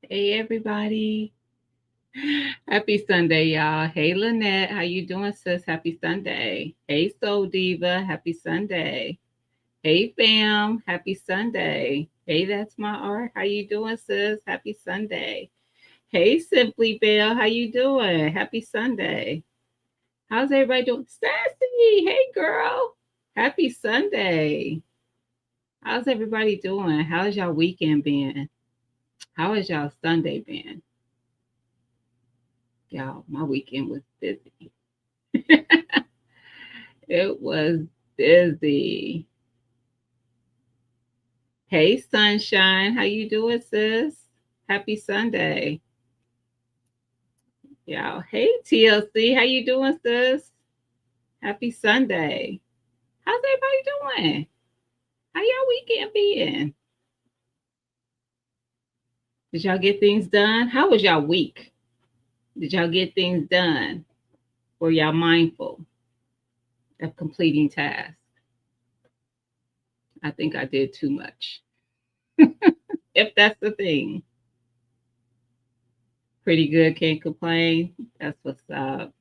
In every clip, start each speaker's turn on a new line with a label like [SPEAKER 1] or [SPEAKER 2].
[SPEAKER 1] Hey everybody. Happy Sunday, y'all. Hey Lynette, how you doing, sis? Happy Sunday. Hey Soul Diva, happy Sunday. Hey fam, happy Sunday. Hey, that's my art. How you doing, sis? Happy Sunday. Hey Simply Belle, how you doing? Happy Sunday. How's everybody doing? Sassy, hey girl. Happy Sunday. How's everybody doing? How's y'all weekend been? How has y'all Sunday been? Y'all, my weekend was busy. It was busy. Hey Sunshine, how you doing, sis? Happy Sunday. Y'all. Hey TLC, how you doing, sis? Happy Sunday. How's everybody doing? How y'all weekend been? Did y'all get things done? How was y'all week? Did y'all get things done? Were y'all mindful of completing tasks? I think I did too much. If that's the thing. Pretty good, can't complain. That's what's up.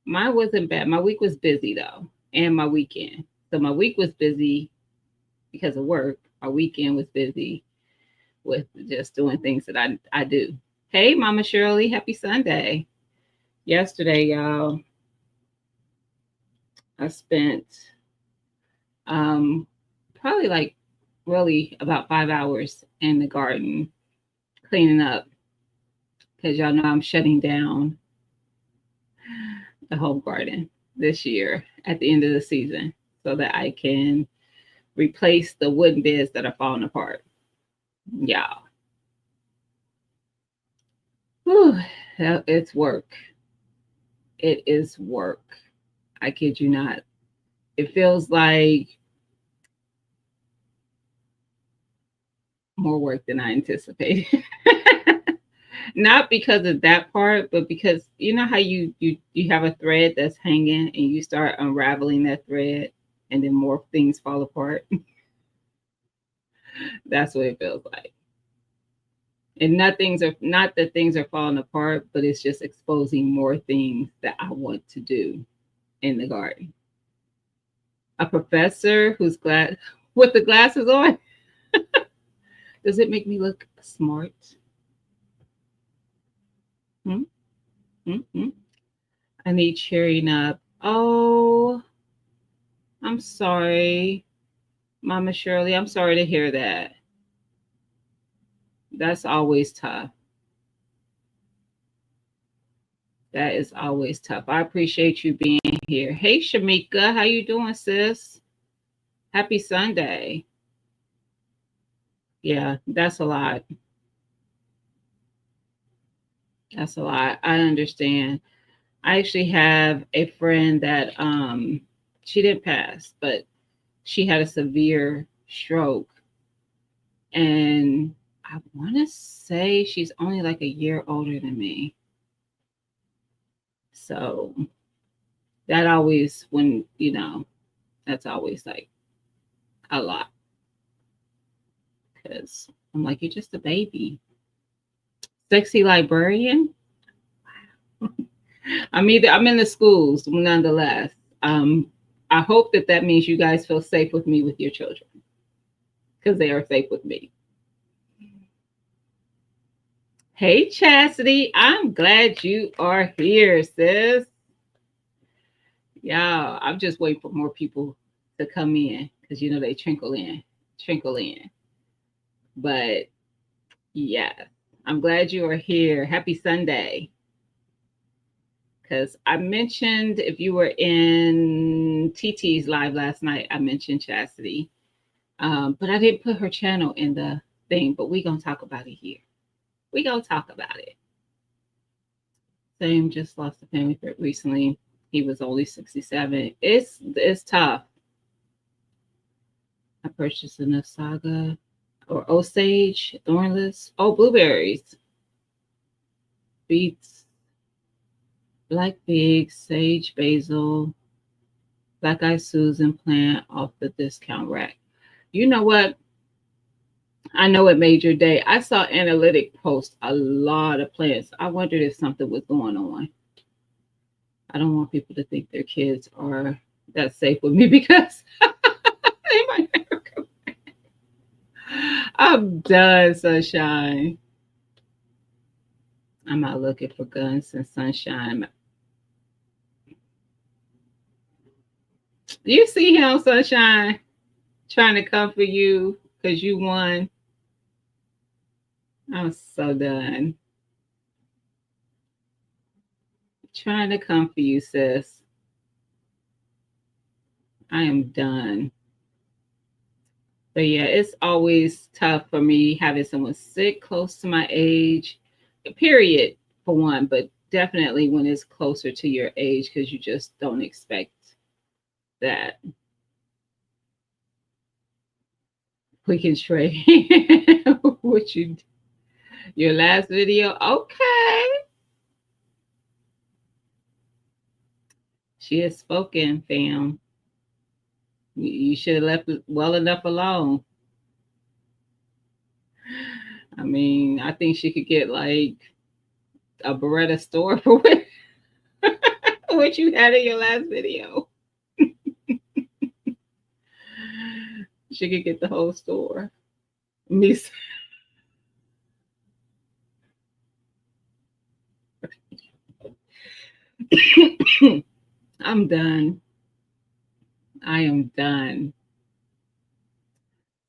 [SPEAKER 1] Mine wasn't bad. My week was busy though, and my weekend. So my week was busy because of work. My weekend was busy with just doing things that I do. Hey, Mama Shirley, happy Sunday. Yesterday, y'all, I spent um, probably like really about 5 hours in the garden cleaning up because y'all know I'm shutting down the whole garden this year at the end of the season so that I can replace the wooden beds that are falling apart. Y'all. Whew, it's work. It is work. I kid you not. It feels like more work than I anticipated. Not because of that part, but because you know how you have a thread that's hanging and you start unraveling that thread and then more things fall apart. That's what it feels like. And not that things are falling apart, but it's just exposing more things that I want to do in the garden. A professor who's glad with the glasses on. Does it make me look smart? Hmm? Hmm. I need cheering up. Oh, I'm sorry, Mama Shirley. I'm sorry to hear that. That's always tough. That is always tough. I appreciate you being here. Hey, Shamika, how you doing, sis? Happy Sunday. Yeah, that's a lot. That's a lot. I understand. I actually have a friend that she didn't pass, but she had a severe stroke and I want to say she's only like a year older than me. So that always when, that's always like a lot cuz I'm like you're just a baby. Sexy librarian? I'm in the schools nonetheless. Um, I hope that that means you guys feel safe with me with your children because they are safe with me. Hey, Chastity, I'm glad you are here, sis. Yeah, I'm just waiting for more people to come in because you know they trickle in. But yeah, I'm glad you are here. Happy Sunday. Because I mentioned if you were in TT's live last night, I mentioned Chastity. But I didn't put her channel in the thing, but we gonna talk about it here. We gonna talk about it. Same, just lost a family recently. He was only 67. It's tough. I purchased enough saga or Osage, thornless. Oh, blueberries, beets, black figs, sage, basil, black eyed Susan plant off the discount rack. You know what? I know it made your day. I saw Analytic post a lot of plants. I wondered if something was going on. I don't want people to think their kids are that safe with me because they might never come. I'm done, sunshine. I'm out looking for guns and sunshine. You see him, sunshine, trying to come for you because you won. I'm so done. Trying to come for you, sis. I am done. But yeah, it's always tough for me having someone sick close to my age, period, for one, but definitely when it's closer to your age because you just don't expect that. We can trade what your last video. Okay. She has spoken, fam. You should have left it well enough alone. I mean, I think she could get like a Beretta store for what you had in your last video. She could get the whole store. Me, I'm done. I am done.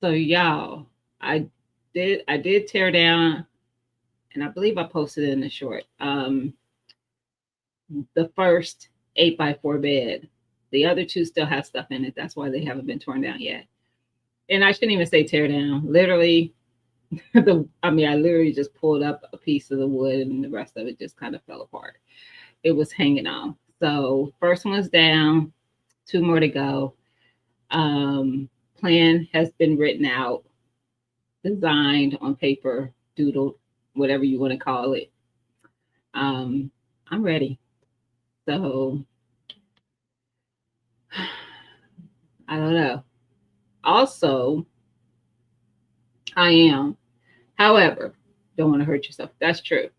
[SPEAKER 1] So y'all, I did tear down, and I believe I posted it in the short. The first 8x4 bed. The other two still have stuff in it. That's why they haven't been torn down yet. And I shouldn't even say tear down. Literally, I literally just pulled up a piece of the wood, and the rest of it just kind of fell apart. It was hanging on. So first one's down, two more to go. Plan has been written out, designed on paper, doodled, whatever you want to call it. Um, I'm ready. So I don't know. Also, I am. However, don't want to hurt yourself. That's true.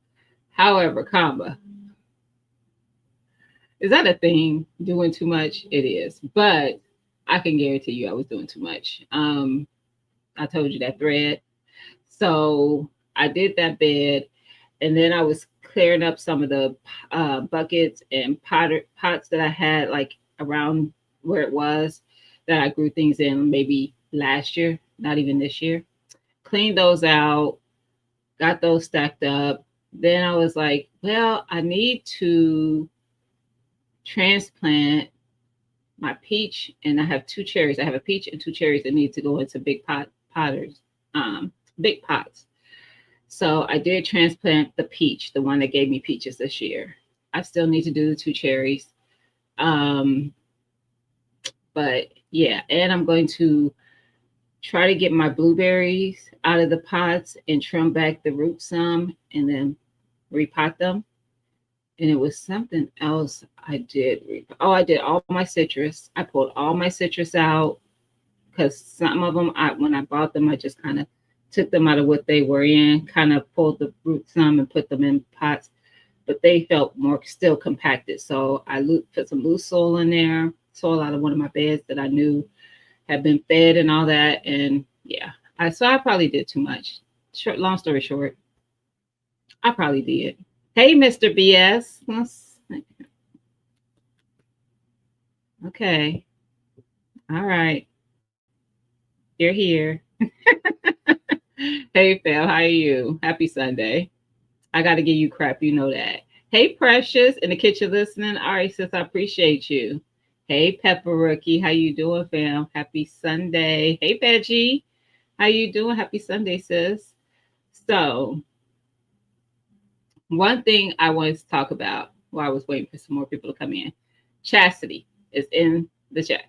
[SPEAKER 1] However, comma, is that a thing? Doing too much? It is. But I can guarantee you I was doing too much. I told you that thread. So I did that bed, and then I was clearing up some of the buckets and pots that I had like around where it was that I grew things in maybe last year, not even this year. Cleaned those out, got those stacked up. Then I was like, well, I need to transplant my peach, and I have two cherries. I have a peach and two cherries that need to go into um, big pots. So I did transplant the peach, the one that gave me peaches this year. I still need to do the two cherries. Um, but yeah, and I'm going to try to get my blueberries out of the pots and trim back the roots some and then repot them. And it was something else I did. Oh, I did all my citrus. I pulled all my citrus out because some of them, when I bought them, I just kind of took them out of what they were in, kind of pulled the roots some and put them in pots. but they felt more still compacted. So I put some loose soil in there, soil out of one of my beds that I knew had been fed and all that. And yeah, so I probably did too much. Long story short, I probably did. Hey, Mr. BS. Okay. All right. You're here. Hey, Phil. How are you? Happy Sunday. I got to give you crap. You know that. Hey, Precious, in the kitchen listening. All right, sis, I appreciate you. Hey, Pepper Rookie. How you doing, fam? Happy Sunday. Hey, Veggie. How you doing? Happy Sunday, sis. So, one thing I wanted to talk about while I was waiting for some more people to come in. Chastity is in the chat.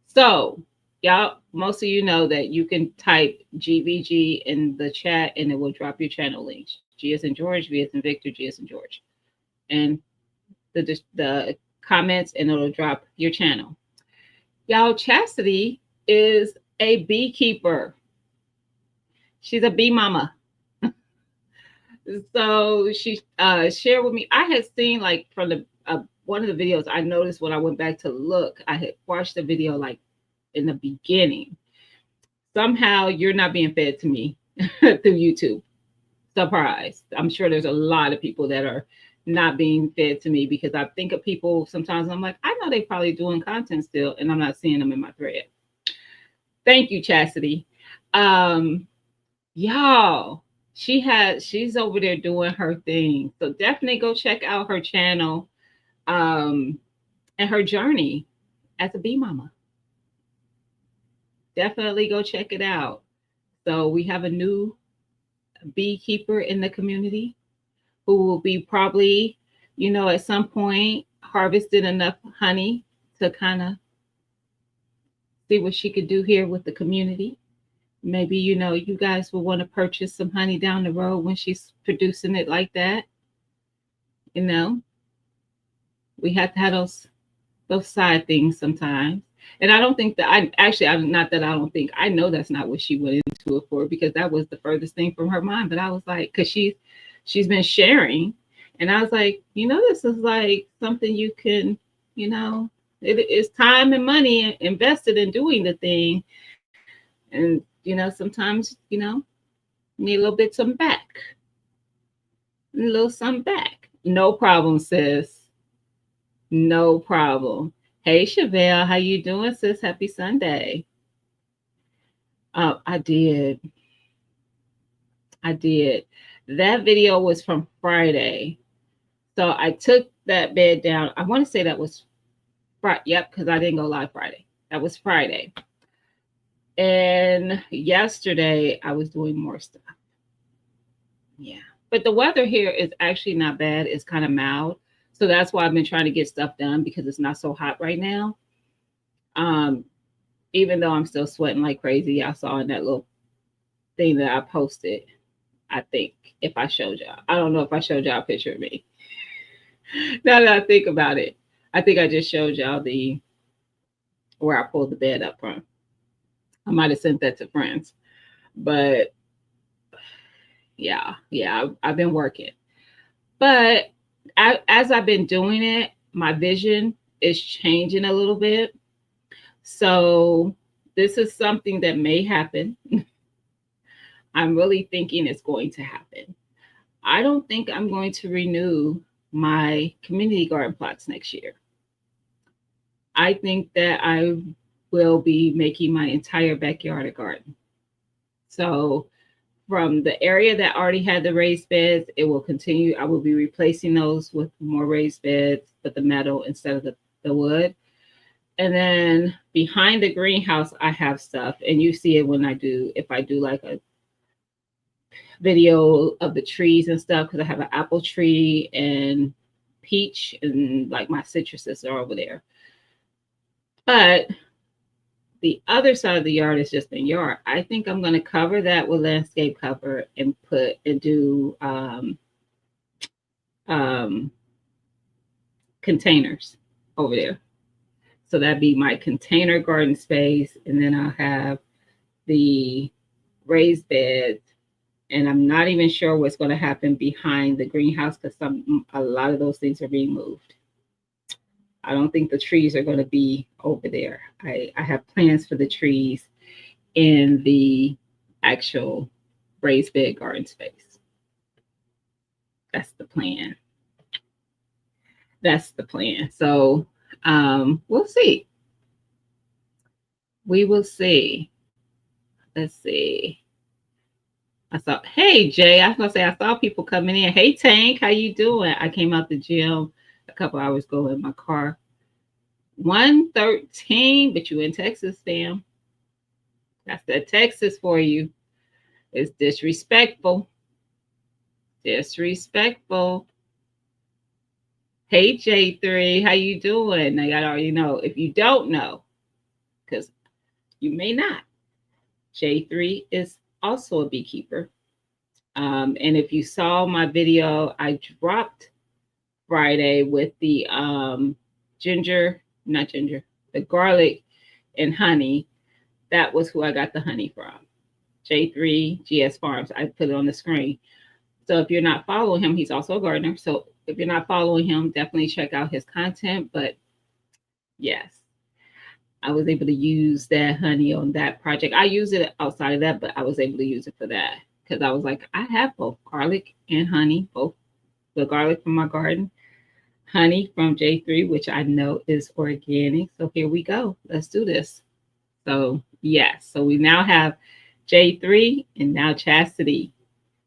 [SPEAKER 1] So, y'all, most of you know that you can type GVG in the chat and it will drop your channel links. G as in George, V as in Victor, G as in George. And the comments, and it'll drop your channel. Y'all, Chastity is a beekeeper. She's a bee mama. So she shared with me. I had seen like from the one of the videos. I noticed when I went back to look, I had watched the video like in the beginning. Somehow you're not being fed to me through YouTube. Surprise! I'm sure there's a lot of people that are not being fed to me, because I think of people sometimes. I'm like, I know they probably doing content still, and I'm not seeing them in my thread. Thank you, Chastity. Y'all. She's over there doing her thing. So definitely go check out her channel and her journey as a bee mama. Definitely go check it out. So we have a new beekeeper in the community who will be probably, at some point harvested enough honey to kind of see what she could do here with the community. Maybe, you guys will want to purchase some honey down the road when she's producing it like that. We have to have those side things sometimes. And I don't think that I know that's not what she went into it for, because that was the furthest thing from her mind. But I was like, because she's been sharing, and I was like, this is like something you can, it's time and money invested in doing the thing. And, sometimes, need a little bit some back. A little something back. No problem, sis. No problem. Hey, Chevelle, how you doing, sis? Happy Sunday. I did. That video was from Friday. So I took that bed down. I want to say that was Friday. Yep, because I didn't go live Friday. That was Friday. And yesterday I was doing more stuff. Yeah. But the weather here is actually not bad. It's kind of mild. So that's why I've been trying to get stuff done, because it's not so hot right now. Even though I'm still sweating like crazy. I saw in that little thing that I posted, I think, if I showed y'all. I don't know if I showed y'all a picture of me. Now that I think about it, I think I just showed y'all where I pulled the bed up from. I might have sent that to friends. But yeah, I've been working. But as I've been doing it, my vision is changing a little bit. So this is something that may happen. I'm really thinking it's going to happen. I don't think I'm going to renew my community garden plots next year. I think that I will be making my entire backyard a garden. So from the area that already had the raised beds, it will continue. I will be replacing those with more raised beds, but the metal instead of the wood. And then behind the greenhouse, I have stuff. And you see it if I do like a video of the trees and stuff, because I have an apple tree and peach, and like my citruses are over there. But the other side of the yard is just a yard. I think I'm going to cover that with landscape cover and do containers over there. So that'd be my container garden space. And then I'll have the raised beds And I'm not even sure what's going to happen behind the greenhouse because a lot of those things are being moved. I don't think the trees are going to be over there. I have plans for the trees in the actual raised bed garden space. That's the plan. That's the plan. So we'll see. We will see. Let's see. I saw, hey Jay, I was gonna say I saw people coming in. Hey Tank, how you doing? I came out the gym a couple hours ago in my car. 113, but you in Texas, fam. That's that Texas for you. It's disrespectful. Disrespectful. Hey J3, how you doing? Now y'all already know. If you don't know, because you may not, J3 is also a beekeeper. And if you saw my video, I dropped Friday with the the garlic and honey. That was who I got the honey from. J3 GS Farms. I put it on the screen. So if you're not following him, he's also a gardener. So if you're not following him, definitely check out his content. But yes, I was able to use that honey on that project. I use it outside of that, but I was able to use it for that because I was like, I have both garlic and honey, both the garlic from my garden, honey from J3, which I know is organic. So here we go. Let's do this. So yes, so we now have J3 and now Chastity.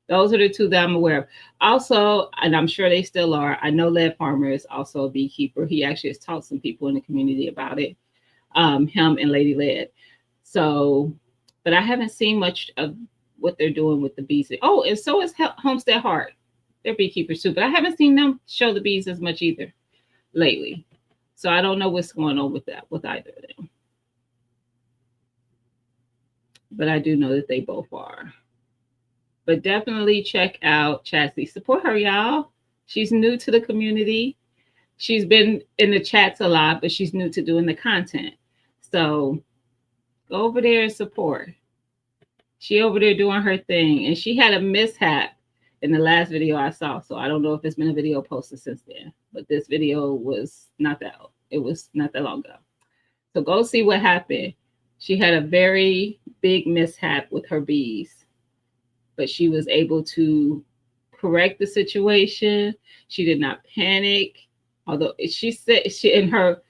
[SPEAKER 1] Those are the two that I'm aware of. Also, and I'm sure they still are, I know Lead Farmer is also a beekeeper. He actually has taught some people in the community about it, him and Lady Lead. So, but I haven't seen much of what they're doing with the bees. Oh, and so is Homestead Heart. They're beekeepers too, but I haven't seen them show the bees as much either lately. So I don't know what's going on with that, with either of them. But I do know that they both are. But definitely check out Chastity. Support her, y'all. She's new to the community. She's been in the chats a lot, but she's new to doing the content. So go over there and support. She over there doing her thing. And she had a mishap in the last video I saw. So I don't know if there's been a video posted since then. But this video was not that long ago. So go see what happened. She had a very big mishap with her bees, but she was able to correct the situation. She did not panic. Although she said in her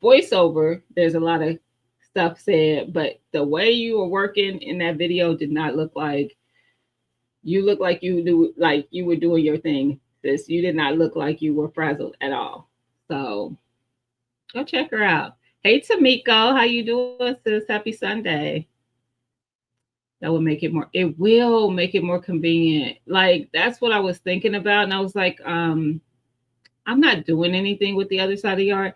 [SPEAKER 1] voiceover, there's a lot of stuff said, but the way you were working in that video did not look like you looked like you were doing your thing. You did not look like you were frazzled at all. So go check her out. Hey Tamiko, how you doing, sis? Happy Sunday. That will make it more, it will make it more convenient. Like that's what I was thinking about. And I was like, I'm not doing anything with the other side of the yard.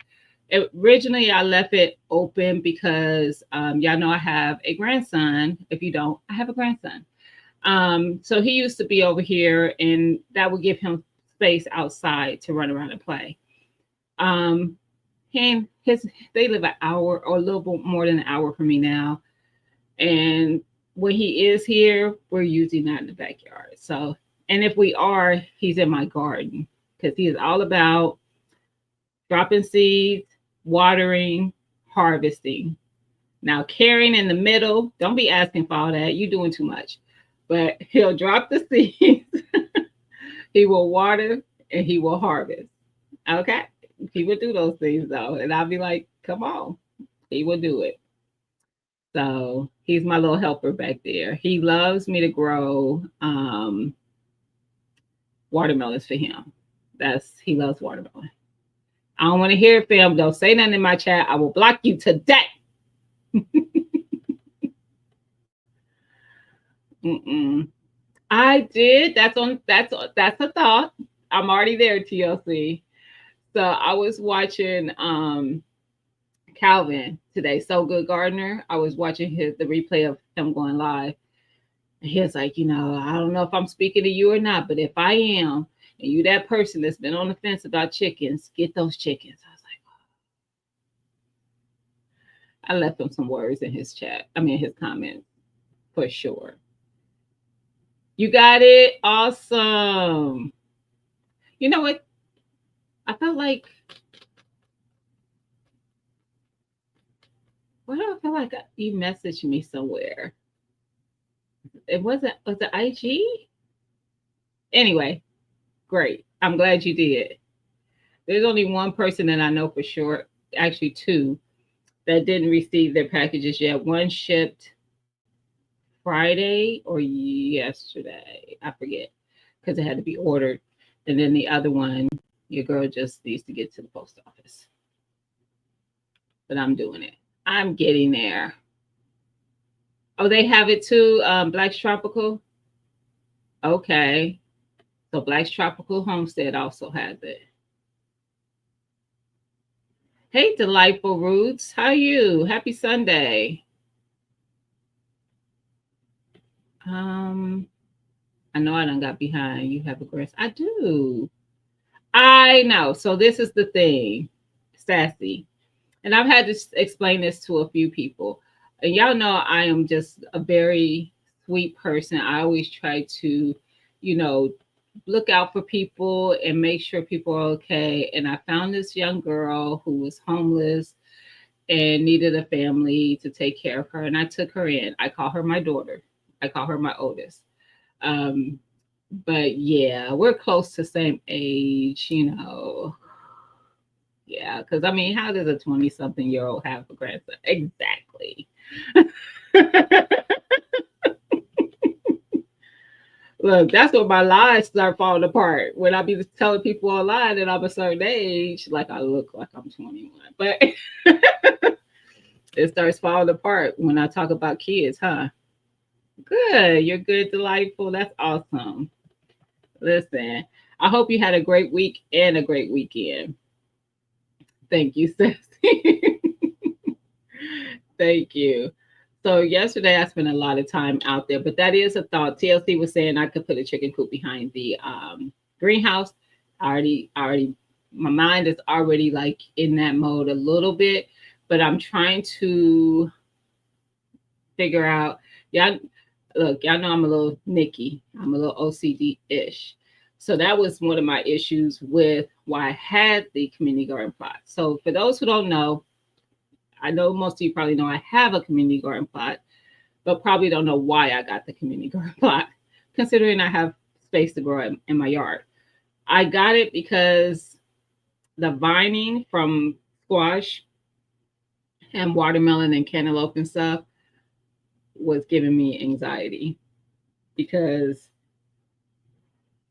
[SPEAKER 1] Originally I left it open because y'all know I have a grandson. If you don't, I have a grandson. So he used to be over here and that would give him space outside to run around and play. They live an hour or a little bit more than an hour from me now. And when he is here, we're usually not in the backyard. So, and if we are, he's in my garden because he is all about dropping seeds, watering, harvesting. Now, carrying in the middle, don't be asking for all that. You're doing too much. But he'll drop the seeds, he will water, and he will harvest. Okay? He would do those things though. And I'll be like, come on. He will do it. So he's my little helper back there. He loves me to grow watermelons for him. He loves watermelon. I don't want to hear it, fam. Don't say nothing in my chat. I will block you today. I did. That's a thought. I'm already there, TLC. So I was watching Calvin today, So Good Gardener. I was watching the replay of him going live. And he was like, I don't know if I'm speaking to you or not, but if I am, and you that person that's been on the fence about chickens, get those chickens. I was like, oh. I left him some words in his chat. I mean, his comments for sure. You got it? Awesome. You know what? I felt like, why do I feel like you messaged me somewhere? Was it IG? Anyway, great. I'm glad you did. There's only one person that I know for sure, actually two, that didn't receive their packages yet. One shipped Friday or yesterday. I forget because it had to be ordered. And then the other one, your girl just needs to get to the post office. But I'm doing it. I'm getting there. Oh, they have it too. Black's Tropical. Okay. So Black's Tropical Homestead also has it. Hey, Delightful Roots. How you? Happy Sunday. Um, I know I done got behind. You have a grace. I do. I know. So this is the thing, Sassy. And I've had to explain this to a few people. And y'all know I am just a very sweet person. I always try to, you know, look out for people and make sure people are okay. And I found this young girl who was homeless and needed a family to take care of her. And I took her in. I call her my daughter. I call her my oldest. Um, but yeah, we're close to same age, you know. Yeah, because I mean, how does a 20-something-year-old have a grandson? Exactly. Look, that's when my lies start falling apart. When I be telling people online that I'm a certain age, like I look like I'm 21. But it starts falling apart when I talk about kids, huh? Good. You're good, delightful. That's awesome. Listen, I hope you had a great week and a great weekend. Thank you, Sassy. Thank you. So yesterday I spent a lot of time out there, but that is a thought. TLC was saying I could put a chicken coop behind the greenhouse. I already, my mind is already like in that mode a little bit, but I'm trying to figure out. Yeah, look, y'all know I'm a little Nikki. I'm a little OCD ish. So that was one of my issues with why I had the community garden plot. So for those who don't know, I know most of you probably know I have a community garden plot, but probably don't know why I got the community garden plot, considering I have space to grow in my yard. I got it because the vining from squash and watermelon and cantaloupe and stuff was giving me anxiety because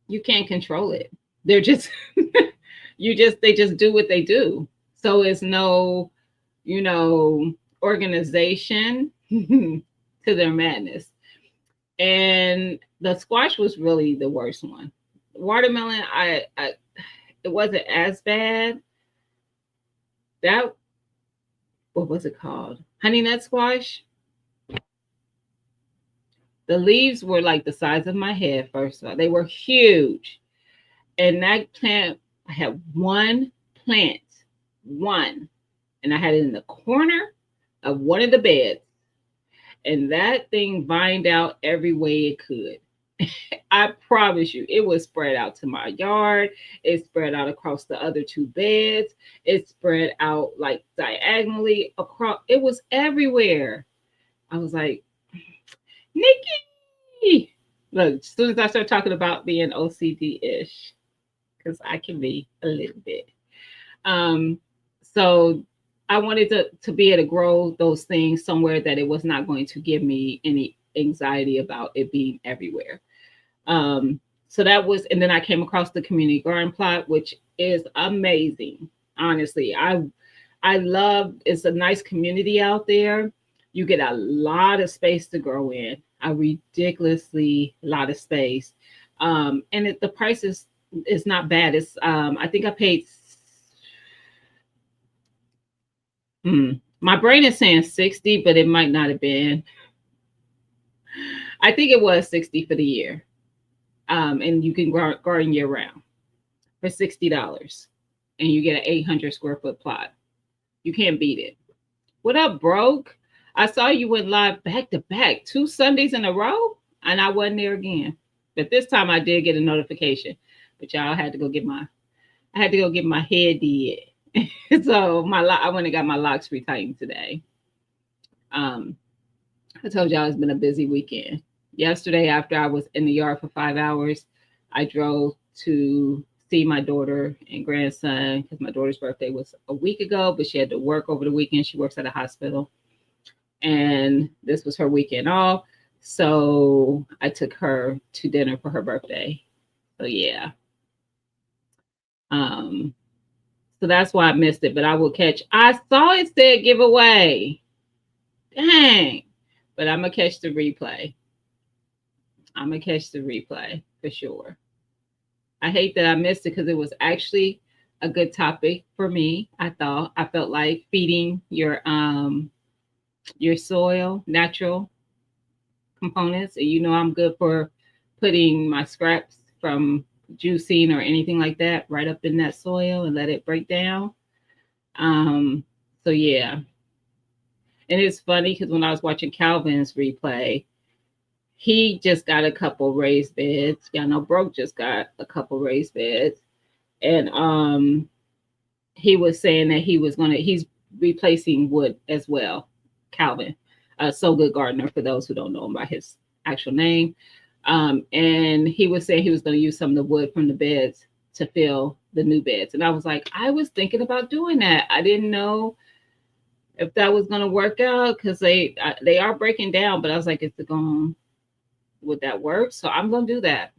[SPEAKER 1] you can't control it. They're just they just do what they do. So it's no, you know, organization to their madness. And the squash was really the worst one. Watermelon, I it wasn't as bad. That, what was it called? Honey nut squash. The leaves were like the size of my head. First of all, they were huge. And that plant, I had one plant, one, and I had it in the corner of one of the beds, and that thing vined out every way it could. I promise you, it was spread out to my yard. It spread out across the other two beds. It spread out like diagonally across. It was everywhere. I was like, Nikki. Look, as soon as I start talking about being OCD ish, because I can be a little bit. Um, so I wanted to be able to grow those things somewhere that it was not going to give me any anxiety about it being everywhere. Um, so that was, and then I came across the community garden plot, which is amazing. Honestly, I love. It's a nice community out there. You get a lot of space to grow in, a ridiculously lot of space, and the price is not bad. It's I think I paid. My brain is saying 60, but it might not have been. I think it was 60 for the year. And you can garden year round for $60, and you get an 800 square foot plot. You can't beat it. What up, broke? I saw you went live back to back 2 Sundays in a row, and I wasn't there again. But this time I did get a notification. But y'all I had to go get my head did. So I went and got my locks retightened today. Um, I told y'all it's been a busy weekend. Yesterday, after I was in the yard for 5 hours, I drove to see my daughter and grandson because my daughter's birthday was a week ago, but she had to work over the weekend. She works at a hospital, and this was her weekend off. So I took her to dinner for her birthday. So yeah. Um, so that's why I missed it, but I will catch. I saw it said giveaway. Dang. But I'm gonna catch the replay. I'm gonna catch the replay for sure. I hate that I missed it because it was actually a good topic for me. I felt like feeding your soil natural components. And you know I'm good for putting my scraps from juicing or anything like that right up in that soil and let it break down. So yeah. And it's funny because when I was watching Calvin's replay, he just got a couple raised beds. Y'all know Broke just got a couple raised beds. And he was saying that he's replacing wood as well. Calvin, So Good Gardener, for those who don't know him by his actual name. And he was saying he was going to use some of the wood from the beds to fill the new beds. And I was like, I was thinking about doing that. I didn't know if that was going to work out because they are breaking down, but I was like, would that work? So I'm going to do that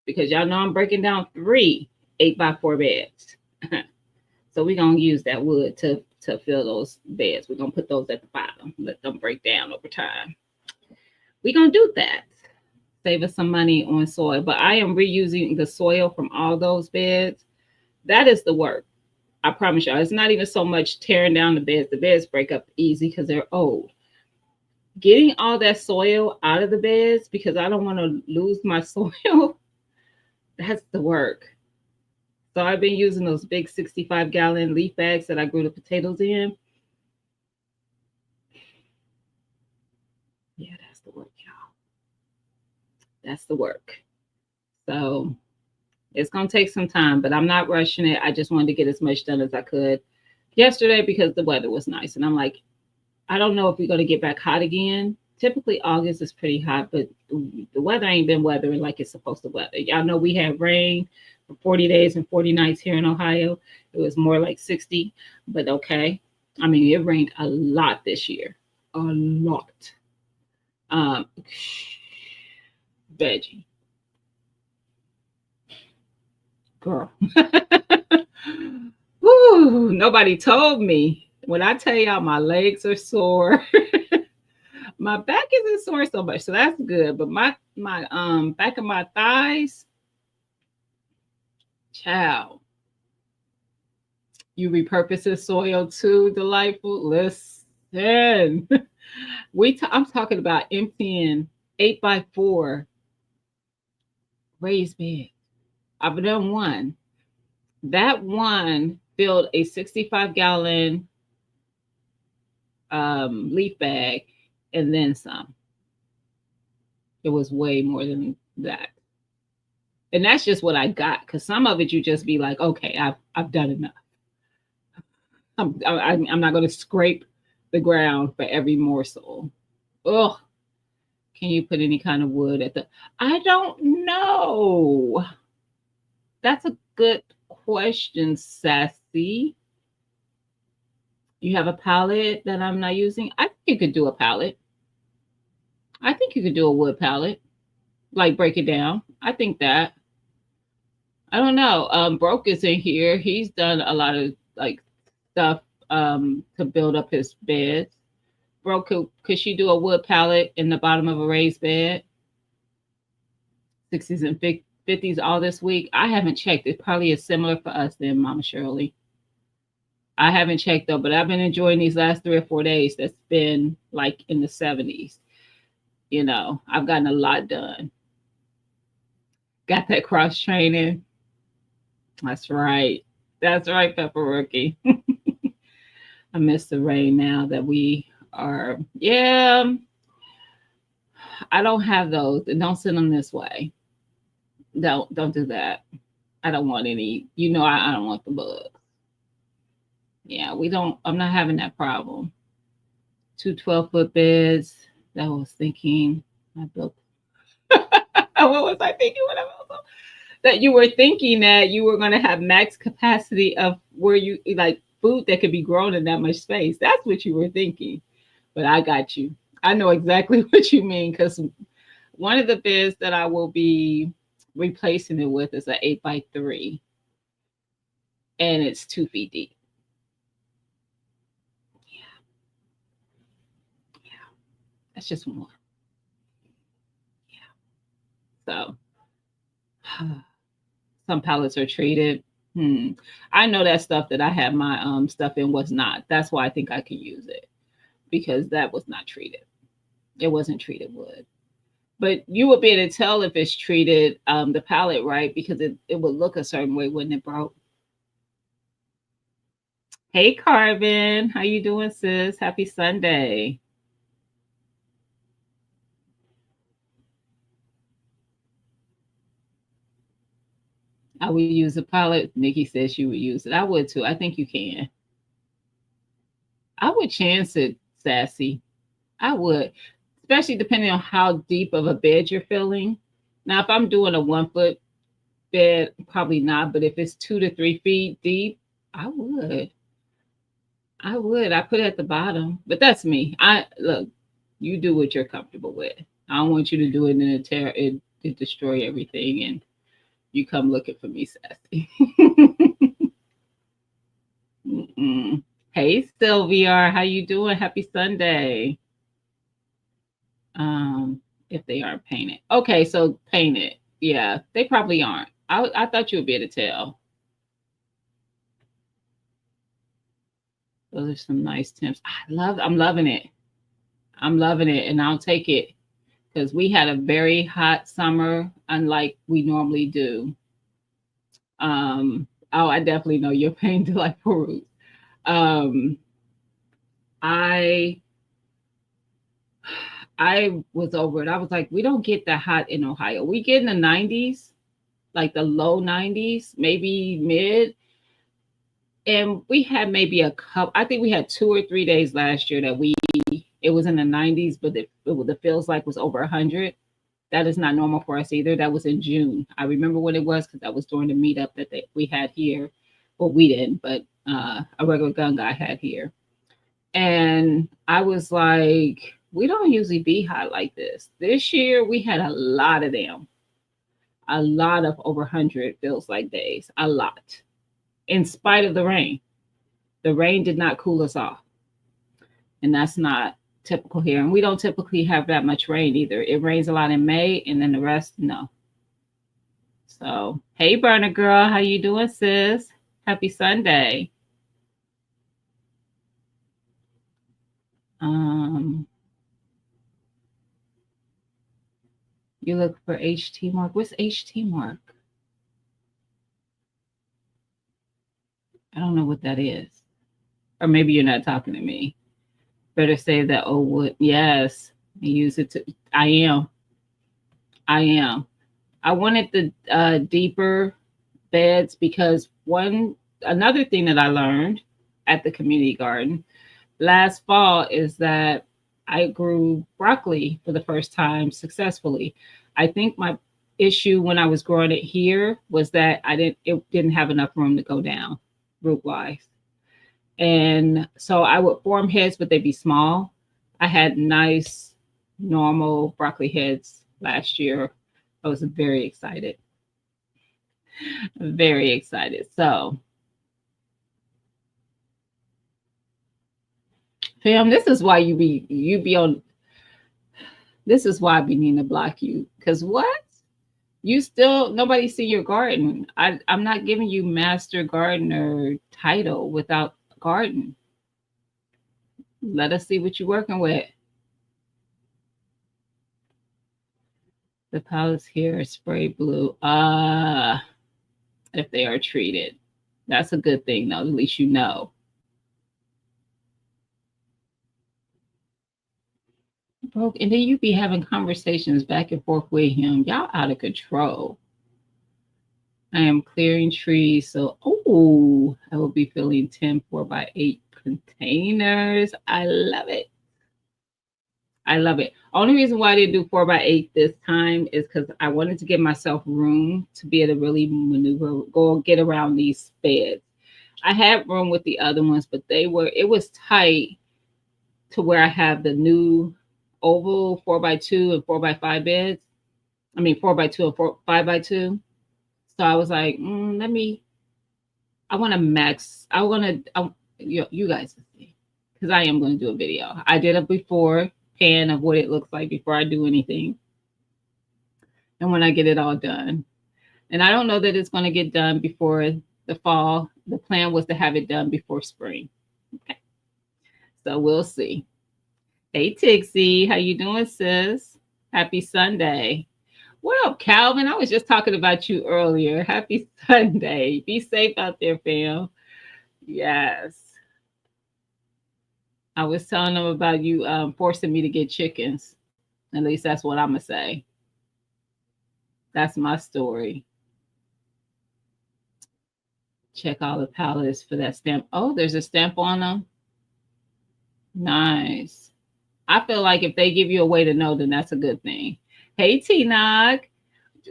[SPEAKER 1] because y'all know I'm breaking down 3 8x4 beds. So we're going to use that wood to fill those beds. We're going to put those at the bottom, let them break down over time. We're going to do that. Save us some money on soil. But I am reusing the soil from all those beds. That is the work. I promise y'all. It's not even so much tearing down the beds. The beds break up easy because they're old. Getting all that soil out of the beds because I don't want to lose my soil. That's the work. So I've been using those big 65-gallon leaf bags that I grew the potatoes in. Yeah, that's the work, y'all. That's the work. So it's going to take some time, but I'm not rushing it. I just wanted to get as much done as I could yesterday because the weather was nice. And I'm like, I don't know if we're going to get back hot again. Typically, August is pretty hot, but the weather ain't been weathering like it's supposed to weather. Y'all know we had rain for 40 days and 40 nights here in Ohio. It was more like 60, but okay. I mean, it rained a lot this year. A lot. Veggie. Girl. Woo, nobody told me. When I tell y'all my legs are sore, my back isn't sore so much, so that's good. But my back of my thighs, child. You repurpose the soil too, delightful. Listen, I'm talking about emptying 8x4 raised bed. I've done one. That one filled a 65-gallon leaf bag and then some. It was way more than that. And that's just what I got. Because some of it you just be like, okay, I've done enough. I'm not going to scrape the ground for every morsel. Ugh. Can you put any kind of wood at the? I don't know. That's a good question, Sassy. You have a palette that I'm not using? I think you could do a palette. I think you could do a wood palette. Like break it down. I think that. I don't know. Broke is in here. He's done a lot of like stuff to build up his beds. Broke, could she do a wood palette in the bottom of a raised bed? 60s and 50s all this week. I haven't checked. It probably is similar for us then, Mama Shirley. I haven't checked though, but I've been enjoying these last 3 or 4 days. That's been like in the 70s. You know, I've gotten a lot done. Got that cross training. That's right. That's right, Pepper Rookie. I miss the rain now that we are, yeah. I don't have those, and don't send them this way. Don't do that. I don't want any. I don't want the bug. Yeah, we don't. I'm not having that problem. Two 12-foot beds. That was thinking. I built. What was I thinking when I built them? That you were thinking that you were going to have max capacity of where you like food that could be grown in that much space. That's what you were thinking. But I got you. I know exactly what you mean because one of the beds that I will be replacing it with is an 8x3, and it's 2 feet deep. Yeah, yeah, that's just one. Yeah. So some pallets are treated. Hmm. I know that stuff that I had my stuff in was not. That's why I think I could use it because that was not treated. It wasn't treated wood. But you would be able to tell if it's treated the pallet right because it would look a certain way when it broke. Hey Carvin, how you doing, sis? Happy Sunday. I would use a pallet. Nikki says she would use it. I would too. I think you can. I would chance it, Sassy. I would, especially depending on how deep of a bed you're filling. Now, if I'm doing a 1 foot bed, probably not. But if it's 2 to 3 feet deep, I would. I would. I put it at the bottom, but that's me. I look. You do what you're comfortable with. I don't want you to do it and it destroy everything, and you come looking for me, Sassy. Mm-mm. Hey, Sylvia, how you doing? Happy Sunday. Um, if they aren't painted, okay, so painted. Yeah, they probably aren't. I thought you would be able to tell. Those are some nice temps. I'm loving it. I'm loving it, and I'll take it because we had a very hot summer, unlike we normally do. Oh, I definitely know you're paying to like Peru. Um, I I was over it. I was like, we don't get that hot in Ohio. We get in the 90s, like the low 90s, maybe mid. And we had maybe a couple, I think we had 2 or 3 days last year that it was in the 90s, but the feels like was over 100. That is not normal for us either. That was in June. I remember when it was because that was during the meetup that we had here. Well, we didn't, but a regular gun guy had here. And I was like, we don't usually be hot like this. This year, we had a lot of them, a lot of over 100 feels like days, a lot, in spite of the rain. The rain did not cool us off. And that's not typical here. And we don't typically have that much rain either. It rains a lot in May, and then the rest, no. So, hey, Burner Girl, how you doing, sis? Happy Sunday. Um, you look for HT Mark. What's HT Mark? I don't know what that is. Or maybe you're not talking to me. Better say that old wood. Yes, use it to. I am. I am. I wanted the deeper beds because another thing that I learned at the community garden last fall is that I grew broccoli for the first time successfully. I think my issue when I was growing it here was that it didn't have enough room to go down root wise. And so I would form heads, but they'd be small. I had nice, normal broccoli heads last year. I was very excited, very excited. So, fam, this is why you be on. This is why I be needing to block you. Cause what? You still nobody see your garden. I'm not giving you master gardener title without garden. Let us see what you're working with. The pallets here are spray blue. If they are treated. That's a good thing, though. At least you know. broke, and then you be having conversations back and forth with him. Y'all out of control. I am clearing trees, so I will be filling 10 4x8 containers. I love it. I love it. Only reason why I didn't do 4x8 this time is because I wanted to give myself room to be able to really maneuver, go get around these beds. I had room with the other ones, but it was tight to where I have the new oval 4x2 and 4x5 beds. I mean, 4x2 and 5x2. So I was like, I want to max, you guys see, because I am going to do a video. I did a before pan of what it looks like before I do anything. And when I get it all done. And I don't know that it's going to get done before the fall. The plan was to have it done before spring. Okay. So we'll see. Hey, Tixie, how you doing, sis? Happy Sunday. What up, Calvin? I was just talking about you earlier. Happy Sunday. Be safe out there, fam. Yes. I was telling them about you forcing me to get chickens. At least that's what I'm going to say. That's my story. Check all the palettes for that stamp. Oh, there's a stamp on them. Nice. I feel like if they give you a way to know, then that's a good thing. Hey, T-Nog.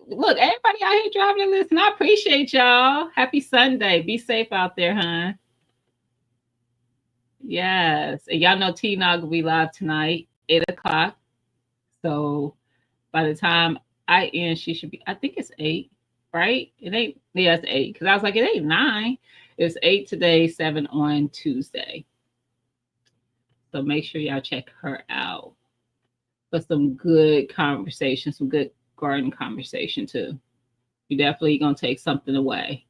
[SPEAKER 1] Look, everybody out here driving and listening. I appreciate y'all. Happy Sunday. Be safe out there, huh? Yes. And y'all know T-Nog will be live tonight, 8 o'clock. So by the time I end, she should be, I think it's 8, right? It ain't, yeah, it's 8. Because I was like, it ain't 9. It's 8 today, 7 on Tuesday. So make sure y'all check her out for some good conversation, some good garden conversation too. You're definitely going to take something away.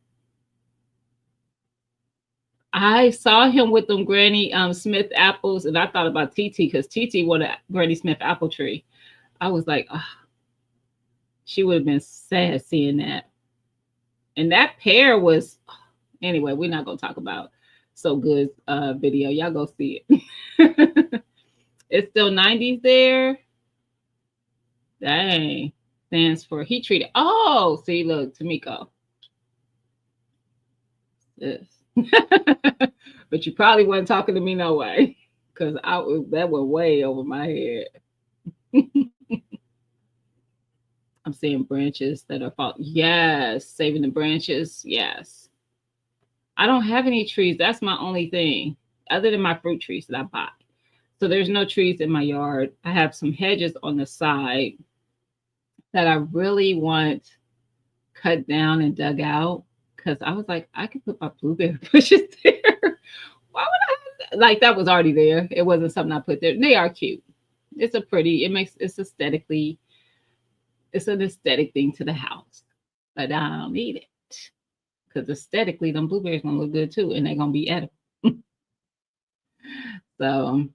[SPEAKER 1] I saw him with them Granny Smith apples, and I thought about TT because TT wanted a Granny Smith apple tree. I was like, oh, she would have been sad seeing that. And that pear was, anyway, we're not going to talk about so good video. Y'all go see it. It's still 90s there. Dang. Stands for heat treated. Oh, see, look, Tamiko. Yes. But you probably wasn't talking to me no way. Because that went way over my head. I'm seeing branches that are falling. Yes, saving the branches. Yes. I don't have any trees. That's my only thing, other than my fruit trees that I buy. So there's no trees in my yard. I have some hedges on the side that I really want cut down and dug out because I was like, I could put my blueberry bushes there. Why would I? Like that was already there. It wasn't something I put there. They are cute. It's it's an aesthetic thing to the house, but I don't need it because aesthetically, them blueberries gonna look good too, and they're gonna be edible. So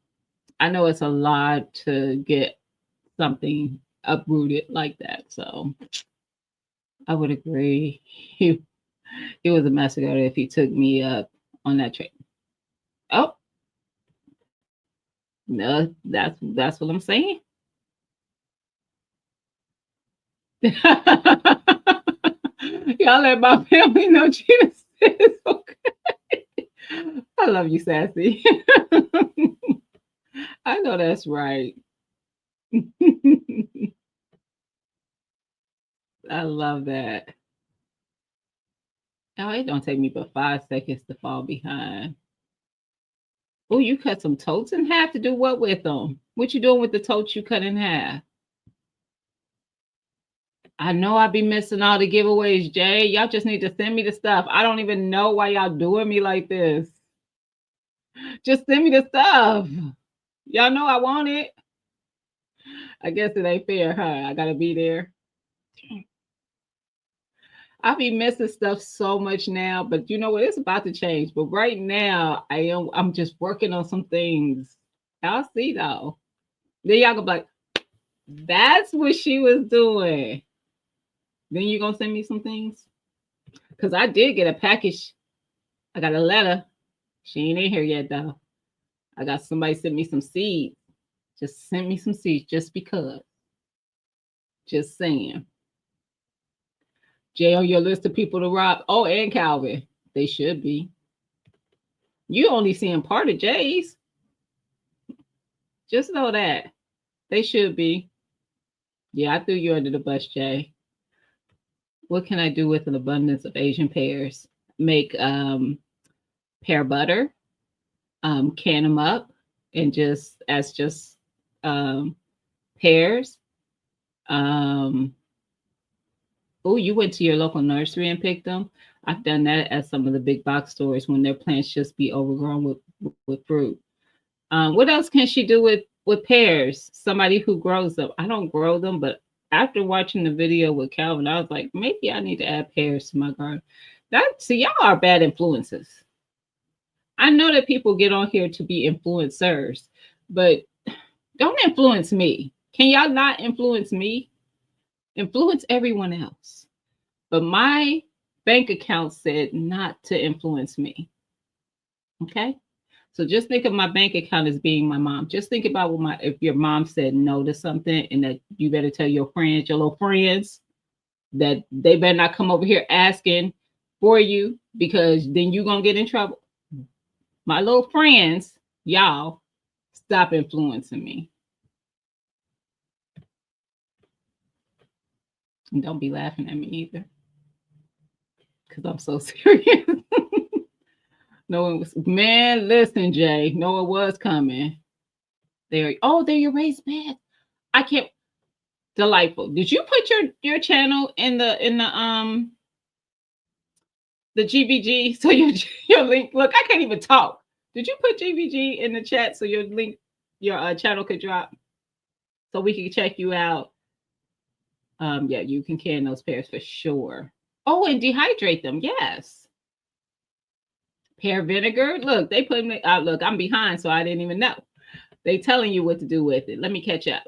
[SPEAKER 1] I know it's a lot to get something uprooted like that. So I would agree. He was a mess ago if he took me up on that trip. Oh, no, that's what I'm saying. Y'all let my family know Gina says okay. I love you, Sassy. I know that's right. I love that. Oh, it don't take me but 5 seconds to fall behind. Oh, you cut some totes in half to do what with them? What you doing with the totes you cut in half? I know I be missing all the giveaways, Jay. Y'all just need to send me the stuff. I don't even know why y'all doing me like this. Just send me the stuff. Y'all know I want it. I guess it ain't fair, huh? I gotta be there. I be missing stuff so much now, but you know what? It's about to change. But right now, I'm just working on some things. Y'all see though. Then y'all go like, that's what she was doing. Then you gonna send me some things? Because I did get a package. I got a letter. She ain't in here yet though. I got somebody sent me some seeds. Just send me some seeds just because. Just saying. Jay on your list of people to rob. Oh, and Calvin. They should be. You only seeing part of Jay's. Just know that. They should be. Yeah, I threw you under the bus, Jay. What can I do with an abundance of Asian pears? Make pear butter, can them up, and just pears. Oh, you went to your local nursery and picked them. I've done that at some of the big box stores when their plants just be overgrown with fruit. What else can she do with pears? Somebody who grows them. I don't grow them, but after watching the video with Calvin, I was like, maybe I need to add pears to my garden. See, y'all are bad influences. I know that people get on here to be influencers, but don't influence me. Can y'all not influence me? Influence everyone else. But my bank account said not to influence me. Okay? So just think of my bank account as being my mom. Just think about if your mom said no to something and that you better tell your friends, your little friends, that they better not come over here asking for you because then you're going to get in trouble. My little friends, y'all, stop influencing me. And don't be laughing at me either. Because I'm so serious. No one was, man, listen, Jay. No, it was coming. They're your raised bed. I can't. Delightful. Did you put your channel in the GVG so your link? Look, I can't even talk. Did you put GVG in the chat so your link, your channel could drop so we can check you out? Yeah, you can can those pears for sure. Oh, and dehydrate them. Yes. Pear vinegar. Look, they put me. Look, I'm behind, so I didn't even know. They telling you what to do with it. Let me catch up.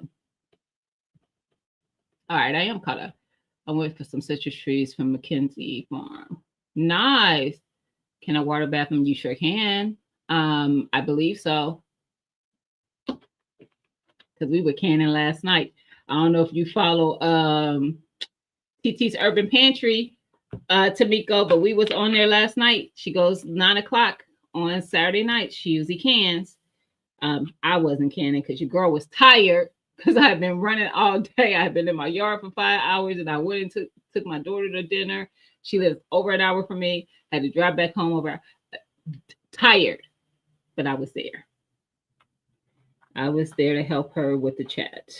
[SPEAKER 1] All right, I am caught up. I went for some citrus trees from Mackenzie Farm. Nice. Can I water bath them? You sure can. I believe so. Because we were canning last night. I don't know if you follow TT's Urban Pantry, Tamiko, but we was on there last night. She goes 9 o'clock on Saturday night. She usually cans. I wasn't canning because your girl was tired because I had been running all day. I had been in my yard for 5 hours and I went and took my daughter to dinner. She lives over an hour from me. Had to drive back home over. Tired, but I was there. I was there to help her with the chat.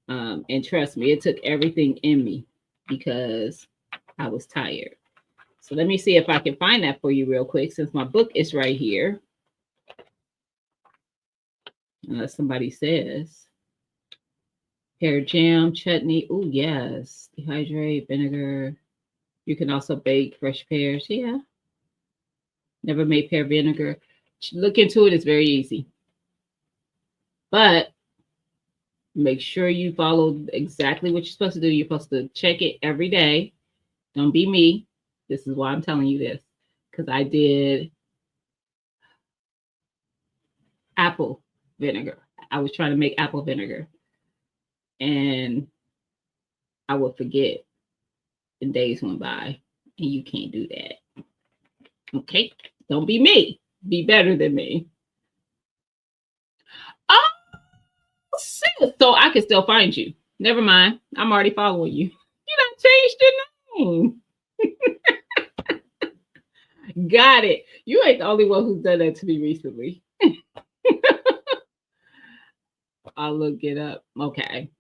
[SPEAKER 1] And trust me, it took everything in me because I was tired. So let me see if I can find that for you real quick since my book is right here. Unless somebody says. Pear jam, chutney. Oh, yes. Dehydrate, vinegar. You can also bake fresh pears. Yeah. Never made pear vinegar. Look into it. It's very easy. But make sure you follow exactly what you're supposed to do. You're supposed to check it every day. Don't be me. This is why I'm telling you this. Because I did apple vinegar. I was trying to make apple vinegar. And I would forget. And days went by. And you can't do that. Okay? Don't be me. Be better than me. Oh, so I can still find you. Never mind. I'm already following you. You done changed your name. Got it. You ain't the only one who's done that to me recently. I'll look it up. Okay.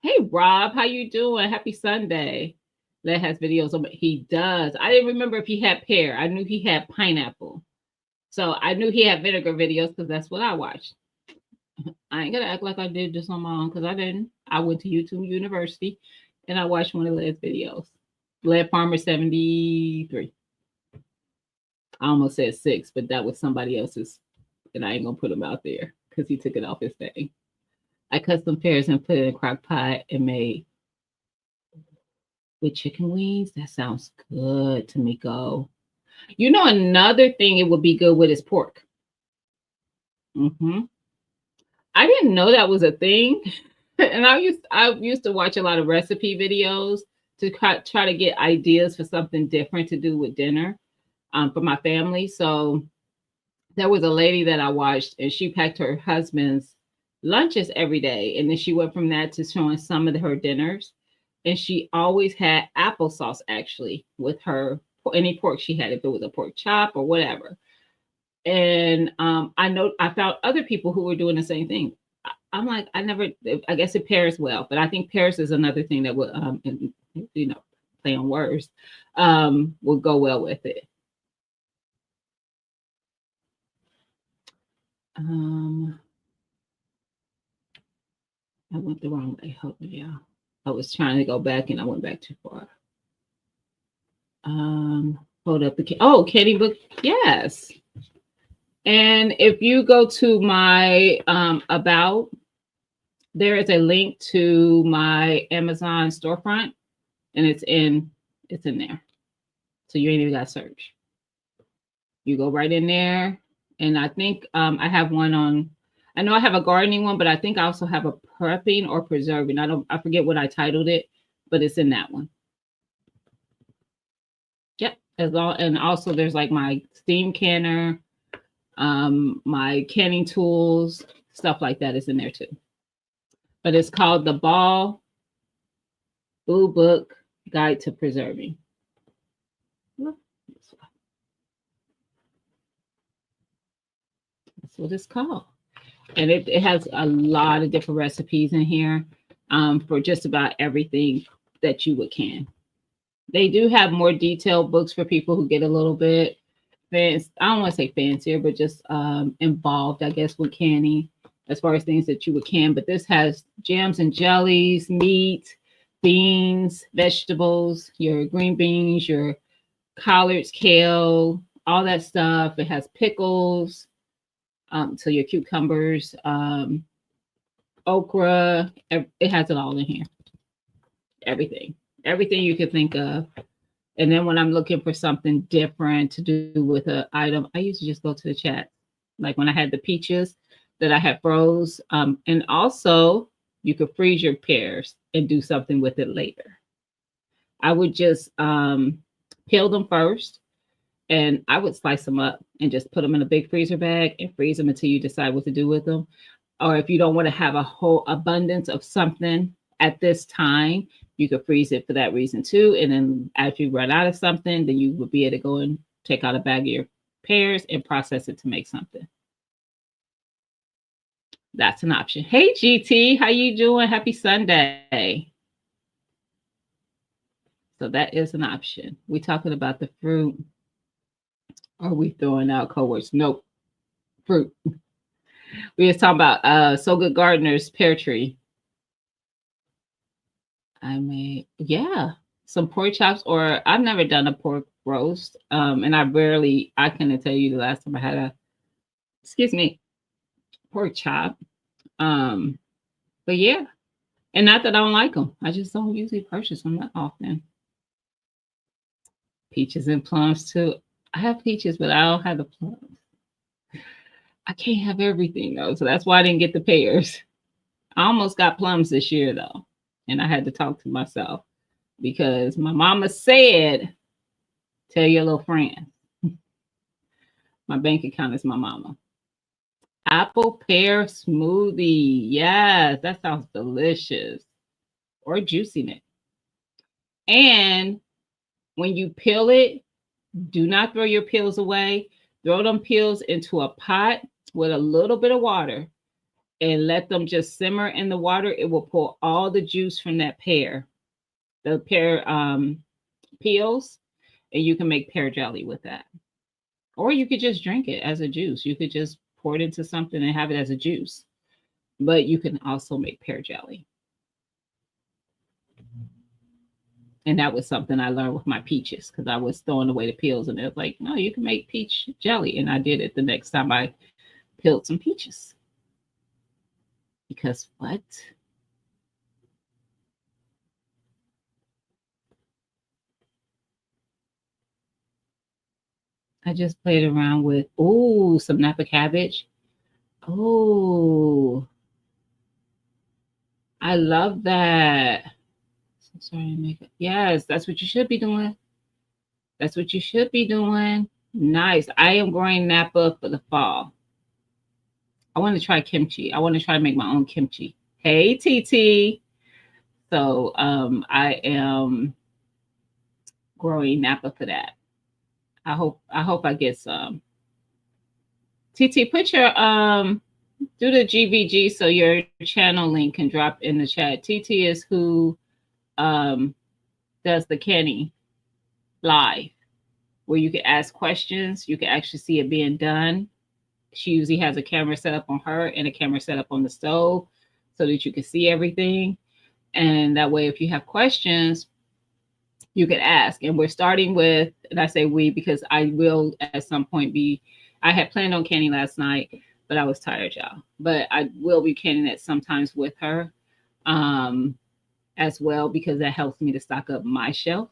[SPEAKER 1] Hey, Rob. How you doing? Happy Sunday. Let has videos on. He does. I didn't remember if he had pear. I knew he had pineapple. So I knew he had vinegar videos because that's what I watched. I ain't gonna act like I did this on my own because I didn't. I went to YouTube University and I watched one of Led's videos. Led Farmer 73. I almost said 6, but that was somebody else's. And I ain't gonna put him out there because he took it off his thing. I cut some pears and put it in a crock pot and made with chicken wings. That sounds good, Tamiko. You know, another thing it would be good with is pork. Hmm. I didn't know that was a thing. And I used to watch a lot of recipe videos to try to get ideas for something different to do with dinner for my family. So there was a lady that I watched, and she packed her husband's lunches every day, and then she went from that to showing some of her dinners. And she always had applesauce actually with her any pork she had, if it was a pork chop or whatever. And I know I found other people who were doing the same thing. I'm like, I never. I guess it pairs well, but I think pairs is another thing that would, you know, play on words, would go well with it. Um, I went the wrong way. Hold on, yeah. I was trying to go back and I went back too far. Hold up the Candy Book. Yes. And if you go to my about, there is a link to my Amazon storefront, and it's in there. So you ain't even got to search. You go right in there, and I think I have one on. I know I have a gardening one, but I think I also have a prepping or preserving. I forget what I titled it, but it's in that one. Yep. As long and also there's like my steam canner, my canning tools, stuff like that is in there too. But it's called the Ball Blue Book Guide to Preserving. That's what it's called. And it has a lot of different recipes in here for just about everything that you would can. They do have more detailed books for people who get a little bit fancy. I don't want to say fancier, but just involved, I guess, with canning as far as things that you would can. But this has jams and jellies, meat, beans, vegetables, your green beans, your collards, kale, all that stuff. It has pickles, so your cucumbers, okra. It has it all in here. Everything, everything you could think of. And then when I'm looking for something different to do with an item, I usually just go to the chat. Like when I had the peaches that I had froze. And also, you could freeze your pears and do something with it later. I would just peel them first, and I would slice them up and just put them in a big freezer bag and freeze them until you decide what to do with them. Or if you don't want to have a whole abundance of something at this time, you could freeze it for that reason too. And then as you run out of something, then you would be able to go and take out a bag of your pears and process it to make something. That's an option. Hey GT, how you doing? Happy Sunday. So that is an option. We talking about the fruit. Are we throwing out coworkers? Nope. Fruit. We was talking about So Good Gardener's pear tree. I made, yeah, some pork chops, or I've never done a pork roast. And I couldn't tell you the last time I had excuse me, pork chop. Um, but yeah, and not that I don't like them. I just don't usually purchase them that often. Peaches and plums too. I have peaches, but I don't have the plums. I can't have everything though, so that's why I didn't get the pears. I almost got plums this year though, and I had to talk to myself because my mama said, "Tell your little friend." My bank account is my mama. Apple pear smoothie. Yes, that sounds delicious. Or juiciness. And when you peel it, do not throw your peels away. Throw them peels into a pot with a little bit of water and let them just simmer in the water. It will pull all the juice from that pear, the pear peels, and you can make pear jelly with that. Or you could just drink it as a juice. You could just pour it into something and have it as a juice. But you can also make pear jelly. And that was something I learned with my peaches because I was throwing away the peels, and it was like, no, you can make peach jelly. And I did it the next time I peeled some peaches. Because what? I just played around with, some Napa cabbage. Oh, I love that. So sorry to make it. Yes, that's what you should be doing. That's what you should be doing. Nice. I am growing Napa for the fall. I want to try kimchi. I want to try to make my own kimchi. Hey, TT. So I am growing Napa for that. I hope I get some. TT, put your do the GVG so your channel link can drop in the chat. TT is who um does the Kenny live where you can ask questions. You can actually see it being done. She usually has a camera set up on her and a camera set up on the stove so that you can see everything. And that way, if you have questions, you can ask. And we're starting with, and I say we because I will at some point be, I had planned on canning last night, but I was tired, y'all. But I will be canning it sometimes with her as well because that helps me to stock up my shelf.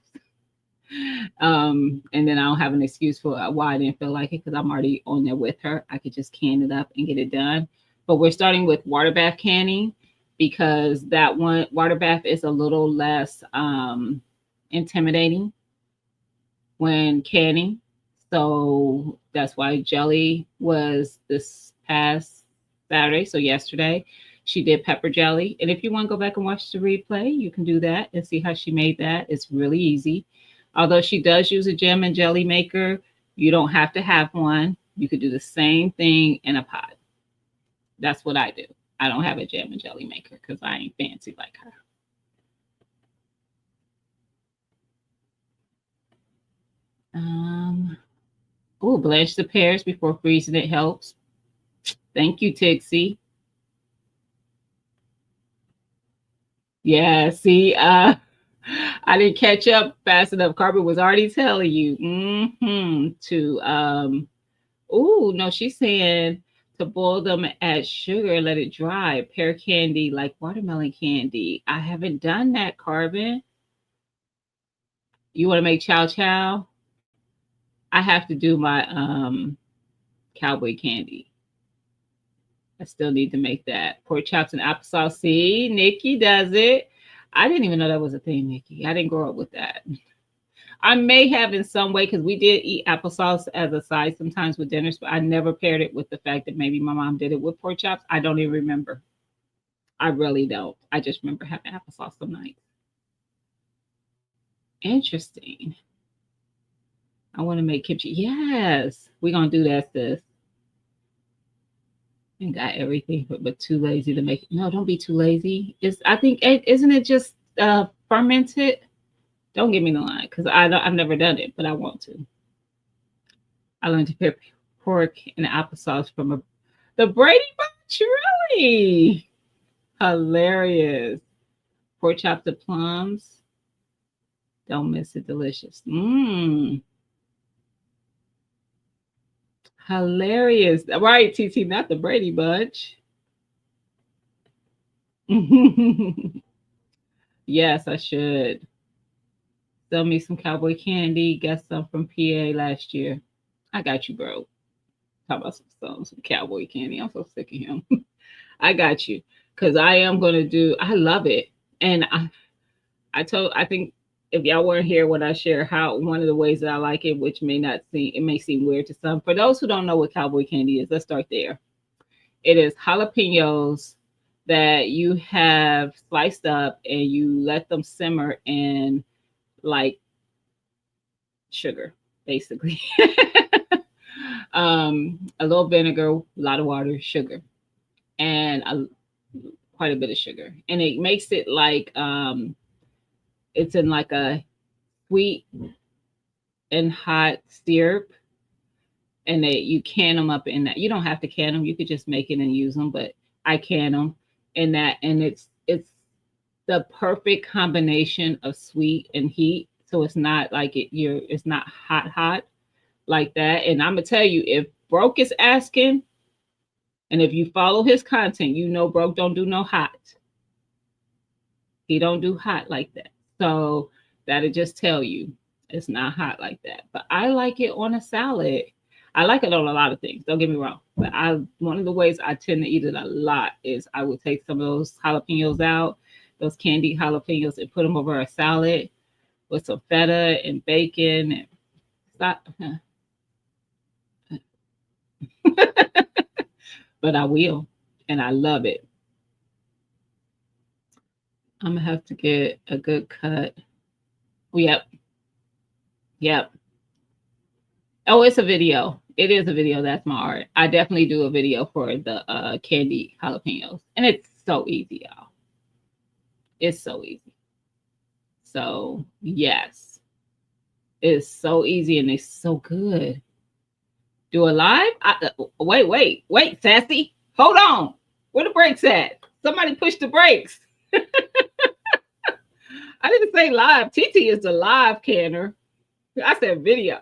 [SPEAKER 1] And then I don't have an excuse for why I didn't feel like it because I'm already on there with her. I could just can it up and get it done. But we're starting with water bath canning because that one water bath is a little less intimidating when canning. So that's why jelly was this past Saturday. So yesterday she did pepper jelly. And if you want to go back and watch the replay, you can do that and see how she made that. It's really easy. Although she does use a jam and jelly maker, you don't have to have one. You could do the same thing in a pot. That's what I do. I don't have a jam and jelly maker because I ain't fancy like her. Oh, blanch the pears before freezing it helps. Thank you, Tixie. Yeah, see, I didn't catch up fast enough. Carpet was already telling you to oh no, she's saying to boil them, add sugar, let it dry. Pear candy like watermelon candy. I haven't done that, Carbon. You want to make chow chow? I have to do my cowboy candy. I still need to make that. Pork chops and applesauce. See, Nikki does it. I didn't even know that was a thing, Nikki. I didn't grow up with that. I may have in some way because we did eat applesauce as a side sometimes with dinners, but I never paired it with the fact that maybe my mom did it with pork chops. I don't even remember. I really don't. I just remember having applesauce some nights. Interesting. I want to make kimchi. Yes, we're gonna do that, sis. And got everything, but too lazy to make it. No, don't be too lazy. It's I think isn't it just fermented? Don't give me the line because I've never done it, but I want to. I learned to prepare pork and applesauce from the Brady Bunch. Really hilarious. Pork chopped the plums. Don't miss it. Delicious. Mmm. Hilarious. Right, TT, not the Brady Bunch. Yes, I should. Sell me some cowboy candy. Got some from PA last year. I got you, bro. Talk about some cowboy candy. I'm so sick of him. I got you. Cause I am gonna do I love it. And I think if y'all weren't here when I share how one of the ways that I like it, which may seem weird to some. For those who don't know what cowboy candy is, let's start there. It is jalapenos that you have sliced up and you let them simmer in like sugar, basically. A little vinegar, a lot of water, sugar, and quite a bit of sugar, and it makes it like it's in like a sweet and hot syrup, and you can them up in that. You don't have to can them; you could just make it and use them. But I can them in that, and it's the perfect combination of sweet and heat. So it's not like it's not hot like that. And I'm gonna tell you, if Broke is asking, and if you follow his content, you know Broke don't do no hot. He don't do hot like that. So that'll just tell you it's not hot like that. But I like it on a salad. I like it on a lot of things. Don't get me wrong, but one of the ways I tend to eat it a lot is I would take some of those jalapenos out, those candied jalapenos, and put them over a salad with some feta and bacon and stop. But I will, and I love it. I'm gonna have to get a good cut. Yep, yep. Oh, it's a video. It is a video. That's my art. I definitely do a video for the candy jalapenos, and it's so easy, y'all. It's so easy. So yes, it's so easy and it's so good. Do a live? Wait, Sassy. Hold on. Where the brakes at? Somebody push the brakes. I didn't say live. TT is the live canner. I said video.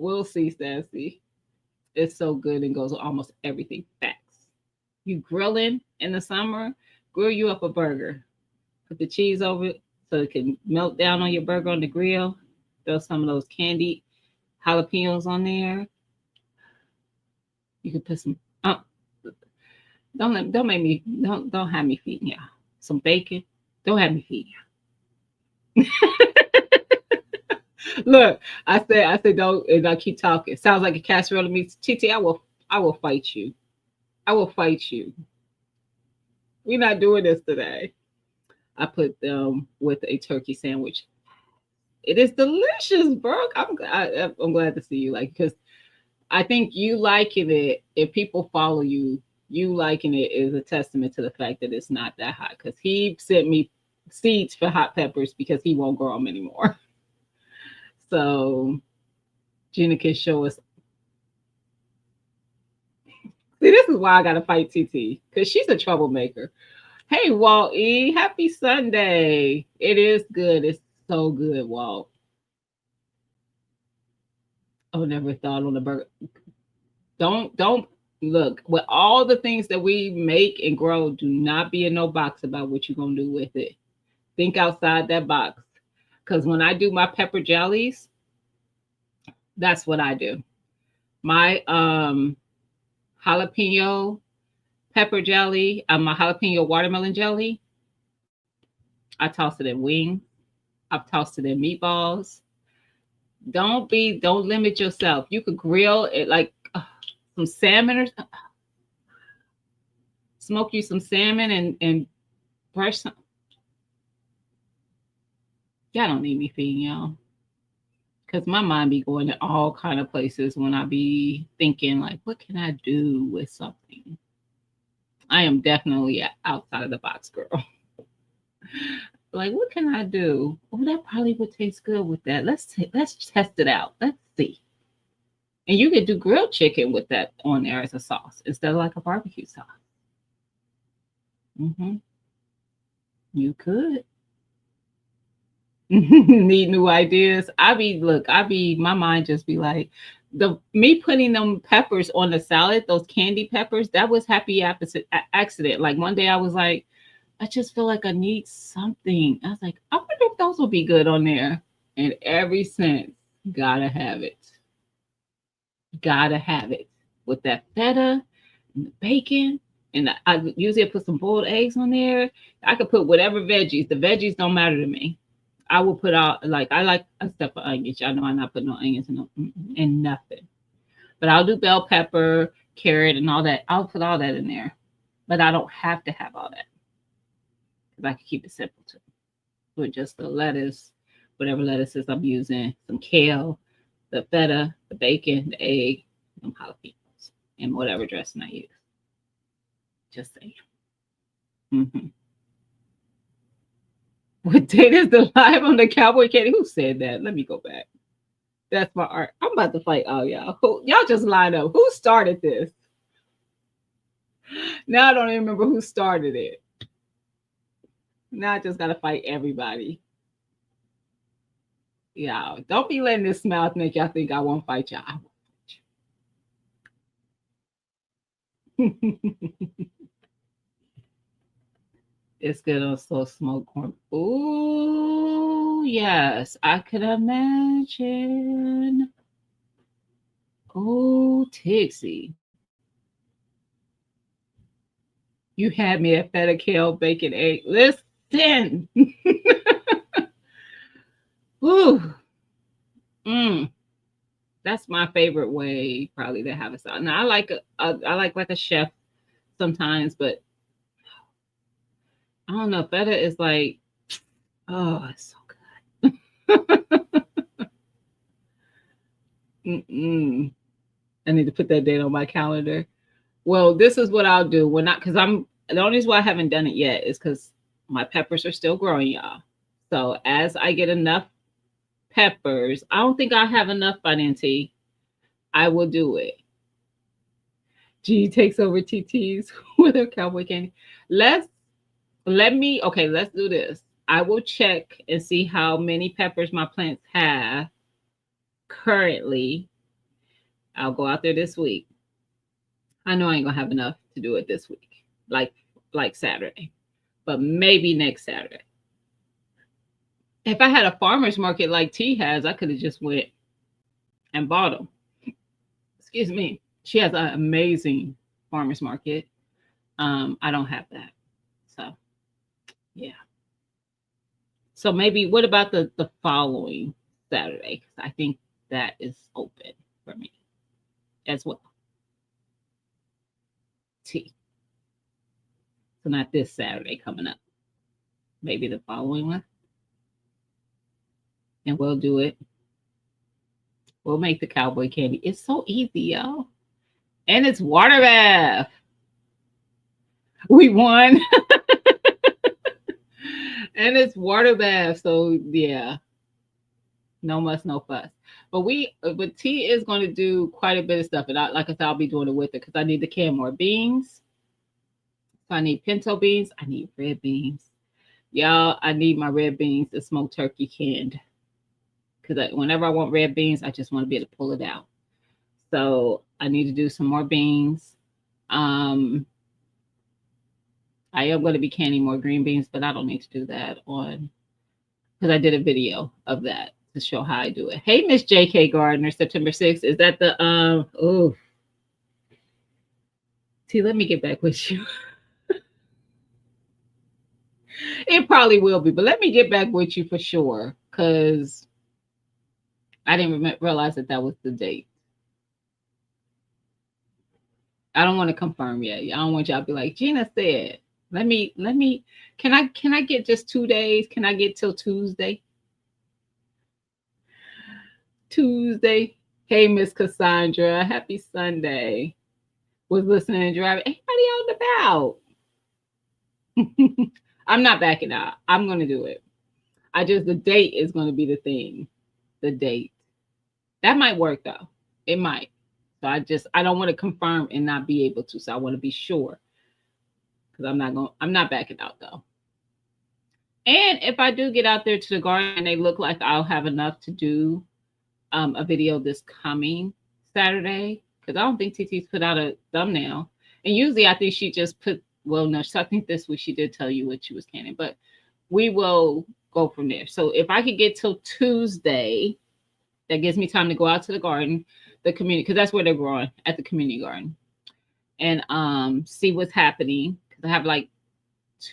[SPEAKER 1] We'll see, Sassy. It's so good and goes with almost everything. Facts. You grilling in the summer, grill you up a burger. Put the cheese over it so it can melt down on your burger on the grill. Throw some of those candied jalapenos on there. You can put some. Don't make me don't have me feeding y'all some bacon. Don't have me feeding y'all. Look, I said don't, and I keep talking. Sounds like a casserole to me. TT, I will fight you. I will fight you. We're not doing this today. I put them with a turkey sandwich. It is delicious, Brooke. I'm glad to see you like, because I think you liking it, if people follow you, you liking it is a testament to the fact that it's not that hot. Because he sent me seeds for hot peppers because he won't grow them anymore. So Gina can show us. See, this is why I gotta fight TT, because she's a troublemaker. Hey, Walt E, happy Sunday. It is good. It's so good, Walt. Oh, never thought on the burger. Don't look with all the things that we make and grow. Do not be in no box about what you're gonna do with it. Think outside that box. Because when I do my pepper jellies, that's what I do. My jalapeno pepper jelly, my jalapeno watermelon jelly, I toss it in wings. I've tossed it in meatballs. Don't limit yourself. You could grill it like some salmon or smoke you some salmon and brush some. Y'all don't need me feeding y'all. Cause my mind be going to all kind of places when I be thinking like, what can I do with something? I am definitely an outside of the box girl. Like, what can I do? Oh, that probably would taste good with that. Let's test it out. Let's see. And you could do grilled chicken with that on there as a sauce instead of like a barbecue sauce. Mm-hmm. You could. Need new ideas. My mind just be like, me putting them peppers on the salad, those candy peppers, that was happy accident. Like one day I was like, I just feel like I need something. I was like, I wonder if those will be good on there. And ever since, gotta have it. Gotta have it with that feta and the bacon. And I usually put some boiled eggs on there. I could put whatever veggies. The veggies don't matter to me. I will put out, like, I like a stuff of onions. Y'all know I'm not putting no onions in nothing. But I'll do bell pepper, carrot, and all that. I'll put all that in there. But I don't have to have all that. Because I can keep it simple too. With just the lettuce, whatever lettuces I'm using, some kale, the feta, the bacon, the egg, some jalapenos, and whatever dressing I use. Just saying. Mm-hmm. What date is the live on the Cowboy Candy? Who said that? Let me go back. That's my art. I'm about to fight all y'all. Y'all just line up. Who started this? Now I don't even remember who started it. Now I just gotta fight everybody. Y'all, don't be letting this mouth make y'all think I won't fight y'all. I won't fight you. It's good on slow smoked corn. Ooh, yes, I could imagine. Oh, Tixie. You had me at feta kale bacon egg. Listen. Whew. Mm. That's my favorite way probably to have a salad. Now I like a chef sometimes, but I don't know. Feta is like, oh, it's so good. Mm-mm. I need to put that date on my calendar. Well, this is what I'll do when because I'm the only reason why I haven't done it yet is because my peppers are still growing, y'all. So as I get enough peppers, I don't think I have enough by then, T. I will do it. G takes over TT's with her cowboy candy. Let's let me okay, let's do this. I will check and see how many peppers my plants have currently. I'll go out there this week. I know I ain't gonna have enough to do it this week, like like Saturday, but maybe next Saturday. If I had a farmer's market like T has, I could have just went and bought them. Excuse me. She has an amazing farmer's market. I don't have that. So yeah. So maybe what about the following Saturday? Because I think that is open for me as well. T. So not this Saturday coming up. Maybe the following one. And we'll do it. We'll make the cowboy candy. It's so easy, y'all. And it's water bath. We won. And it's water bath. So yeah, no muss, no fuss. But T is going to do quite a bit of stuff, and like I said, I'll be doing it with it because I need to can more beans. So I need pinto beans. I need red beans, y'all. I need my red beans, the smoked turkey canned, because whenever I want red beans, I just want to be able to pull it out. So I need to do some more beans. I am going to be canning more green beans, but I don't need to do that on because I did a video of that to show how I do it. Hey, Miss J.K. Gardner, September 6th. Is that the oh T, let me get back with you. It probably will be, but let me get back with you for sure. Cause I didn't realize that that was the date. I don't want to confirm yet. I don't want y'all to be like, Gina said. Let me can I get just 2 days? Can I get till Tuesday? Tuesday. Hey, Miss Cassandra. Happy Sunday. Was listening and driving. Anybody out and about? I'm not backing out. I'm gonna do it. I just the date is gonna be the thing. The date. That might work though. It might. So I don't want to confirm and not be able to. So I want to be sure. Because I'm not backing out though. And if I do get out there to the garden and they look like I'll have enough to do a video this coming Saturday, because I don't think TT's put out a thumbnail. And usually I think she just put, well, no, I think this week she did tell you what she was canning, but we will go from there. So if I could get till Tuesday, that gives me time to go out to the garden, the community, because that's where they're growing, at the community garden, and see what's happening. Because I have like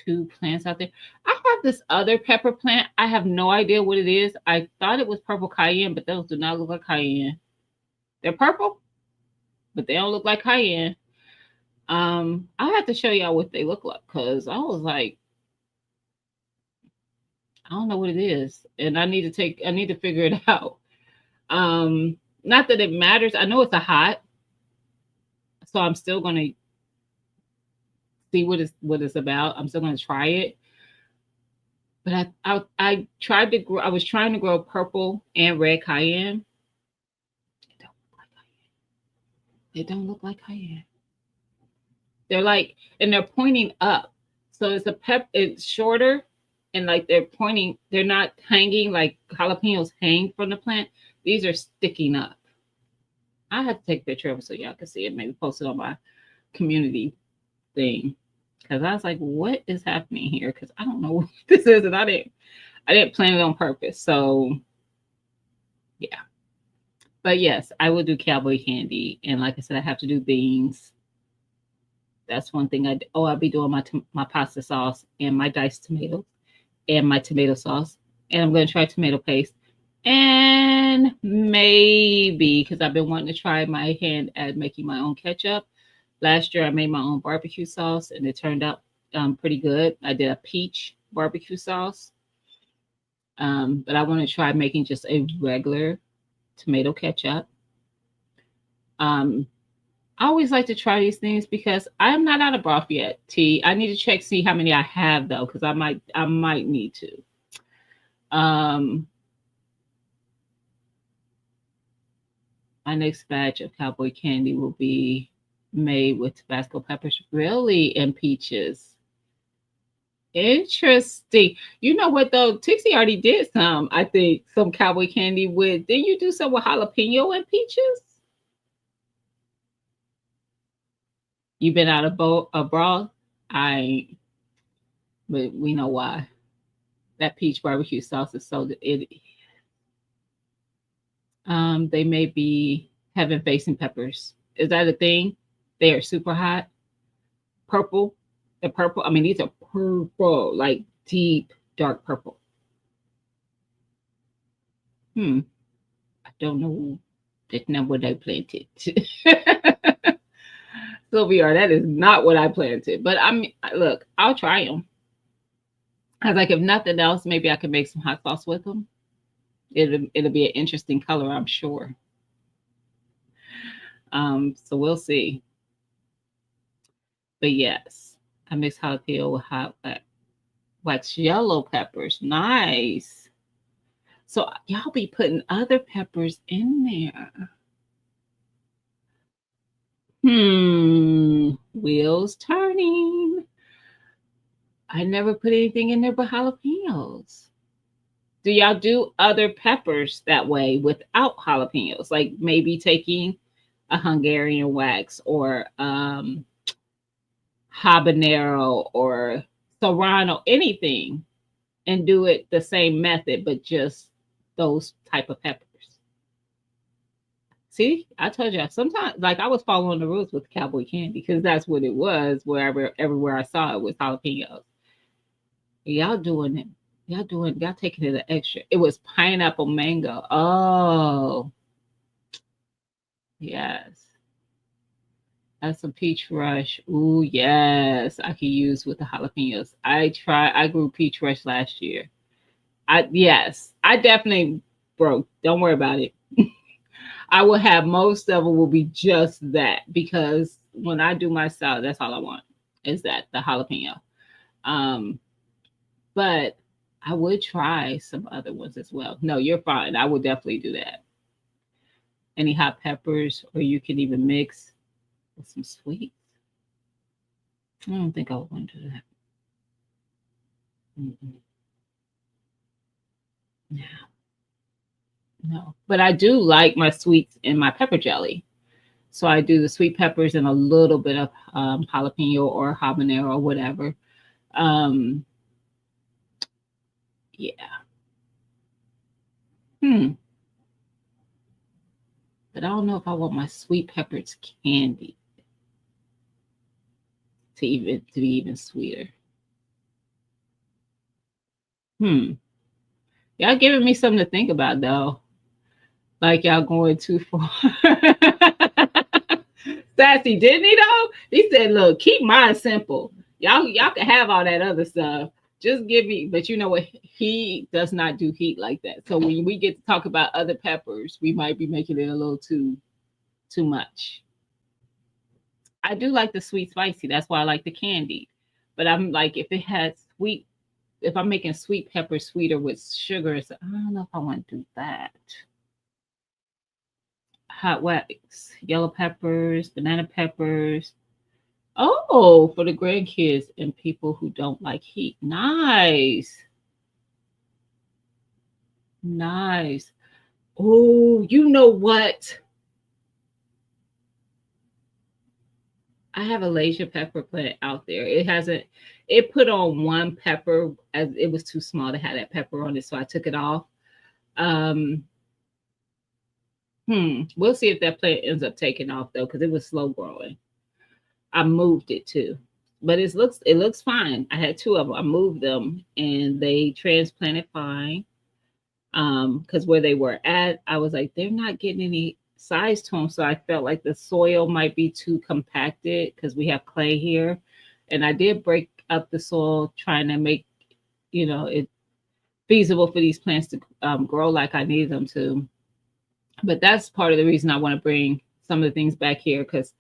[SPEAKER 1] 2 plants out there. I have this other pepper plant. I have no idea what it is. I thought it was purple cayenne, but those do not look like cayenne. They're purple, but they don't look like cayenne. I'll have to show y'all what they look like because I was like, I don't know what it is, and I need to figure it out. Not that it matters. I know it's a hot, so I'm still gonna see what it's about. I'm still gonna try it. But I tried to grow. I was trying to grow purple and red cayenne. It don't look like cayenne. They're like, and they're pointing up. So it's it's shorter and like they're pointing, they're not hanging like jalapenos hang from the plant. These are sticking up. I have to take a picture of it so y'all can see it. Maybe post it on my community thing. Cause I was like, what is happening here? Cause I don't know what this is. And I didn't plan it on purpose. So yeah. But yes, I will do cowboy candy. And like I said, I have to do beans. That's one thing I'll be doing my pasta sauce and my diced tomatoes and my tomato sauce. And I'm going to try tomato paste. And maybe, because I've been wanting to try my hand at making my own ketchup. Last year, I made my own barbecue sauce, and it turned out pretty good. I did a peach barbecue sauce. But I want to try making just a regular tomato ketchup. Um, I always like to try these things because I'm not out of broth yet. T. I need to check see how many I have though, because I might need to. Um, my next batch of cowboy candy will be made with Tabasco peppers, really, and peaches. Interesting. You know what though? Tixie already did some. I think some cowboy candy with. Didn't you do some with jalapeno and peaches? You been out of broth? I ain't, but we know why. That peach barbecue sauce is so it. They may be having facing peppers. Is that a thing? They are super hot. Purple. The purple. I mean, these are purple, like deep dark purple. Hmm. I don't know. That's not what I planted. Sylvia, that is not what I planted. But I mean, look, I'll try them. I was like, if nothing else, maybe I could make some hot sauce with them. It'll be an interesting color, I'm sure. So we'll see. But yes, I mix jalapeno with hot wax yellow peppers. Nice. So y'all be putting other peppers in there. Wheels turning. I never put anything in there but jalapenos. Do y'all do other peppers that way without jalapenos? Like maybe taking a Hungarian wax or habanero or serrano, anything, and do it the same method, but just those type of peppers. See, I told you sometimes, like I was following the rules with cowboy candy because that's what it was. Wherever, everywhere I saw it was jalapenos. Y'all doing it. Y'all taking it an extra. It was pineapple mango. Oh, yes. That's a peach rush. Ooh, yes. I could use with the jalapenos. I grew peach rush last year. Yes. I definitely broke. Don't worry about it. I will have most of it will be just that because when I do my salad, that's all I want is that the jalapeno. Um, but I would try some other ones as well. No, you're fine. I will definitely do that. Any hot peppers, or you can even mix with some sweets. I don't think I would want to do that. Mm-mm. No, no. But I do like my sweets in my pepper jelly. So I do the sweet peppers and a little bit of jalapeno or habanero or whatever. Um, yeah. Hmm. But I don't know if I want my sweet peppers candy to be even sweeter. Hmm. Y'all giving me something to think about though. Like y'all going too far. Sassy, didn't he though? He said, look, keep mine simple. Y'all can have all that other stuff. Just give me, but you know what? He does not do heat like that. So when we get to talk about other peppers, we might be making it a little too much. I do like the sweet spicy. That's why I like the candy. But I'm like, if it has sweet, if I'm making sweet pepper sweeter with sugar, so I don't know if I want to do that. Hot wax, yellow peppers, banana peppers. Oh, for the grandkids and people who don't like heat. Nice. Nice. Oh, you know what? I have a Lasia pepper plant out there. It put on one pepper as it was too small to have that pepper on it, so I took it off. Um, We'll see if that plant ends up taking off though, because it was slow growing. I moved it too, but it looks fine. I had two of them. I moved them and they transplanted fine. Because where they were at, I was like, they're not getting any size to them. So I felt like the soil might be too compacted because we have clay here. And I did break up the soil trying to make, it feasible for these plants to grow like I need them to. But that's part of the reason I want to bring some of the things back here because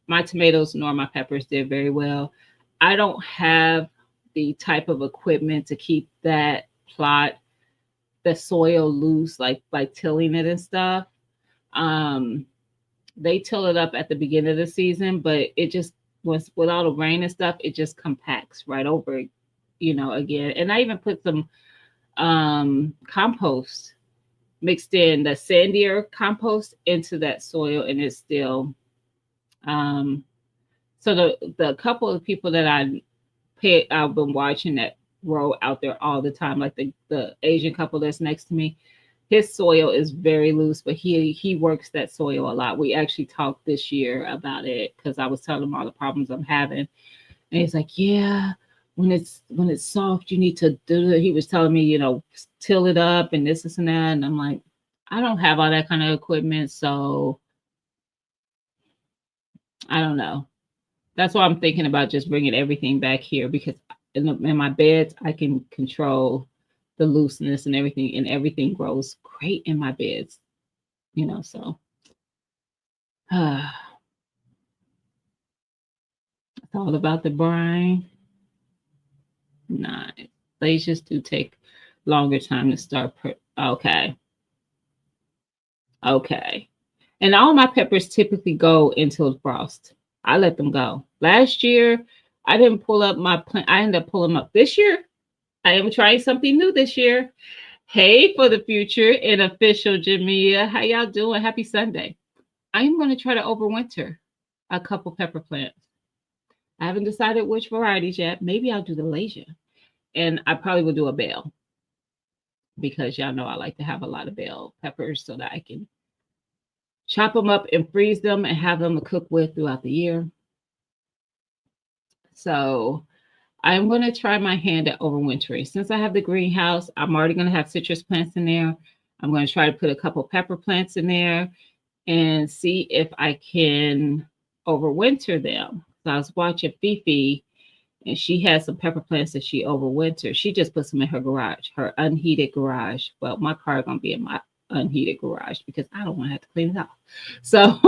[SPEAKER 1] my tomatoes nor my peppers did very well. I don't have the type of equipment to keep that plot, the soil loose, like tilling it and stuff. Um, they till it up at the beginning of the season, but it just was with all the rain and stuff, it just compacts right over it, again. And I even put some compost mixed in, the sandier compost into that soil, and it's still um so the couple of people that I've been watching that grow out there all the time, like the Asian couple that's next to me, his soil is very loose, but he works that soil a lot. We actually talked this year about it because I was telling him all the problems I'm having, and he's like, "Yeah, when it's soft, you need to do it." He was telling me, till it up and this and that, and I'm like, I don't have all that kind of equipment, so I don't know. That's why I'm thinking about just bringing everything back here because in my beds I can control the looseness and everything, and everything grows great in my beds. So it's all about the brine. Nah, they just do take longer time to start. Okay, okay. And all my peppers typically go until frost. I let them go. Last year, I didn't pull up my plant. I ended up pulling them up. This year, I am trying something new this year. Hey, for the future and official Jamia. How y'all doing? Happy Sunday. I am going to try to overwinter a couple pepper plants. I haven't decided which varieties yet. Maybe I'll do the Lasia. And I probably will do a bell because y'all know I like to have a lot of bell peppers so that I can chop them up and freeze them and have them to cook with throughout the year. So I'm going to try my hand at overwintering. Since I have the greenhouse, I'm already going to have citrus plants in there. I'm going to try to put a couple pepper plants in there and see if I can overwinter them. So I was watching Fifi, and she has some pepper plants that she overwintered. She just puts them in her garage, her unheated garage. Well, my car is going to be in my unheated garage because I don't want to have to clean it off. So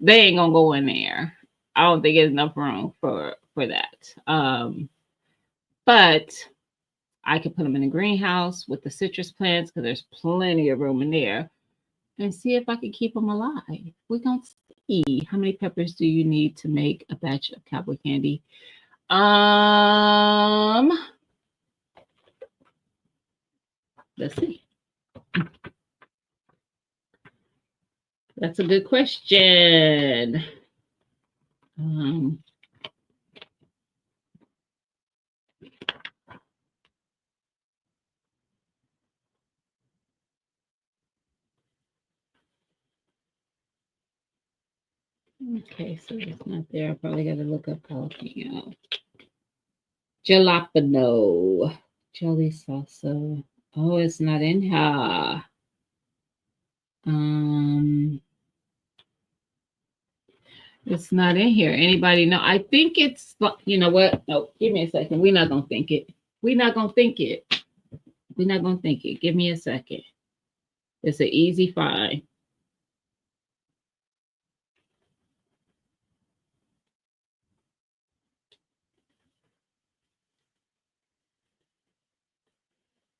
[SPEAKER 1] they ain't going to go in there. I don't think there's enough room for that. But I could put them in a greenhouse with the citrus plants because there's plenty of room in there, and see if I can keep them alive. We're gonna see how many peppers do you need to make a batch of cowboy candy. Um, let's see. That's a good question. Um, okay, so it's not there. I probably got to look up jalapeno. Jalapeno. Jelly salsa. Oh, it's not in here. Um, it's not in here. Anybody know? I think it's, you know what? No, give me a second. We're not going to think it. We're not going to think it. We're not going to think it. Give me a second. It's an easy find.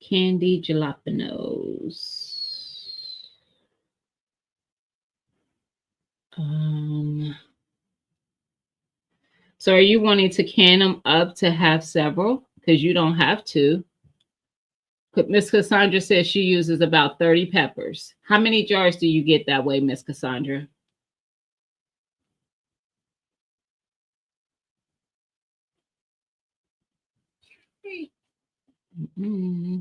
[SPEAKER 1] Candy jalapenos. Um, so are you wanting to can them up to have several? Because you don't have to. Miss Cassandra says she uses about 30 peppers. How many jars do you get that way, Miss Cassandra? Mm-hmm.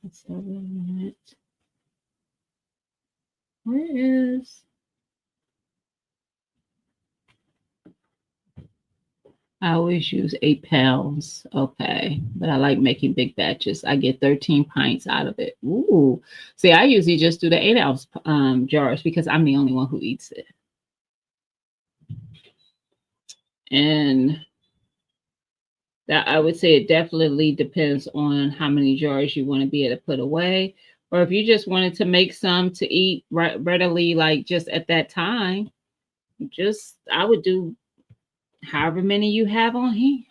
[SPEAKER 1] Let's have a minute. Where is? I always use 8 pounds. Okay. But I like making big batches. I get 13 pints out of it. Ooh. See, I usually just do the 8 ounce jars because I'm the only one who eats it. And that I would say it definitely depends on how many jars you want to be able to put away. Or if you just wanted to make some to eat readily, like just at that time, just I would do however many you have on hand.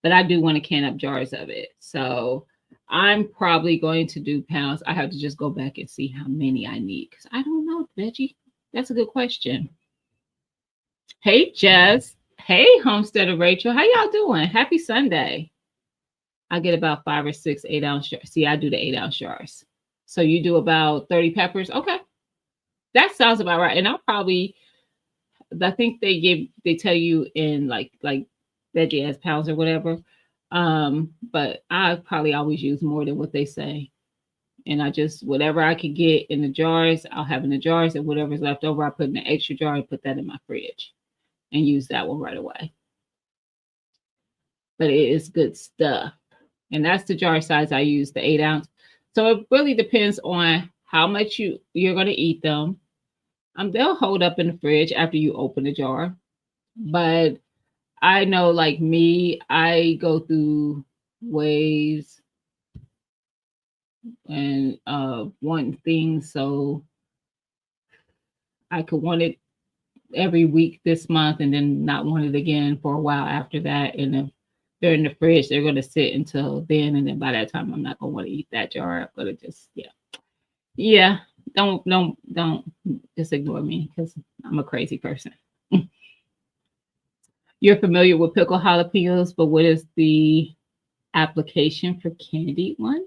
[SPEAKER 1] But I do want to can up jars of it. So I'm probably going to do pounds. I have to just go back and see how many I need because I don't know, Veggie. That's a good question. Hey, Jess. Hey, Homesteader Rachel. How y'all doing? Happy Sunday. I get about 5 or 6 8 ounce jars. See, I do the 8 ounce jars. So you do about 30 peppers. Okay. That sounds about right. And I'll probably, I think they tell you in like veggie as pounds or whatever. But I probably always use more than what they say. And I just whatever I could get in the jars, I'll have in the jars, and whatever's left over, I put in the extra jar and put that in my fridge and use that one right away. But it is good stuff. And that's the jar size I use, the 8 ounce. So it really depends on how much you're going to eat them. They'll hold up in the fridge after you open the jar. But I know, like me, I go through waves and want things, so I could want it every week this month and then not want it again for a while after that. And if they're in the fridge, they're going to sit until then. And then by that time, I'm not going to want to eat that jar. I'm going to just, yeah. Don't just ignore me because I'm a crazy person. You're familiar with pickled jalapenos, but what is the application for candied one?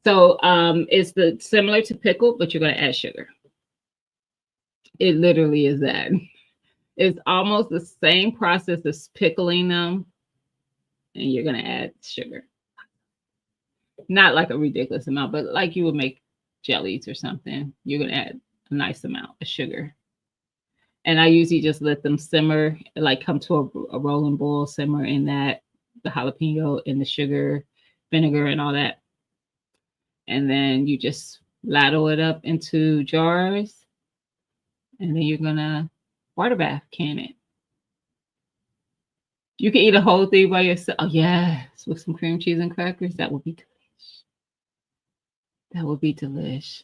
[SPEAKER 1] So it's similar to pickled, but you're going to add sugar. It literally is that. It's almost the same process as pickling them, and you're going to add sugar. Not like a ridiculous amount, but like you would make jellies or something. You're going to add a nice amount of sugar. And I usually just let them simmer, like come to a rolling boil, simmer in that, the jalapeno and the sugar, vinegar, and all that. And then you just ladle it up into jars. And then you're going to water bath can it. You can eat a whole thing by yourself. Oh, yes, with some cream cheese and crackers. That would be delish. That would be delish.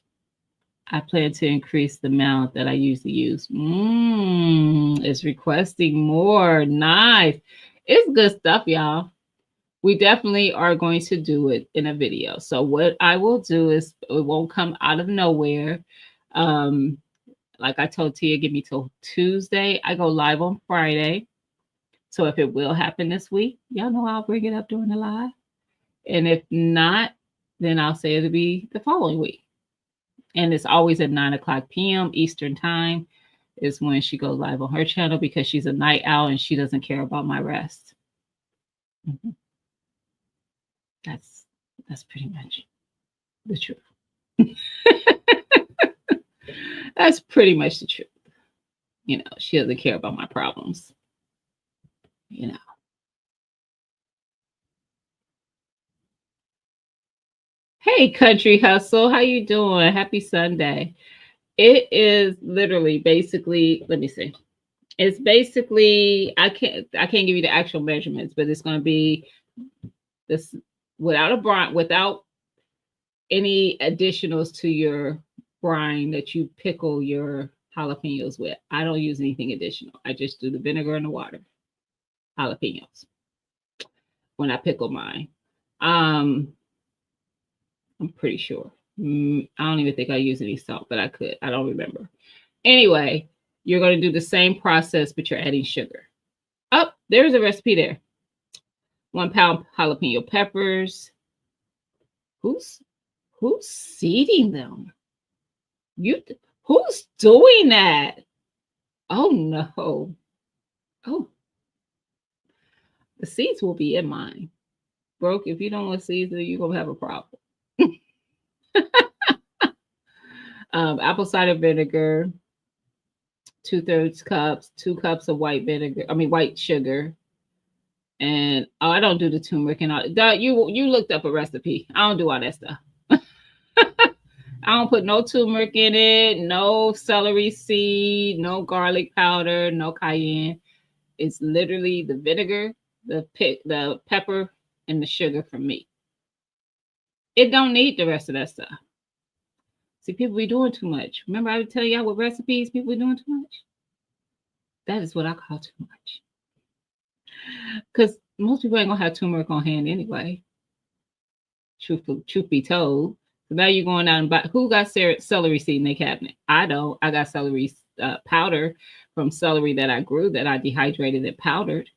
[SPEAKER 1] I plan to increase the amount that I usually use. It's requesting more. Nice. It's good stuff, y'all. We definitely are going to do it in a video. So what I will do is it won't come out of nowhere. Like I told Tia, give me till Tuesday. I go live on Friday. So if it will happen this week, y'all know I'll bring it up during the live. And if not, then I'll say it'll be the following week. And it's always at 9:00 p.m. Eastern time is when she goes live on her channel because she's a night owl and she doesn't care about my rest. Mm-hmm. That's pretty much the truth. That's pretty much the truth. You know, she doesn't care about my problems. You know. Hey, Country Hustle, how you doing? Happy Sunday. It is literally basically, let me see. It's basically I can't give you the actual measurements, but it's going to be this without any additionals to your brine that you pickle your jalapenos with. I don't use anything additional. I just do the vinegar and the water. Jalapenos when I pickle mine. I'm pretty sure. I don't even think I use any salt, but I could. I don't remember. Anyway, you're going to do the same process, but you're adding sugar. Oh, there's a recipe there. 1 pound jalapeno peppers. Who's seeding them? Who's doing that? Oh no. Oh. The seeds will be in mine. Broke, if you don't want seeds, you're gonna have a problem. Apple cider vinegar, 2/3 cups, 2 cups of white vinegar. I mean white sugar. And I don't do the turmeric and all that. You looked up a recipe. I don't do all that stuff. I don't put no turmeric in it, no celery seed, no garlic powder, no cayenne. It's literally the vinegar, the pepper, and the sugar for me. It don't need the rest of that stuff. See, people be doing too much. Remember I would tell y'all what recipes people be doing too much? That is what I call too much. Because most people ain't gonna have turmeric on hand anyway. Truth be told. So now you're going out and buy. Who got celery seed in their cabinet? I don't. I got celery powder from celery that I grew that I dehydrated and powdered,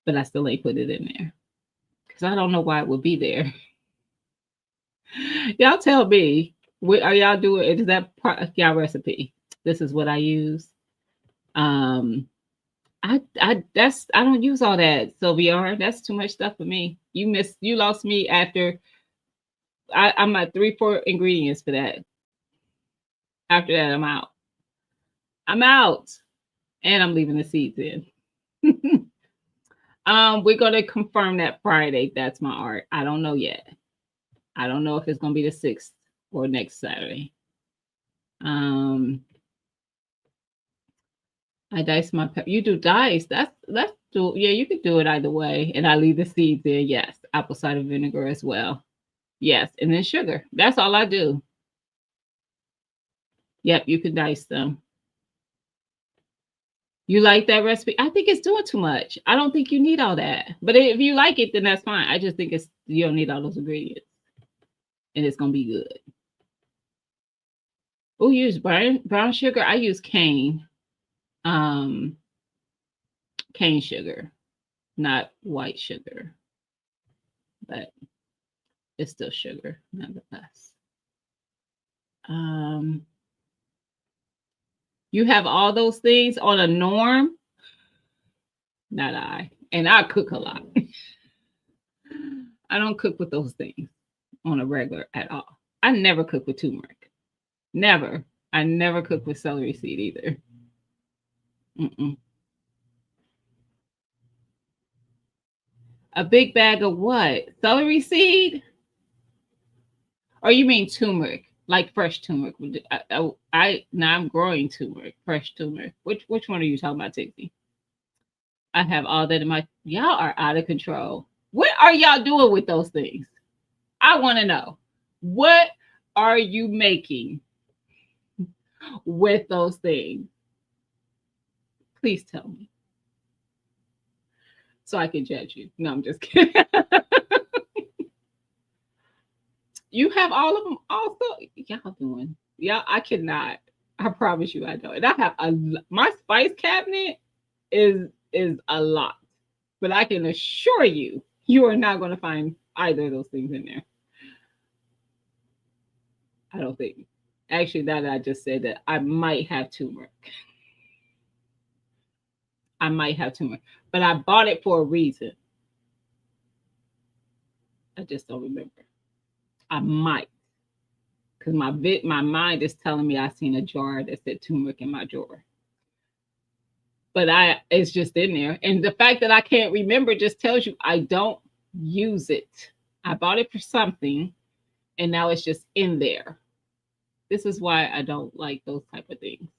[SPEAKER 1] but I still ain't put it in there because I don't know why it would be there. Y'all tell me. What are y'all doing? Is that y'all recipe? This is what I use. I don't use all that, Sylvia. That's too much stuff for me. You lost me after I'm at 3-4 ingredients for that. After that, I'm out. I'm out. And I'm leaving the seeds in. We're gonna confirm that Friday. That's my art. I don't know yet. I don't know if it's gonna be the 6th or next Saturday. I dice my pepper. You do dice. That's yeah, you could do it either way. And I leave the seeds in. Yes. Apple cider vinegar as well. Yes. And then sugar. That's all I do. Yep, you can dice them. You like that recipe? I think it's doing too much. I don't think you need all that. But if you like it, then that's fine. I just think you don't need all those ingredients. And it's gonna be good. Oh, use brown sugar. I use cane. Cane sugar, not white sugar. But it's still sugar, nonetheless. You have all those things on a norm? Not I. And I cook a lot. I don't cook with those things on a regular at all. I never cook with turmeric. Never. I never cook with celery seed either. Mm-mm. A big bag of what? Celery seed? Or you mean turmeric? Like fresh turmeric? Now I'm growing turmeric, fresh turmeric. Which one are you talking about, Tixie? I have all that in my. Y'all are out of control. What are y'all doing with those things? I want to know. What are you making with those things? Please tell me, so I can judge you. No, I'm just kidding. You have all of them also. Y'all doing? Y'all, I cannot. I promise you, I don't. And I have my spice cabinet is a lot, but I can assure you, you are not going to find either of those things in there. I don't think. Actually, that I just said that I might have turmeric. I might have turmeric, but I bought it for a reason. I just don't remember. I might, because my mind is telling me I seen a jar that said turmeric in my drawer. But it's just in there. And the fact that I can't remember just tells you I don't use it. I bought it for something and now it's just in there. This is why I don't like those type of things.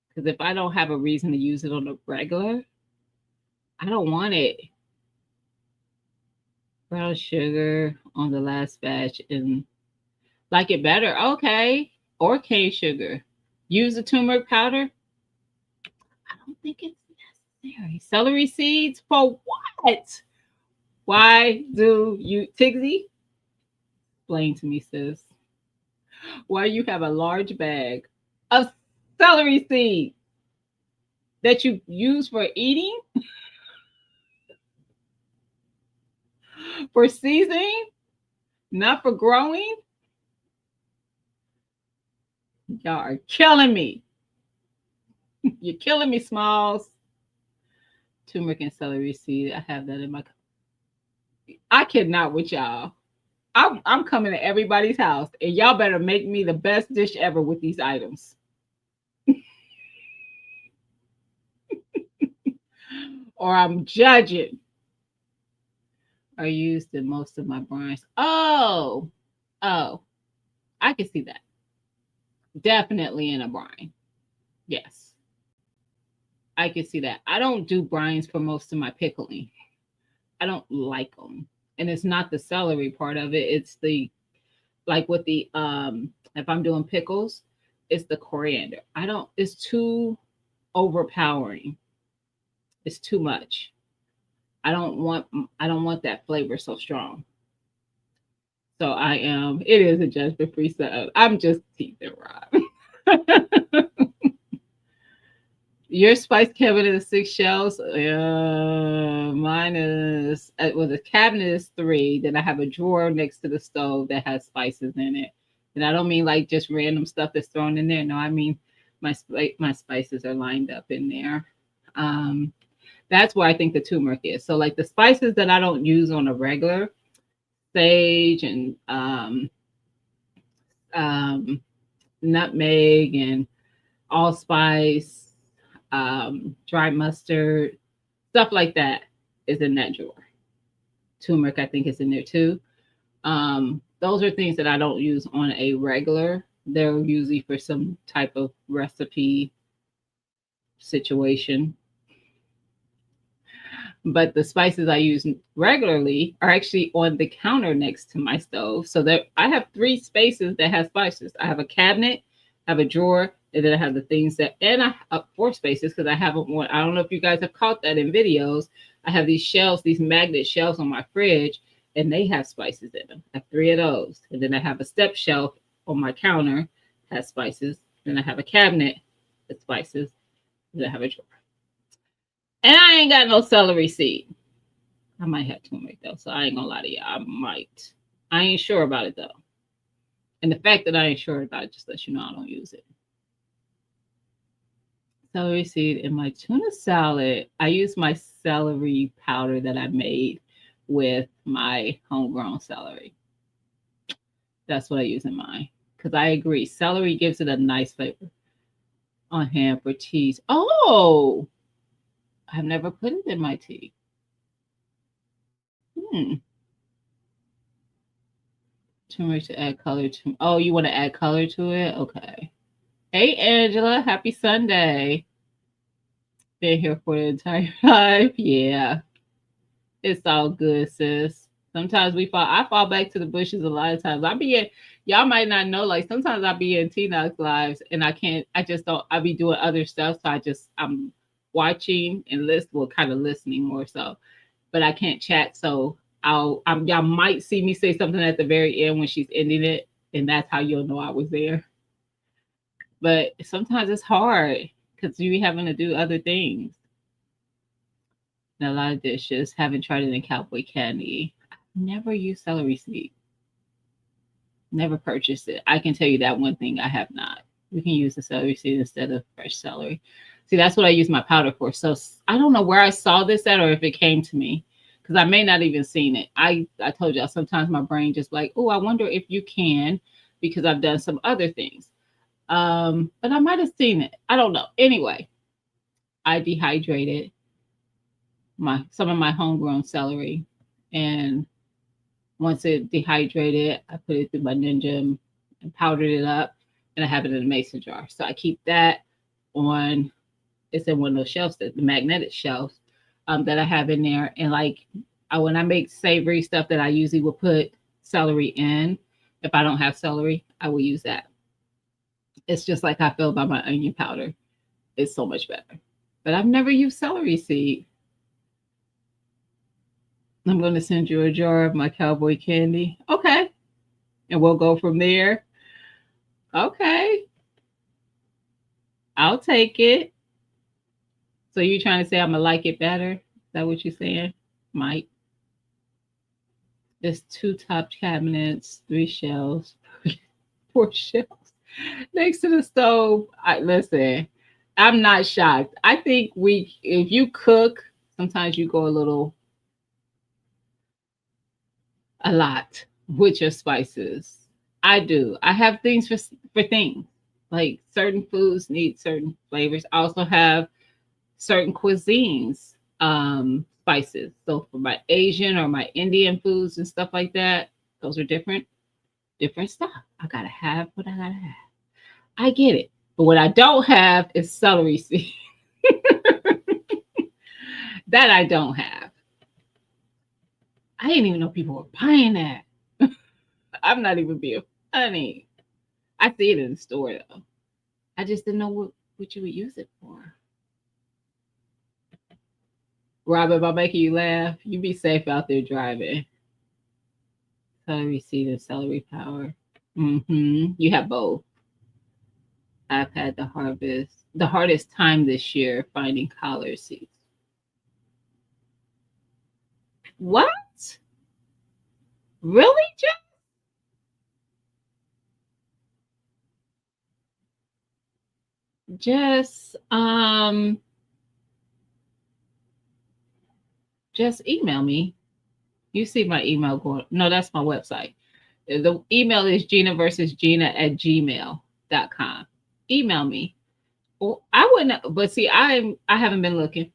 [SPEAKER 1] Because if I don't have a reason to use it on a regular, I don't want it. Brown sugar on the last batch and like it better. Okay. Or cane sugar. Use the turmeric powder. I don't think it's necessary. Celery seeds for what? Why do you, Tigsy? Explain to me, sis. Why you have a large bag of celery seeds that you use for eating, for seasoning, not for growing? Y'all are killing me. You're killing me, Smalls. Turmeric and celery seed. I have that in my. I cannot with y'all. I'm coming to everybody's house, and y'all better make me the best dish ever with these items, or I'm judging. Are used in most of my brines. Oh, I can see that. Definitely in a brine. Yes, I can see that. I don't do brines for most of my pickling. I don't like them, and it's not the celery part of it. It's the like with the if I'm doing pickles, it's the coriander. I don't. It's too overpowering. It's too much. I don't want. I don't want that flavor so strong. So I am. It is a judgment free zone. I'm just teasing Rob. Your spice cabinet is 6 shelves. Mine is well, the cabinet is 3. Then I have a drawer next to the stove that has spices in it. And I don't mean like just random stuff that's thrown in there. No, I mean my spices are lined up in there. Um, that's where I think the turmeric is. So like the spices that I don't use on a regular, sage and um, nutmeg and allspice, dry mustard, stuff like that is in that drawer. Turmeric, I think, is in there too. Those are things that I don't use on a regular. They're usually for some type of recipe situation. But the spices I use regularly are actually on the counter next to my stove. So that I have 3 spaces that have spices. I have a cabinet, I have a drawer, and then I have the things that, and I have 4 spaces because I have one. I don't know if you guys have caught that in videos. I have these shelves, these magnet shelves on my fridge, and they have spices in them. I have 3 of those. And then I have a step shelf on my counter, has spices. Then I have a cabinet with spices. Then I have a drawer. And I ain't got no celery seed. I might have turmeric though, so I ain't gonna lie to you. I might. I ain't sure about it though. And the fact that I ain't sure about it just lets you know I don't use it. Celery seed in my tuna salad. I use my celery powder that I made with my homegrown celery. That's what I use in mine. Because I agree, celery gives it a nice flavor on ham for teas. Oh, I've never put it in my tea. Hmm. Turmeric to add color to. Oh, you want to add color to it? Okay. Hey, Angela. Happy Sunday. Been here for the entire life. Yeah. It's all good, sis. Sometimes we fall. I fall back to the bushes a lot of times. I be in. Y'all might not know. Like sometimes I be in T-Knox lives, and I can't. I just don't. I be doing other stuff, so I'm watching and listen. Well, kind of listening more so, but I can't chat. So y'all might see me say something at the very end when she's ending it, and that's how you'll know I was there. But sometimes it's hard because you be having to do other things. And a lot of dishes. Haven't tried it in cowboy candy. I've never used celery seed. Never purchased it. I can tell you that one thing I have not. We can use the celery seed instead of fresh celery. See, that's what I use my powder for. So I don't know where I saw this at or if it came to me because I may not even seen it. I told y'all sometimes my brain just like, oh, I wonder if you can because I've done some other things. But I might have seen it. I don't know. Anyway, I dehydrated some of my homegrown celery, and once it dehydrated, I put it through my Ninja and powdered it up, and I have it in a mason jar. So I keep that on. It's in one of those shelves, the magnetic shelves that I have in there. And like when I make savory stuff that I usually will put celery in, if I don't have celery, I will use that. It's just like I feel about my onion powder. It's so much better. But I've never used celery seed. I'm going to send you a jar of my cowboy candy. Okay. And we'll go from there. Okay. I'll take it. So you trying to say I'm going to like it better? Is that what you're saying, Mike? There's 2 top cabinets, 3 shelves, 4 shelves next to the stove. Listen, I'm not shocked. I think if you cook Sometimes you go a lot with your spices. I do. I have things for things. Like certain foods need certain flavors. I also have certain cuisines spices. So for my Asian or my Indian foods and stuff like that, those are different stuff. I gotta have what I gotta have. I get it. But what I don't have is celery seed. That I don't have. I didn't even know people were buying that. I'm not even being funny. I see it in the store though. I just didn't know what you would use it for. Robin, if I'm making you laugh, you be safe out there driving. Celery seed and celery power. You have both. I've had the hardest time this year finding collard seeds. What? Really, Just just email me. You see my email going. No, that's my website. The email is Gina versus Gina at gmail.com. Email me. Well, I wouldn't, but see, I haven't been looking,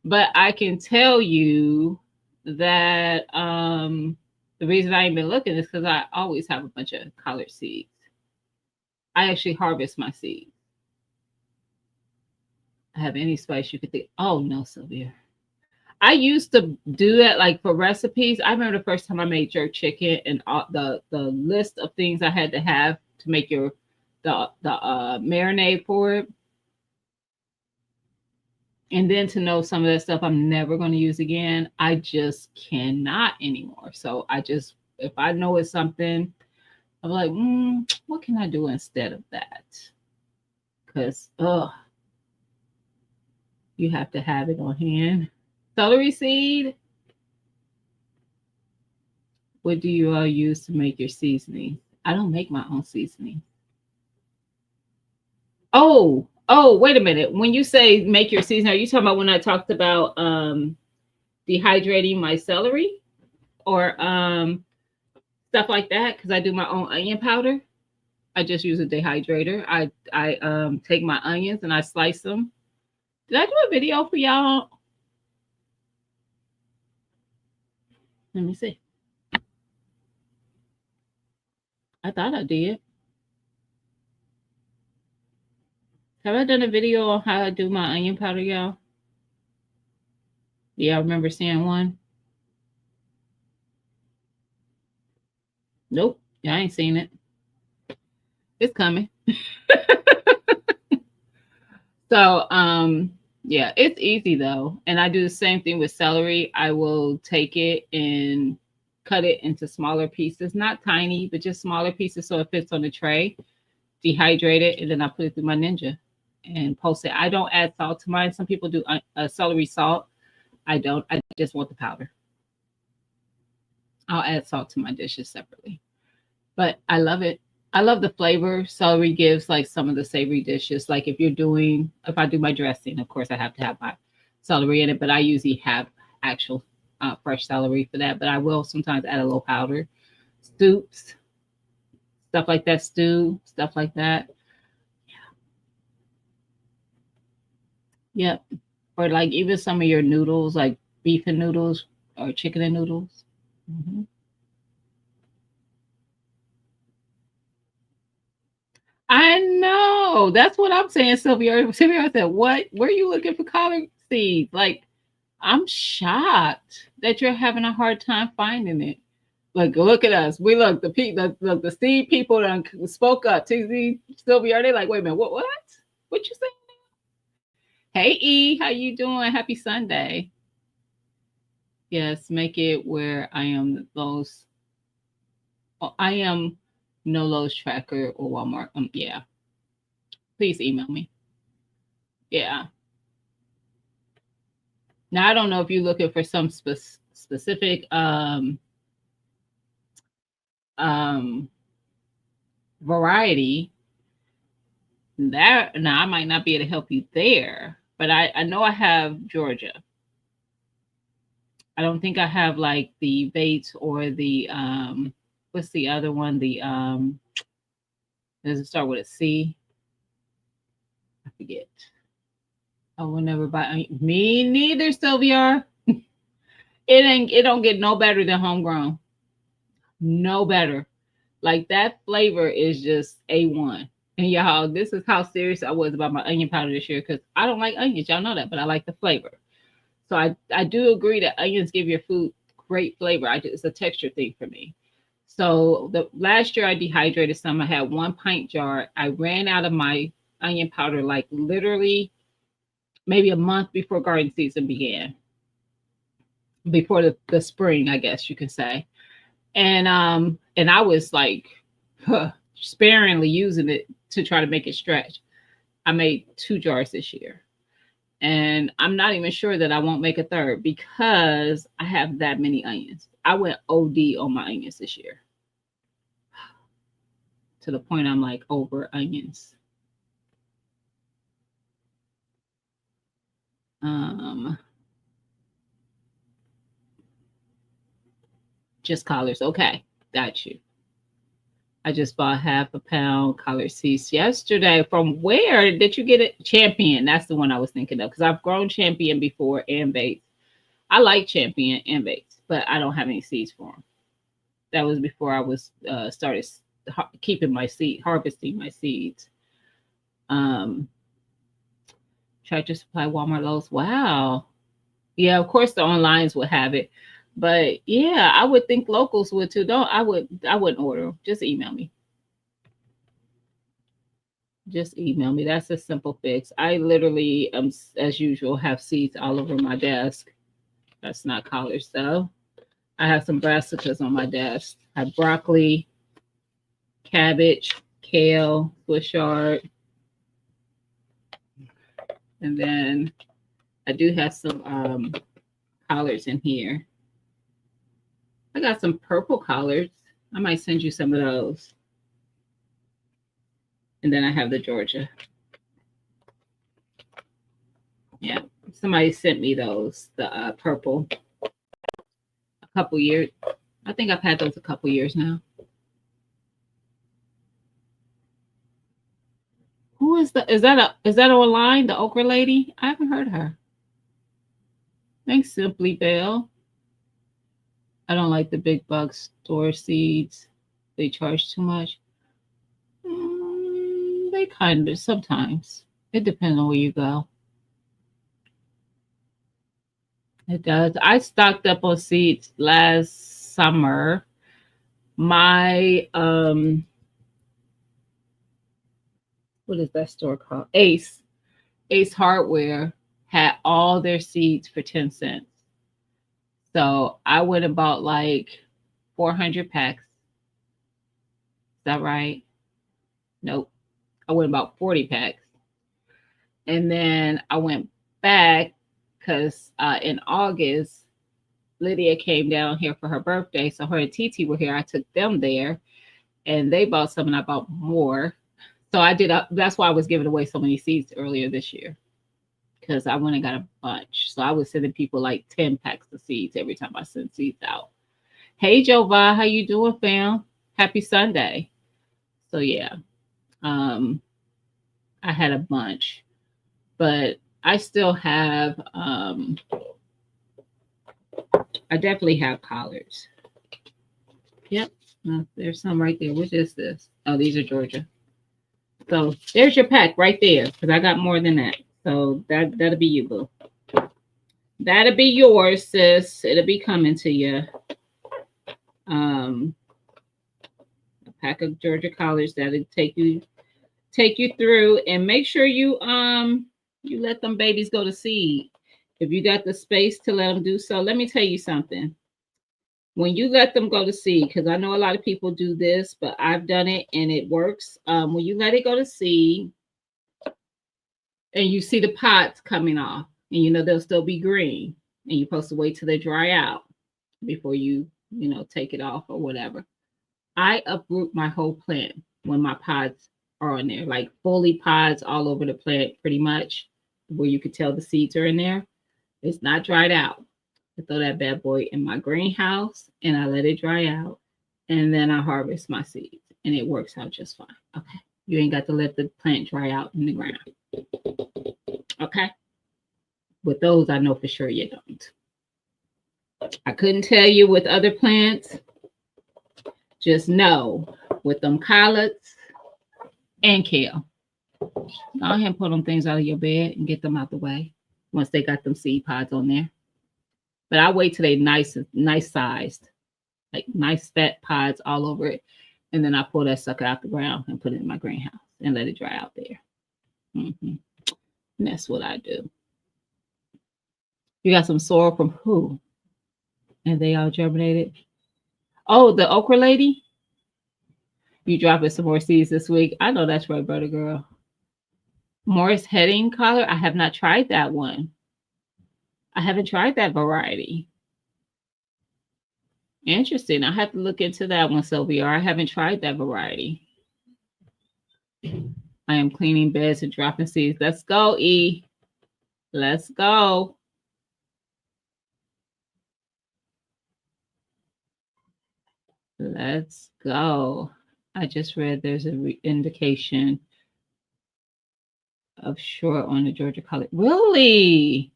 [SPEAKER 1] but I can tell you that the reason I ain't been looking is because I always have a bunch of collard seeds. I actually harvest my seeds. I have any spice you could think. Oh no, Sylvia. I used to do that like for recipes. I remember the first time I made jerk chicken and all the list of things I had to have to make the marinade for it, and then to know some of that stuff I'm never going to use again. I just cannot anymore. So I just if I know it's something, I'm like, what can I do instead of that? Because you have to have it on hand. Celery seed. What do you all use to make your seasoning? I don't make my own seasoning. Oh, wait a minute. When you say make your seasoning, are you talking about when I talked about dehydrating my celery or stuff like that? Because I do my own onion powder. I just use a dehydrator. I take my onions and I slice them. Did I do a video for y'all? Let me see. I thought I did. Have I done a video on how I do my onion powder, y'all? Yeah, I remember seeing one. Nope. Yeah, I ain't seen it. It's coming. So, yeah, it's easy though. And I do the same thing with celery. I will take it and cut it into smaller pieces, not tiny, but just smaller pieces so it fits on the tray, dehydrate it, and then I put it through my Ninja and post it. I don't add salt to mine. Some people do celery salt. I don't. I just want the powder. I'll add salt to my dishes separately. But I love it. I love the flavor celery gives like some of the savory dishes. Like if I do my dressing, of course I have to have my celery in it, but I usually have actual fresh celery for that. But I will sometimes add a little powder, soups, stuff like that, stew, stuff like that. Yep. Or like even some of your noodles, like beef and noodles or chicken and noodles. hmm I know. That's what I'm saying, Sylvia. Sylvia said, "What? Where are you looking for collard seeds?" Like, I'm shocked that you're having a hard time finding it. Look at us. We look the seed people that spoke up. TZ Sylvia, are they like, wait a minute, what? What you say? Hey E, how you doing? Happy Sunday. Yes, make it where I am those. I am no Lowe's tracker or Walmart. Yeah. Please email me. Yeah. Now I don't know if you're looking for some specific um variety. That now I might not be able to help you there. But I know I have Georgia. I don't think I have like the Bates or the what's the other one? The does it start with a C? I forget. I will never buy me neither, Sylvia. It don't get no better than homegrown. No better. Like that flavor is just A1. And y'all, this is how serious I was about my onion powder this year because I don't like onions. Y'all know that, but I like the flavor. So I do agree that onions give your food great flavor. It's a texture thing for me. So the last year I dehydrated some. I had 1 pint jar. I ran out of my onion powder like literally maybe a month before garden season began. Before the spring, I guess you can say. And I was like sparingly using it to try to make it stretch. I made 2 jars this year. And I'm not even sure that I won't make a third because I have that many onions. I went OD on my onions this year to the point I'm like over onions. Just collards. Okay, got you. I just bought half a pound collard seeds yesterday. From where did you get it? Champion. That's the one I was thinking of because I've grown Champion before and Bates. I like Champion and Bates, but I don't have any seeds for them. That was before I was started keeping my seed, harvesting my seeds. Um, Tractor Supply, Walmart, Lowe's. Wow. Yeah, of course the onlines would have it. But yeah, I would think locals would too. I wouldn't order them. Just email me. Just email me. That's a simple fix. I literally as usual have seeds all over my desk. That's not collard stuff. I have some brassicas on my desk. I have broccoli, cabbage, kale, Swiss chard, and then I do have some collards in here. I got some purple collards. I might send you some of those. And then I have the Georgia. Yeah, somebody sent me those, the purple, a couple years. I think I've had those a couple years now. Who is the? Is that online? The okra lady? I haven't heard her. Thanks, Simply Bell. I don't like the big box store seeds. They charge too much. They kind of sometimes. It depends on where you go. It does. I stocked up on seeds last summer. My what is that store called? Ace Hardware had all their seeds for 10 cents. So I went and bought like 400 packs. Is that right? Nope. I went about 40 packs. And then I went back because in August, Lydia came down here for her birthday. So her and TT were here. I took them there and they bought some and I bought more. So I did. That's why I was giving away so many seeds earlier this year because I went and got a bunch. So I was sending people like 10 packs of seeds every time I sent seeds out. Hey, Jova, how you doing, fam? Happy Sunday. So yeah, I had a bunch, but I still have. I definitely have collards. Yep, there's some right there. What is this? Oh, these are Georgia. So there's your pack right there because I got more than that. So that'll be you, boo. That'll be yours, sis. It'll be coming to you. A pack of Georgia collards that'll take you through, and make sure you let them babies go to seed. If you got the space to let them do so, let me tell you something. When you let them go to seed, because I know a lot of people do this, but I've done it and it works. When you let it go to seed and you see the pods coming off, and you know they'll still be green, and you're supposed to wait till they dry out before you take it off or whatever. I uproot my whole plant when my pods are on there, like fully pods all over the plant, pretty much. where you could tell the seeds are in there. It's not dried out. I throw that bad boy in my greenhouse and I let it dry out. And then I harvest my seeds. And it works out just fine. Okay. You ain't got to let the plant dry out in the ground. Okay. With those, I know for sure you don't. I couldn't tell you with other plants. Just know with them collards and kale. Go ahead and pull them things out of your bed and get them out the way once they got them seed pods on there. But I wait till they nice sized, like nice fat pods all over it. And then I pull that sucker out the ground and put it in my greenhouse and let it dry out there. And that's what I do. You got some sorrel from who? And they all germinated. Oh, the okra lady. You dropping some more seeds this week. I know that's right, brother girl. Morris heading collar. I have not tried that one. I haven't tried that variety. Interesting. I have to look into that one, Sylvia. I haven't tried that variety. I am cleaning beds and dropping seeds. Let's go, E. Let's go. Let's go. I just read there's an indication of short on the Georgia color. Really?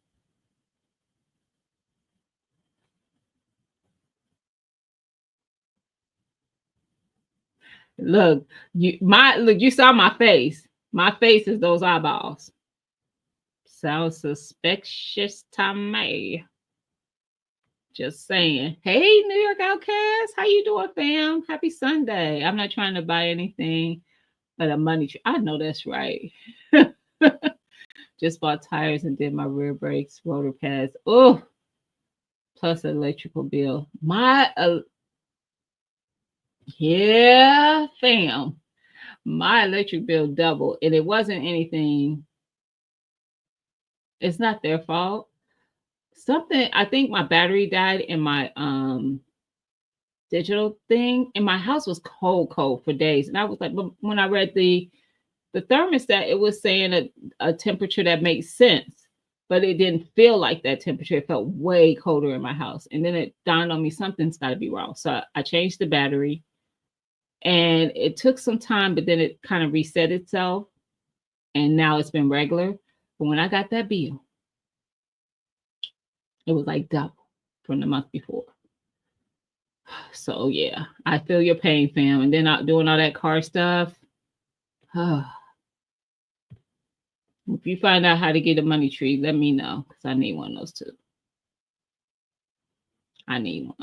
[SPEAKER 1] Look, you saw my face. My face is those eyeballs. Sounds suspicious to me. Just saying. Hey, New York Outcast. How you doing, fam? Happy Sunday. I'm not trying to buy anything but a money tree. I know that's right. Just bought tires and did my rear brakes, rotor pads. Oh, plus electrical bill. Yeah, fam. My electric bill doubled, and it wasn't anything. It's not their fault. Something, I think my battery died in my digital thing, and my house was cold for days. And I was like, but when I read the thermostat, it was saying a temperature that makes sense, but it didn't feel like that temperature. It felt way colder in my house. And then it dawned on me something's got to be wrong. So I changed the battery, and it took some time, but then it kind of reset itself, and now it's been regular. But when I got that bill, it was like double from the month before. So yeah, I feel your pain, fam. And then out doing all that car stuff. If you find out how to get a money tree, let me know, because I need one of those too. I need one.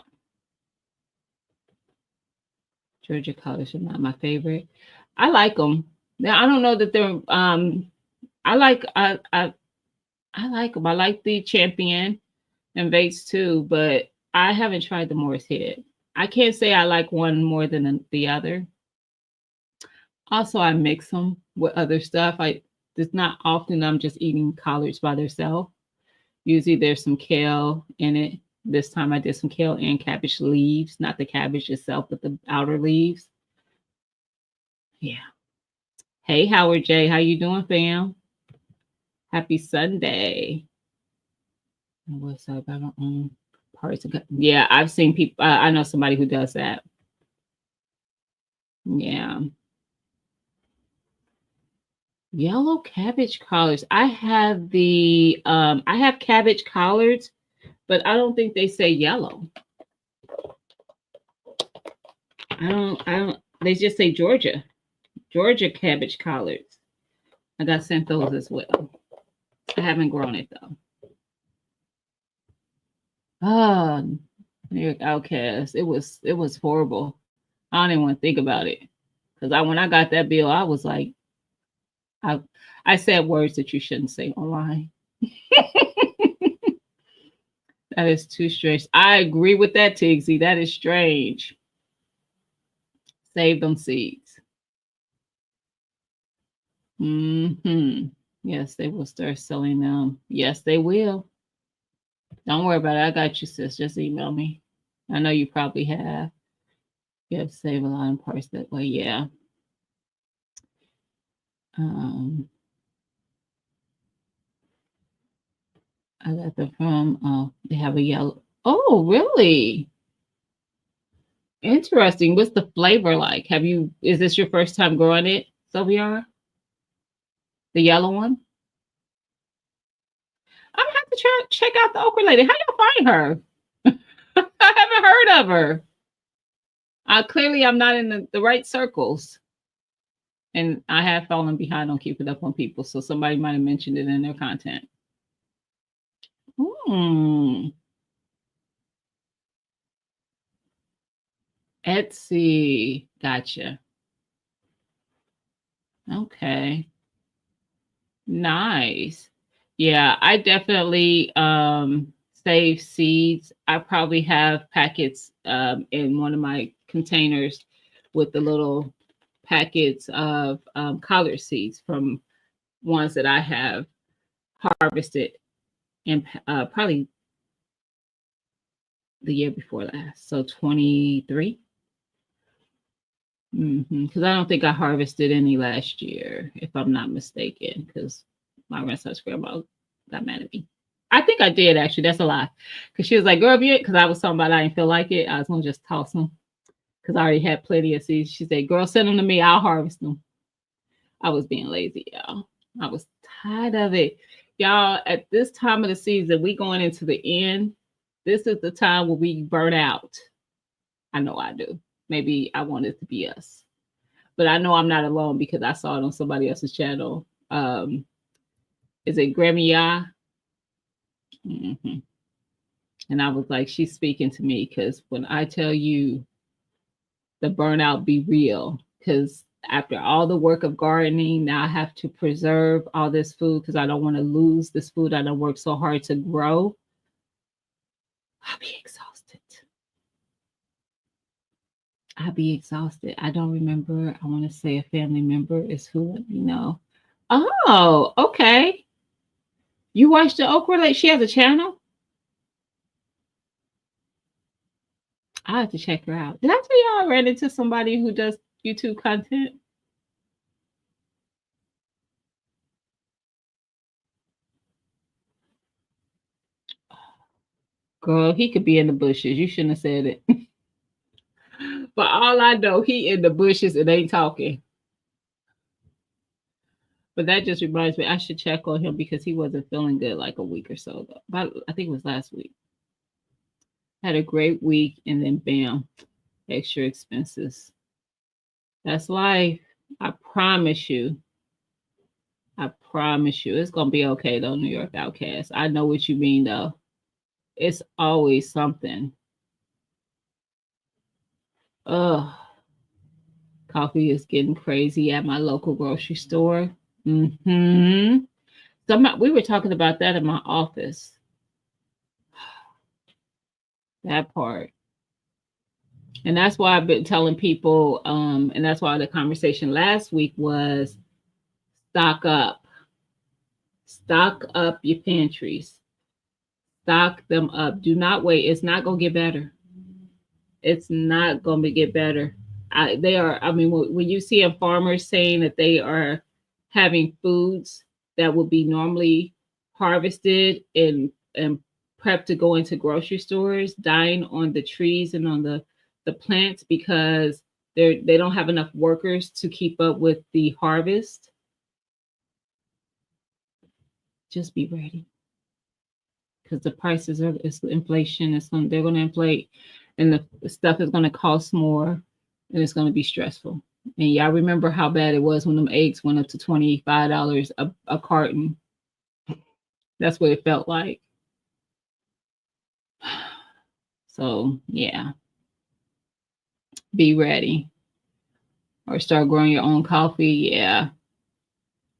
[SPEAKER 1] Georgia colors are not my favorite. I like them. Now I don't know that they're I like them. I like the Champion and Vates too, but I haven't tried the Morris Head. I can't say I like one more than the other. Also, I mix them with other stuff. It's not often I'm just eating collards by themselves. Usually there's some kale in it. This time I did some kale and cabbage leaves, not the cabbage itself, but the outer leaves. Yeah. Hey, Howard J. How you doing, fam? Happy Sunday. What's up? I don't own parts of. Yeah, I've seen people. I know somebody who does that. Yeah. Yellow cabbage collards. I have cabbage collards, but I don't think they say yellow. I don't. They just say Georgia cabbage collards. I got sent those as well. I haven't grown it though. Oh, New York Outcast. It was horrible. I don't even want to think about it. Because when I got that bill, I was like, I said words that you shouldn't say online. That is too strange. I agree with that, Tigsy. That is strange. Save them seeds. Yes, they will start selling them. Yes, they will. Don't worry about it. I got you, sis. Just email me. I know you probably have. You have to save a lot of parts that way. Yeah. I got them from, they have a yellow. Oh, really? Interesting. What's the flavor like? Is this your first time growing it, Sylvia? The yellow one? I'm gonna have to check out the okra lady. How y'all find her? I haven't heard of her. Clearly, I'm not in the right circles. And I have fallen behind on keeping up on people. So somebody might have mentioned it in their content. Hmm. Etsy. Gotcha. Okay. Nice. Yeah, I definitely save seeds. I probably have packets in one of my containers with the little packets of collard seeds from ones that I have harvested in probably the year before last. So 23. Because I don't think I harvested any last year, if I'm not mistaken, because my Renaissance grandma got mad at me. I think I did actually. That's a lie. Because she was like, girl, if you, because I was talking about I didn't feel like it, I was going to just toss them because I already had plenty of seeds. She said, girl, send them to me. I'll harvest them. I was being lazy, y'all. I was tired of it. Y'all, at this time of the season, we going into the end. This is the time where we burn out. I know I do. Maybe I want it to be us. But I know I'm not alone because I saw it on somebody else's channel. Is it Grammy Ya? Mm-hmm. And I was like, she's speaking to me because when I tell you the burnout be real, because after all the work of gardening, now I have to preserve all this food because I don't want to lose this food I don't work so hard to grow. I'll be exhausted. I'll be exhausted. I don't remember. I want to say a family member is who let me know. Oh, okay. You watched the okra lake? She has a channel? I have to check her out. Did I tell y'all I ran into somebody who does YouTube content? Girl, he could be in the bushes. You shouldn't have said it. But all I know, he in the bushes and ain't talking. But that just reminds me, I should check on him because he wasn't feeling good like a week or so ago. But I think it was last week. Had a great week and then bam, extra expenses. That's life. I promise you. I promise you. It's gonna be okay though, New York Outcast. I know what you mean though. It's always something. Ugh. Coffee is getting crazy at my local grocery store. Mm-hmm. We were talking about that in my office. That part. And that's why I've been telling people, and that's why the conversation last week was stock up. Stock up your pantries. Stock them up. Do not wait. It's not gonna get better. It's not gonna get better. They are. I mean, when you see a farmer saying that they are having foods that would be normally harvested and prepped to go into grocery stores, dying on the trees and on the plants because they don't have enough workers to keep up with the harvest. Just be ready because the prices are it's inflation. They're going to inflate, and the stuff is going to cost more, and it's going to be stressful. And y'all remember how bad it was when them eggs went up to $25 a carton. That's what it felt like. So yeah, be ready or start growing your own coffee. Yeah,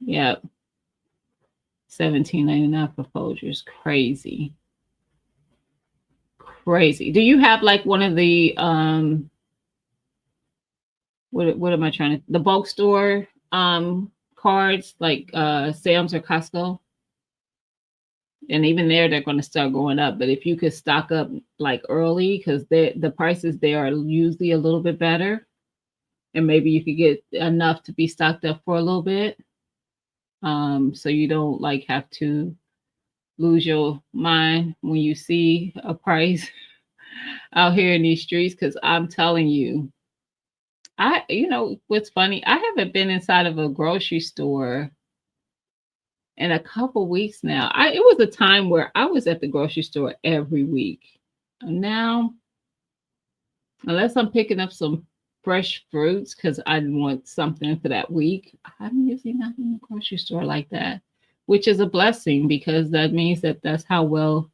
[SPEAKER 1] yeah. 17.99 for Folgers. Crazy. Crazy. Do you have like one of the what am I trying to the bulk store cards like Sam's or Costco? And even there they're going to start going up. But if you could stock up like early because the prices there are usually a little bit better, and maybe you could get enough to be stocked up for a little bit. So you don't like have to lose your mind when you see a price out here in these streets. Because I'm telling you, what's funny? I haven't been inside of a grocery store in a couple weeks now. It was a time where I was at the grocery store every week. Now, unless I'm picking up some fresh fruits because I want something for that week, I'm usually not in the grocery store like that, which is a blessing because that means that that's how well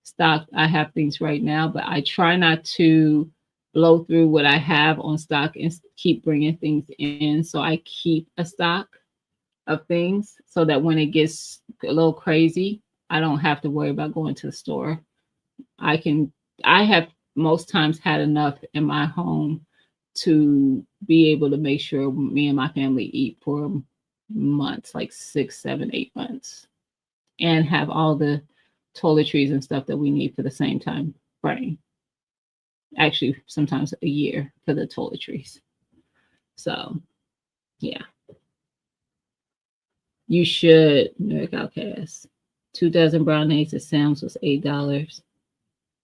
[SPEAKER 1] stocked I have things right now. But I try not to blow through what I have on stock and keep bringing things in. So I keep a stock of things so that when it gets a little crazy, I don't have to worry about going to the store. I can, I have most times had enough in my home to be able to make sure me and my family eat for months, like 6, 7, 8 months, and have all the toiletries and stuff that we need for the same time frame. Actually, sometimes a year for the toiletries. So, yeah. You should, Merrick Outcast. 2 dozen brown eggs at Sam's was $8.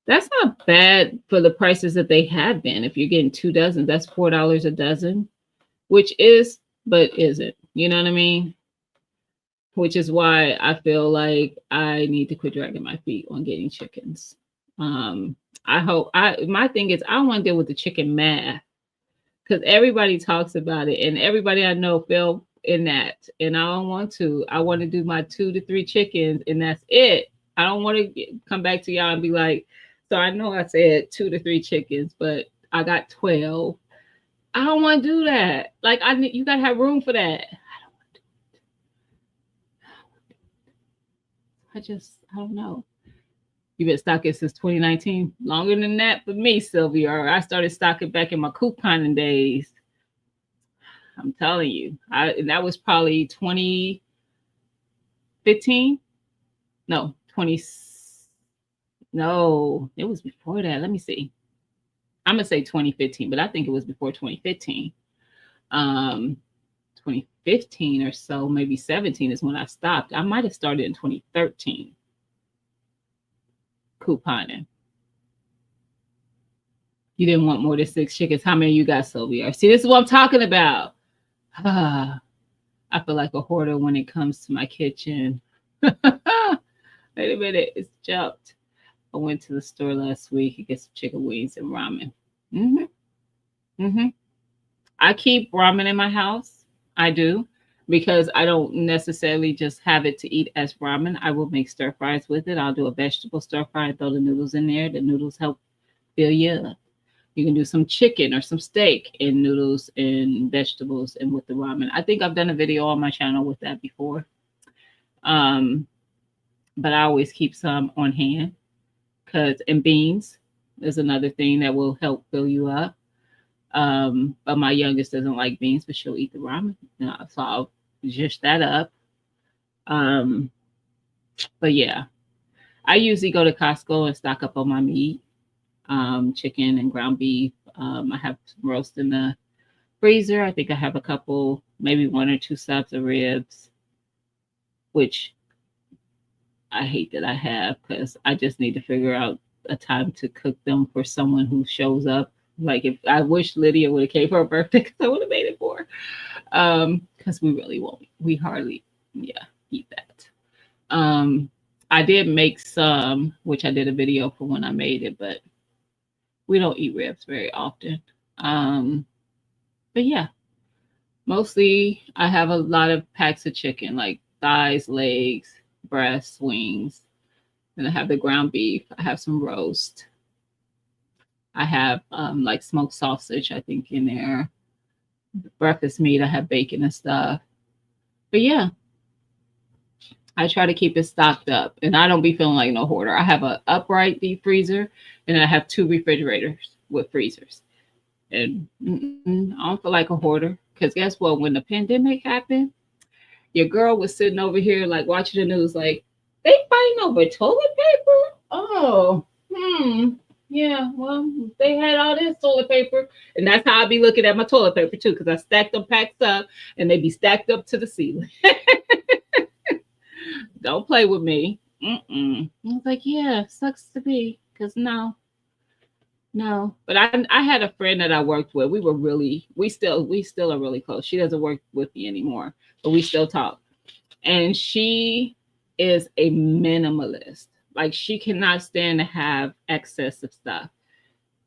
[SPEAKER 1] That's not bad for the prices that they have been. If you're getting 2 dozen, that's $4 a dozen, which is, but isn't. You know what I mean? Which is why I feel like I need to quit dragging my feet on getting chickens. My thing is I don't want to deal with the chicken math because everybody talks about it and everybody I know fell in that, and I don't want to. I want to do my 2 to 3 chickens, and that's it. I don't want to come back to y'all and be like, so I know I said 2 to 3 chickens, but I got 12. I don't want to do that. Like you gotta have room for that. I don't know. You've been stocking since 2019. Longer than that for me, Sylvia. I started stocking back in my couponing days. I'm telling you. That was probably 2015. No, 20. No, it was before that. Let me see. I'm gonna say 2015, but I think it was before 2015. 2015 or so, maybe 17 is when I stopped. I might have started in 2013. Couponing. You didn't want more than 6 chickens. How many you got, Sylvia? See, this is what I'm talking about. I feel like a hoarder when it comes to my kitchen. Wait a minute, it's jumped. I went to the store last week to get some chicken wings and ramen. I keep ramen in my house. I do, because I don't necessarily just have it to eat as ramen. I will make stir fries with it. I'll do a vegetable stir fry and throw the noodles in there. The noodles help fill you up. You can do some chicken or some steak in noodles and vegetables and with the ramen. I think I've done a video on my channel with that before. But I always keep some on hand, and beans is another thing that will help fill you up. But my youngest doesn't like beans, but she'll eat the ramen. So I'll dish that up. But yeah, I usually go to Costco and stock up on my meat, chicken and ground beef. I have some roast in the freezer. I think I have a couple, maybe 1 or 2 slabs of ribs, which I hate that I have because I just need to figure out a time to cook them for someone who shows up. Like if I wish Lydia would have came for her birthday because I would have made it for her. Because we really won't. We hardly, eat that. I did make some, which I did a video for when I made it, but we don't eat ribs very often. But yeah, mostly I have a lot of packs of chicken, like thighs, legs, breasts, wings. And I have the ground beef. I have some roast. I have like smoked sausage, I think, in there. Breakfast meat, I have bacon and stuff. But yeah, I try to keep it stocked up, and I don't be feeling like no hoarder. I have an upright deep freezer, and I have 2 refrigerators with freezers. And I don't feel like a hoarder, because guess what? When the pandemic happened, your girl was sitting over here like watching the news, like they fighting over toilet paper. Oh, yeah. Well, they had all this toilet paper, and that's how I be looking at my toilet paper too, because I stacked them packs up, and they be stacked up to the ceiling. Don't play with me. I was like, yeah, sucks to be, because no. But I had a friend that I worked with. We still are really close. She doesn't work with me anymore, but we still talk. And she is a minimalist. Like, she cannot stand to have excess of stuff.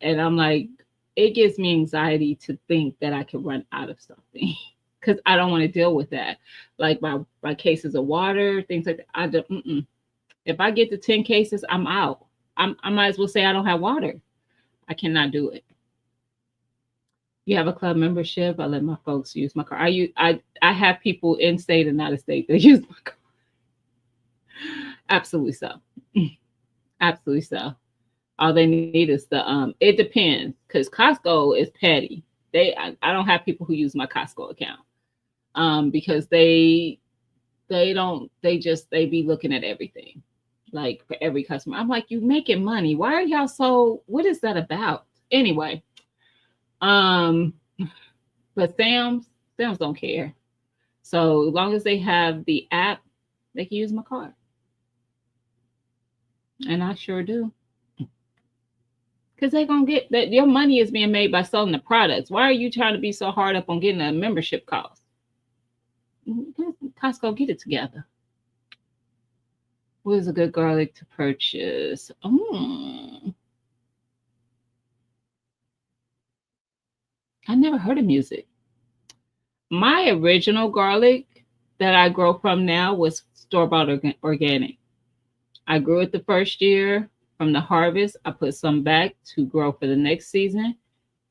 [SPEAKER 1] And I'm like, it gives me anxiety to think that I could run out of something because I don't want to deal with that. Like my cases of water, things like that. I don't. If I get to 10 cases, I'm out. I might as well say I don't have water. I cannot do it. You have a club membership. I let my folks use my car. I have people in state and out of state that use my car. Absolutely so. Absolutely so. All they need is the. It depends because Costco is petty. I don't have people who use my Costco account because they be looking at everything, like for every customer. I'm like, you making money? Why are y'all so? What is that about? Anyway, um, but Sam's don't care. So as long as they have the app, they can use my card, and I sure do. Because they're gonna get that your money is being made by selling the products. Why are you trying to be so hard up on getting a membership cost? Costco, get it together. What is a good garlic to purchase? I never heard of music. My original garlic that I grow from now was store-bought organic. I grew it the first year. From the harvest, I put some back to grow for the next season.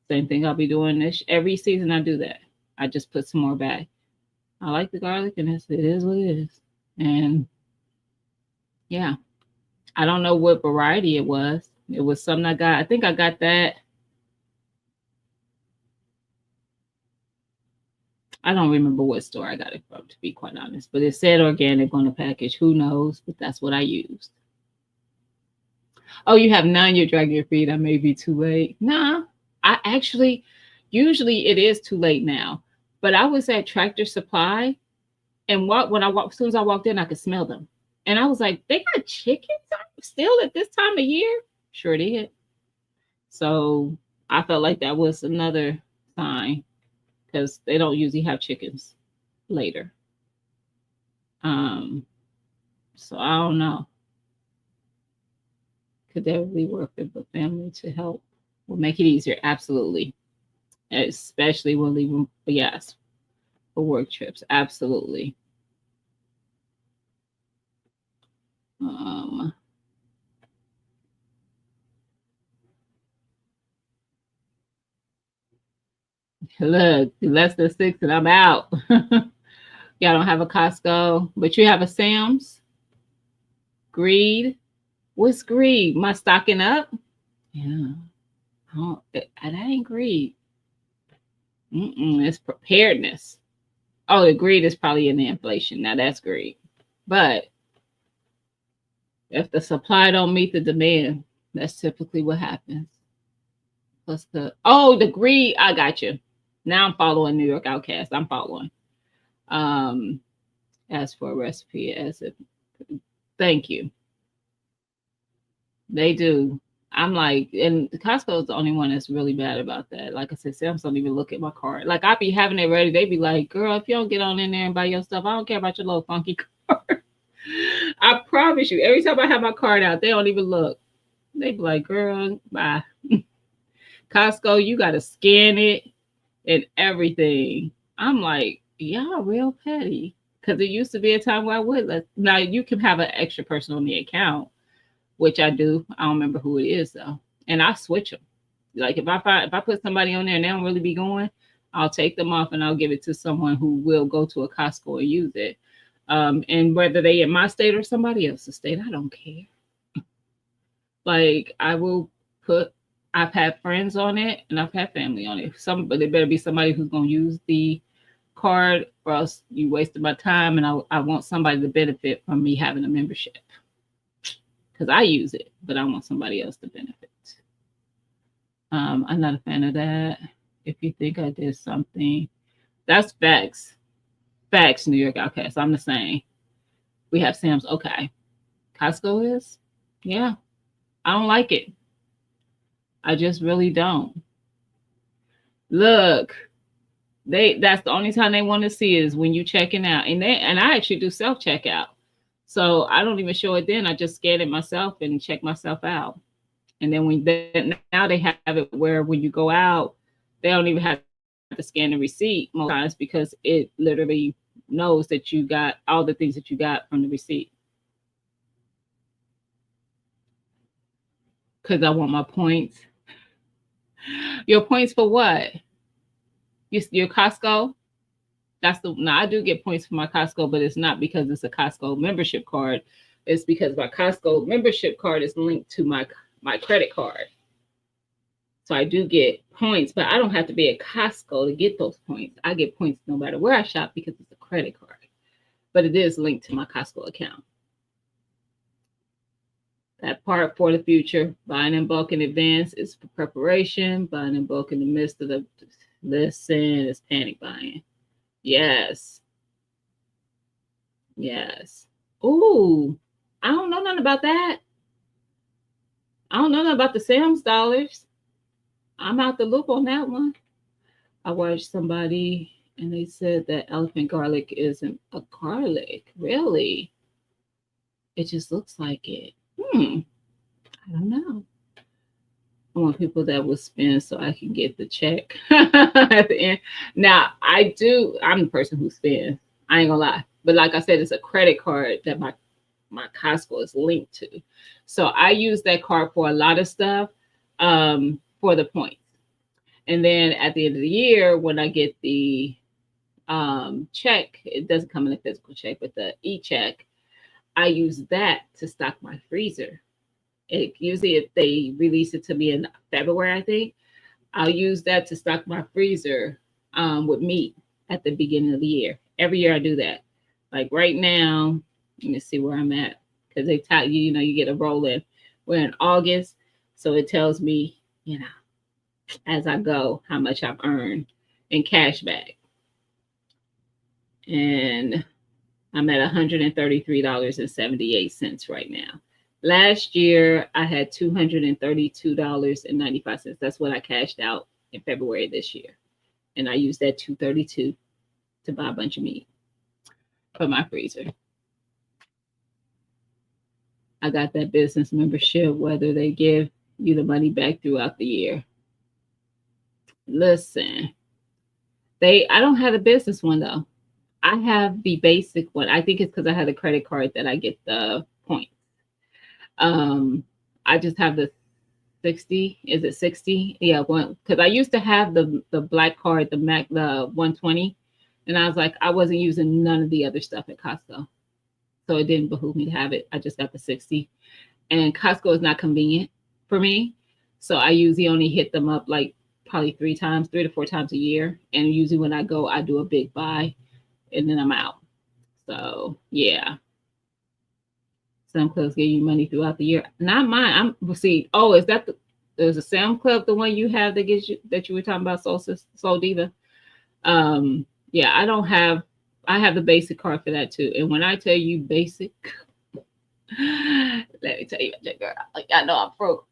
[SPEAKER 1] Same thing I'll be doing this every season. I do that. I just put some more back. I like the garlic, and it is what it is. And yeah, I don't know what variety it was. It was something I got. I think I got that. I don't remember what store I got it from, to be quite honest. But it said organic on the package. Who knows? But that's what I used. Oh, you have none. You're dragging your feet. I may be too late. Nah, I actually, usually it is too late now. But I was at Tractor Supply, and when I walked, as soon as I walked in, I could smell them, and I was like, "They got chickens still at this time of year?" Sure did. So I felt like that was another sign because they don't usually have chickens later. Um, so I don't know. Could that really work with the family to help? Will make it easier. Absolutely. Especially when leaving, yes, for work trips. Absolutely. Um, Look, less than six and I'm out. Y'all don't have a Costco, but you have a Sam's. Greed. What's greed? My stocking up? Yeah. Oh, that ain't greed. It's preparedness. Oh, the greed is probably in the inflation. Now that's greed. But if the supply don't meet the demand, that's typically what happens. Plus the greed. I got you. Now I'm following New York Outcast. I'm following. Um, as for a recipe, as if thank you. They do. I'm like, and Costco is the only one that's really bad about that. Like I said, Sam's don't even look at my card. Like I be having it ready. They be like, "Girl, if you don't get on in there and buy your stuff, I don't care about your little funky card." I promise you, every time I have my card out, they don't even look. They be like, "Girl, bye." Costco, you got to scan it and everything. I'm like, y'all real petty. Because it used to be a time where I would now you can have an extra person on the account, which I do. I don't remember who it is though, and I switch them. Like if I put somebody on there and they don't really be going, I'll take them off and I'll give it to someone who will go to a Costco and use it. And whether they in my state or somebody else's state, I don't care. Like I will put. I've had friends on it and I've had family on it. But it better be somebody who's gonna use the card, or else you wasted my time. And I want somebody to benefit from me having a membership because I use it, but I want somebody else to benefit. I'm not a fan of that. If you think I did something, that's facts. Facts, New York Outcast. I'm the same. We have Sam's. Okay. Costco is? Yeah. I don't like it. I just really don't. Look, that's the only time they want to see is when you checking out. And I actually do self checkout. So I don't even show it then. I just scan it myself and check myself out. And then now they have it where when you go out, they don't even have to scan the receipt most times because it literally knows that you got all the things that you got from the receipt. Because I want my points. Your points for what? Your Costco? That's the now I do get points for my Costco, but it's not because it's a Costco membership card. It's because my Costco membership card is linked to my credit card. So I do get points, but I don't have to be at Costco to get those points. I get points no matter where I shop because it's a credit card. But it is linked to my Costco account. That part for the future, buying in bulk in advance is for preparation. Buying in bulk in the midst of the listen is panic buying. Yes. Yes. Ooh, I don't know nothing about that. I don't know nothing about the Sam's dollars. I'm out the loop on that one. I watched somebody and they said that elephant garlic isn't a garlic. Really? It just looks like it. I don't know. I want people that will spend so I can get the check at the end. Now, I'm the person who spends. I ain't gonna lie. But like I said, it's a credit card that my Costco is linked to. So I use that card for a lot of stuff for the points. And then at the end of the year, when I get the check, it doesn't come in a physical check, but the e-check, I use that to stock my freezer. It usually if they release it to me in February, I think, I'll use that to stock my freezer with meat at the beginning of the year. Every year I do that. Like right now, let me see where I'm at because they tell you, you get a roll in. We're in August, so it tells me, as I go, how much I've earned in cash back. And I'm at $133.78 right now. Last year, I had $232.95. That's what I cashed out in February this year. And I used that 232 to buy a bunch of meat for my freezer. I got that business membership, whether they give you the money back throughout the year. Listen, I don't have a business one though. I have the basic one. I think it's because I have a credit card that I get the points. I just have the 60. Is it 60? Yeah, one because I used to have the black card, the Mac, the 120, and I was like, I wasn't using none of the other stuff at Costco, so it didn't behoove me to have it. I just got the 60, and Costco is not convenient for me, so I usually only hit them up like probably 3 to 4 times a year, and usually when I go, I do a big buy, and then I'm out. So yeah, Sam Clubs give you money throughout the year. Not mine. See. Oh, is that there's a Sam Club, the one you have that gives you that you were talking about, Soul Diva? Yeah, I don't have. I have the basic card for that too. And when I tell you basic, let me tell you, girl, y'all know I'm frugal.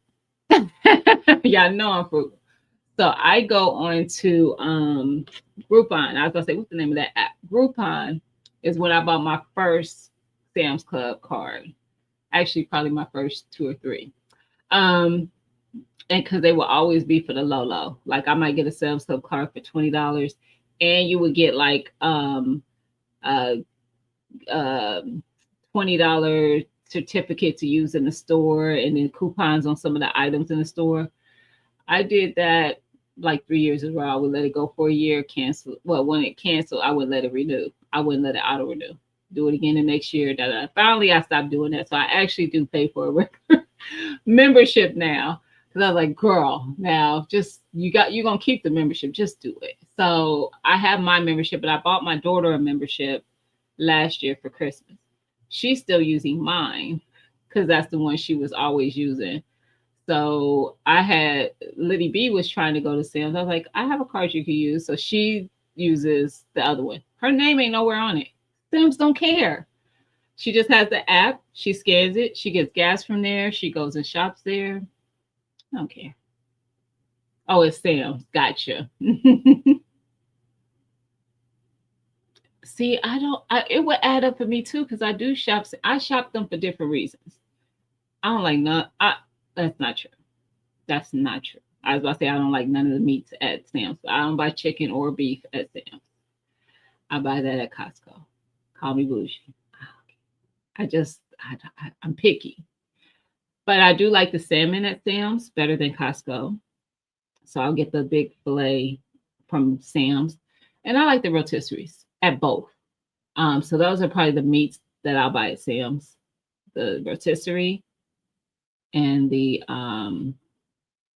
[SPEAKER 1] Y'all know I'm frugal. So I go on to Groupon. I was gonna say, what's the name of that app? Groupon is when I bought my first Sam's Club card. Actually, probably my first 2 or 3. And because they will always be for the low. Like I might get a Sam's Club card for $20, and you would get like a $20 certificate to use in the store, and then coupons on some of the items in the store. I did that like 3 years ago. I would let it go for a year, cancel. Well, when it canceled, I would let it renew. I wouldn't let it auto renew. Do it again the next year. Finally, I stopped doing that. So I actually do pay for a membership now. Because I was like, girl, now just you're gonna keep the membership, just do it. So I have my membership, but I bought my daughter a membership last year for Christmas. She's still using mine because that's the one she was always using. So I had Liddy B was trying to go to Sam's. I was like, I have a card you can use. So she uses the other one. Her name ain't nowhere on it. Sam's don't care. She just has the app. She scans it. She gets gas from there. She goes and shops there. I don't care. Oh, it's Sam's. Gotcha. See, I don't. It would add up for me too because I do shop. I shop them for different reasons. I don't like none. That's not true. That's not true. I was about to say I don't like none of the meats at Sam's. I don't buy chicken or beef at Sam's. I buy that at Costco. Call me bougie. I just I'm picky, but I do like the salmon at Sam's better than Costco. So I'll get the big fillet from Sam's, and I like the rotisseries at both. So those are probably the meats that I'll buy at Sam's: the rotisserie and the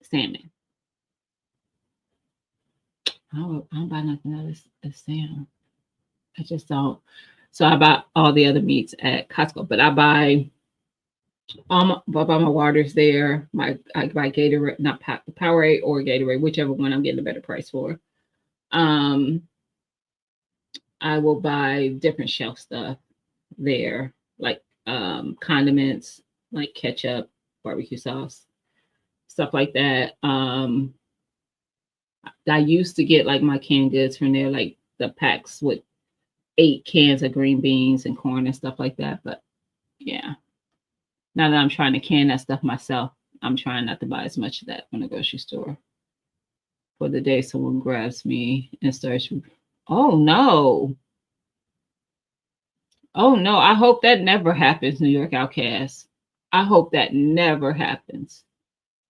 [SPEAKER 1] salmon. I don't buy nothing else at Sam's. I just don't. So I buy all the other meats at Costco, but I buy my waters there. I buy Gatorade, not Powerade or Gatorade, whichever one I'm getting a better price for. Um, I will buy different shelf stuff there, like condiments, like ketchup, barbecue sauce, stuff like that. I used to get like my canned goods from there, like the packs with 8 cans of green beans and corn and stuff like that. But yeah, now that I'm trying to can that stuff myself, I'm trying not to buy as much of that from the grocery store. For the day someone grabs me and starts, oh no, oh no, I hope that never happens, New York Outcast. I hope that never happens.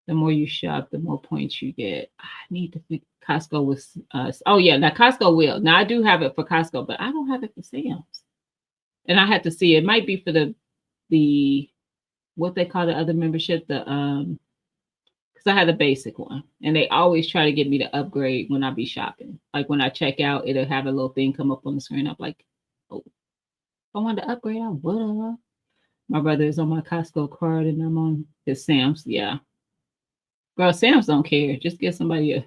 [SPEAKER 1] The more you shop, the more points you get. I need to think Costco was oh yeah, now Costco will. Now I do have it for Costco, but I don't have it for Sam's. And I had to see it might be for the what they call the other membership, the because I had the basic one. And they always try to get me to upgrade when I be shopping. Like when I check out, it'll have a little thing come up on the screen. I'm like, oh, if I wanted to upgrade, I would have. My brother is on my Costco card and I'm on his Sam's. Yeah. Girl, Sam's don't care. Just get somebody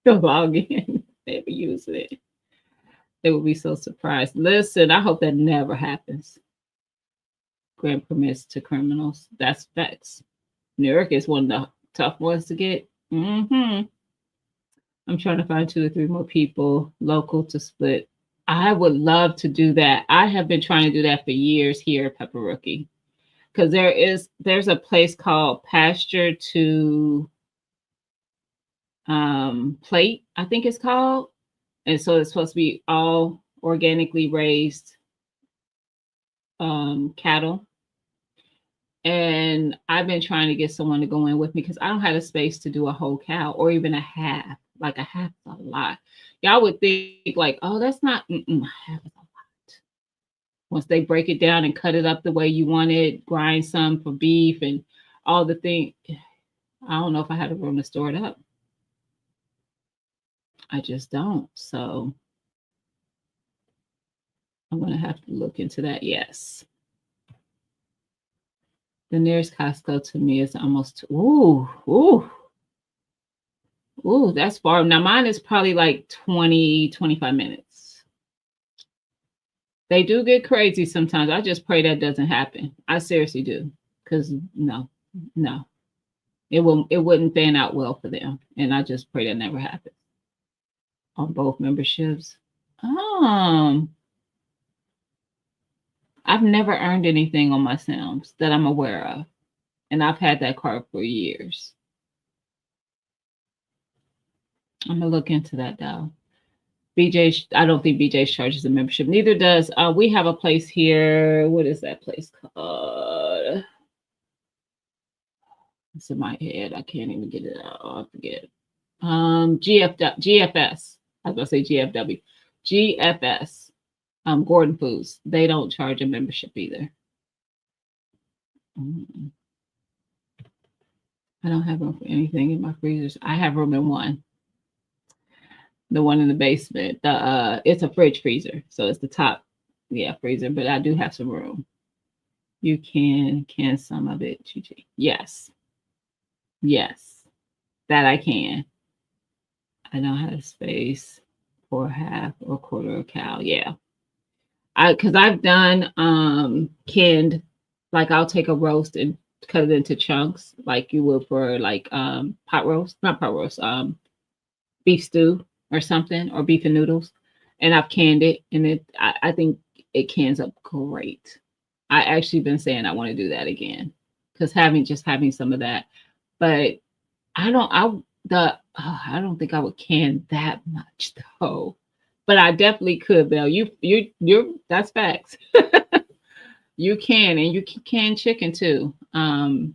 [SPEAKER 1] to log in. They ever use it. They would be so surprised. Listen, I hope that never happens. Grant permits to criminals. That's facts. New York is one of the tough ones to get. I'm trying to find 2 or 3 more people local to split. I would love to do that. I have been trying to do that for years here at Pepper Rookie. Because there's a place called Pasture to Plate, I think it's called. And so it's supposed to be all organically raised cattle. And I've been trying to get someone to go in with me because I don't have the space to do a whole cow or even a half. Like a half is a lot. Y'all would think like, oh, that's not half is a lot. Once they break it down and cut it up the way you want it, grind some for beef and all the things. I don't know if I had the room to store it up. I just don't. So I'm going to have to look into that. Yes. The nearest Costco to me is almost, that's far. Now mine is probably like 20, 25 minutes. They do get crazy sometimes. I just pray that doesn't happen. I seriously do. Because no. It wouldn't pan out well for them. And I just pray that never happens. On both memberships. I've never earned anything on my Sam's that I'm aware of. And I've had that card for years. I'm going to look into that though. BJ, I don't think BJ charges a membership. Neither does. We have a place here. What is that place called? It's in my head. I can't even get it out. I forget. GFS. I was going to say GFW. GFS. Gordon Foods. They don't charge a membership either. I don't have room for anything in my freezers. I have room in one. The one in the basement. It's a fridge freezer, so it's the top, freezer. But I do have some room. You can some of it, Gigi. Yes, that I can. I don't have space for half or quarter of a cow. Yeah, Because I've done canned, like I'll take a roast and cut it into chunks, like you would for like pot roast, not pot roast, beef stew or something, or beef and noodles, and I've canned it, and I think it cans up great. I actually been saying I want to do that again because having some of that, but I don't I I don't think I would can that much though. But I definitely could, Belle. You that's facts. You can, and you can can chicken too. I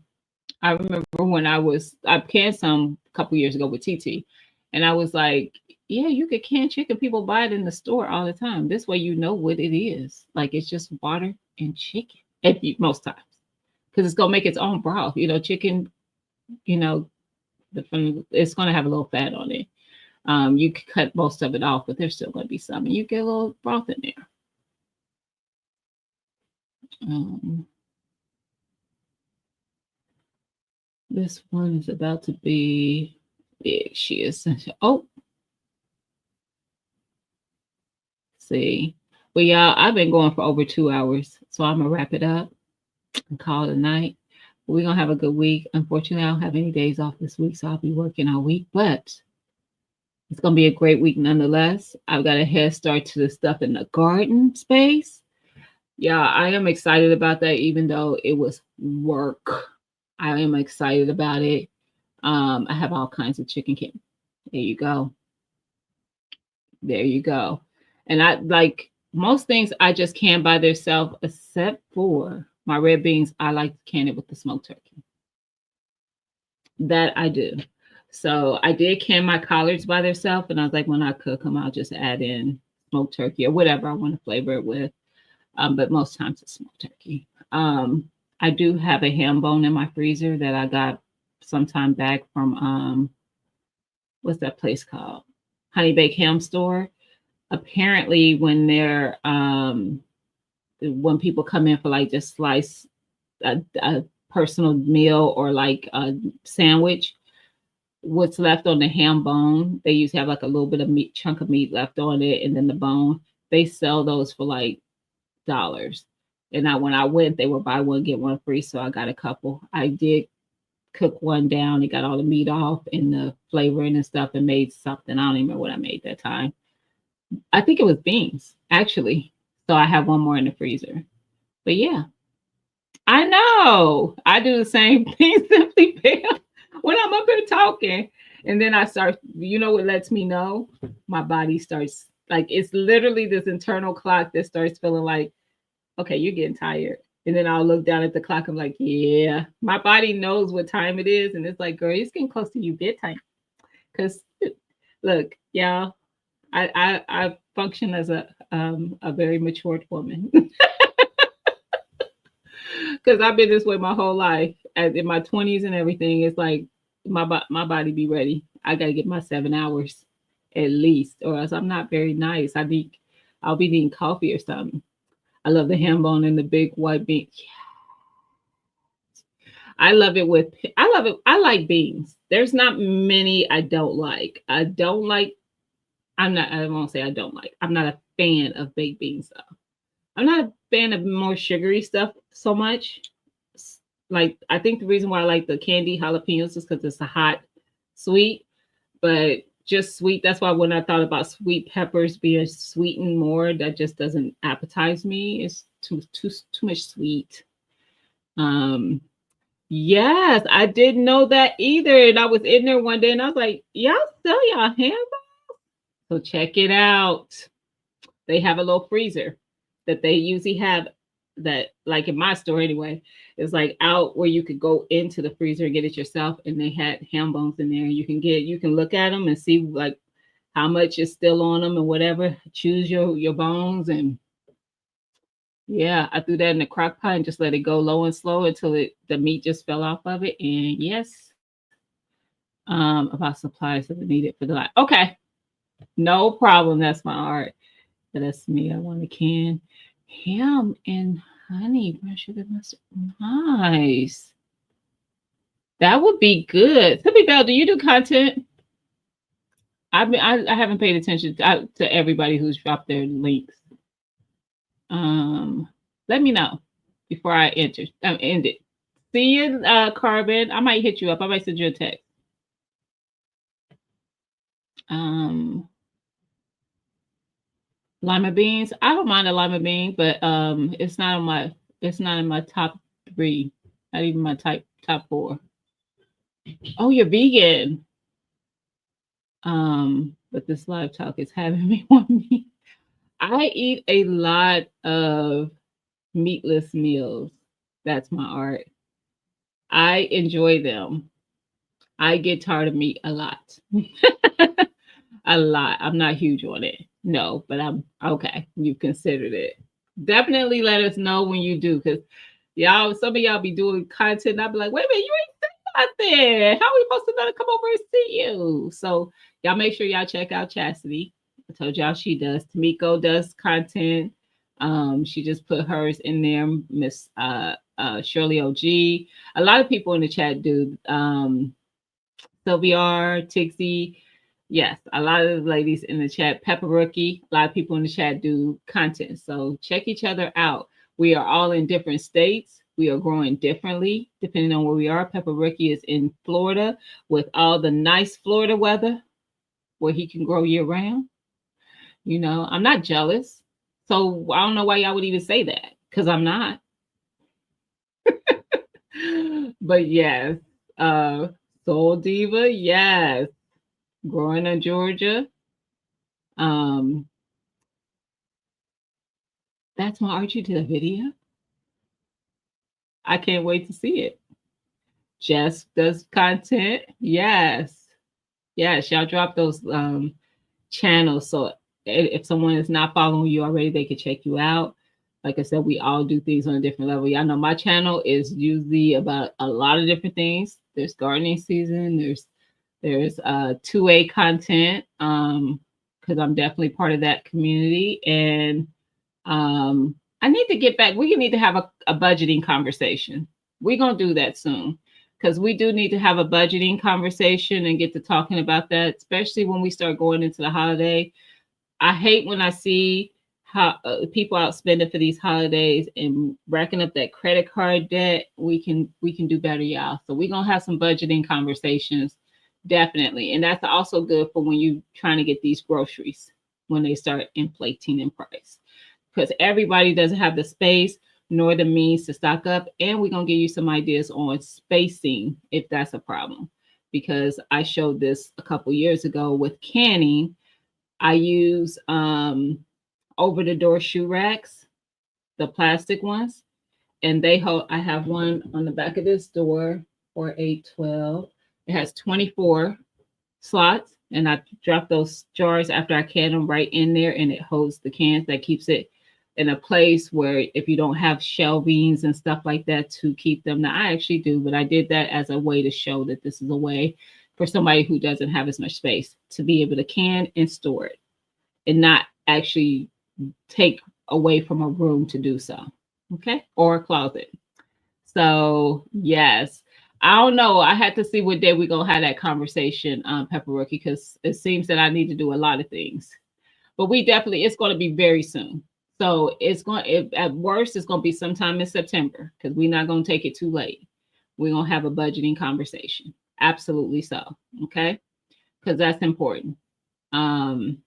[SPEAKER 1] remember when I canned some a couple years ago with TT, and I was like, yeah, you could can chicken. People buy it in the store all the time. This way, you know what it is. Like it's just water and chicken. If you, most times, because it's gonna make its own broth. You know, chicken. You know, it's gonna have a little fat on it. You can cut most of it off, but there's still gonna be some, and you get a little broth in there. Um, this one is about to be big. She is. Oh, see. Well, y'all, I've been going for over 2 hours, so I'm gonna wrap it up and call it a night. We're gonna have a good week. Unfortunately, I don't have any days off this week, so I'll be working all week, but it's gonna be a great week nonetheless. I've got a head start to the stuff in the garden space. Yeah, I am excited about that, even though it was work. I am excited about it. I have all kinds of chicken can. There you go. There you go. And I like most things I just can by themselves, except for my red beans. I like to can it with the smoked turkey. That I do. So I did can my collards by themselves, and I was like, when I cook them, I'll just add in smoked turkey or whatever I want to flavor it with. But most times it's smoked turkey. I do have a ham bone in my freezer that I got some time back from what's that place called? Honey Baked Ham Store. Apparently, when people come in for like just slice a personal meal or like a sandwich, what's left on the ham bone, they usually have like a little bit of meat, chunk of meat left on it, and then the bone. They sell those for like dollars. And when I went, they were buy one get one free, so I got a couple. I did cook one down. It got all the meat off and the flavoring and stuff, and made something. I don't even remember what I made that time. I think it was beans actually. So I have one more in the freezer. But yeah, I know I do the same thing. Simply Bam, when I'm up here talking, and then I start. You know what lets me know? My body starts like it's literally this internal clock that starts feeling like, okay, you're getting tired. And then I'll look down at the clock. I'm like, yeah, my body knows what time it is. And it's like, girl, it's getting close to you bedtime. Because look, y'all, I function as a very matured woman. Because I've been this way my whole life. As in my 20s and everything, it's like my body be ready. I got to get my 7 hours at least, or else I'm not very nice. I'll be needing coffee or something. I love the ham bone and the big white bean. I love it with. I love it. I like beans. There's not many I don't like. I don't like. I'm not. I won't say I don't like. I'm not a fan of baked beans though. I'm not a fan of more sugary stuff so much. Like I think the reason why I like the candy jalapenos is because it's a hot, sweet, but just sweet. That's why when I thought about sweet peppers being sweetened more, that just doesn't appetize me. It's too much sweet. Um, yes, I didn't know that either. And I was in there one day and I was like, y'all sell y'all ham? So check it out. They have a little freezer that they usually have that, like in my store anyway, it's like out where you could go into the freezer and get it yourself. And they had ham bones in there. You can look at them and see like how much is still on them and whatever. Choose your bones. And yeah, I threw that in the crock pot and just let it go low and slow until the meat just fell off of it. And yes, about supplies that are needed for the life. Okay, no problem. That's my art. That's me. I want a can ham and honey brown sugar mustard. Nice. That would be good. Tippy Bell, do you do content? I haven't paid attention to everybody who's dropped their links. Let me know before I end it. See you, Carbon. I might hit you up. I might send you a text. Um, Lima beans. I don't mind a lima bean, but it's not in my top 3. Not even my top 4. Oh, you're vegan. But this live talk is having me want meat. I eat a lot of meatless meals. That's my art. I enjoy them. I get tired of meat a lot. A lot. I'm not huge on it. No, but I'm okay. You've considered it. Definitely let us know when you do, because y'all, some of y'all be doing content. I'll be like, wait a minute, you ain't saying nothing. How are we supposed to know to come over and see you? So y'all make sure y'all check out Chastity. I told y'all she does. Tamiko does content. She just put hers in there. Miss Shirley OG. A lot of people in the chat do. Sylvia R, Tixie. Yes, a lot of the ladies in the chat, Pepper Rookie, a lot of people in the chat do content. So check each other out. We are all in different states. We are growing differently depending on where we are. Pepper Rookie is in Florida with all the nice Florida weather where he can grow year round. You know, I'm not jealous. So I don't know why y'all would even say that, because I'm not. But yes, Soul Diva, yes. Growing in Georgia. Um, that's my Archie did a video. I can't wait to see it. Jess does content. Yes. Yes, y'all drop those channels. So if someone is not following you already, they can check you out. Like I said, we all do things on a different level. Y'all know my channel is usually about a lot of different things. There's gardening season, there's 2A content, because I'm definitely part of that community. And I need to get back. We need to have a budgeting conversation. We're going to do that soon, because we do need to have a budgeting conversation and get to talking about that, especially when we start going into the holiday. I hate when I see how people outspending for these holidays and racking up that credit card debt. We can do better, y'all. So we're going to have some budgeting conversations, definitely. And that's also good for when you're trying to get these groceries when they start inflating in price, because everybody doesn't have the space nor the means to stock up. And we're going to give you some ideas on spacing if that's a problem, because I showed this a couple years ago with canning. I use over the door shoe racks, the plastic ones, and they hold. I have one on the back of this door for 812. It has 24 slots, and I drop those jars after I can them right in there, and it holds the cans. That keeps it in a place where if you don't have shelvings and stuff like that to keep them. Now I actually do, but I did that as a way to show that this is a way for somebody who doesn't have as much space to be able to can and store it and not actually take away from a room to do so. Okay. Or a closet. So yes, I don't know. I had to see what day we're gonna have that conversation, Pepper Rookie, because it seems that I need to do a lot of things. But we definitely, it's going to be very soon. So it's going, at worst, it's going to be sometime in September, because we're not going to take it too late. We're going to have a budgeting conversation. Absolutely so. Okay. Because that's important. And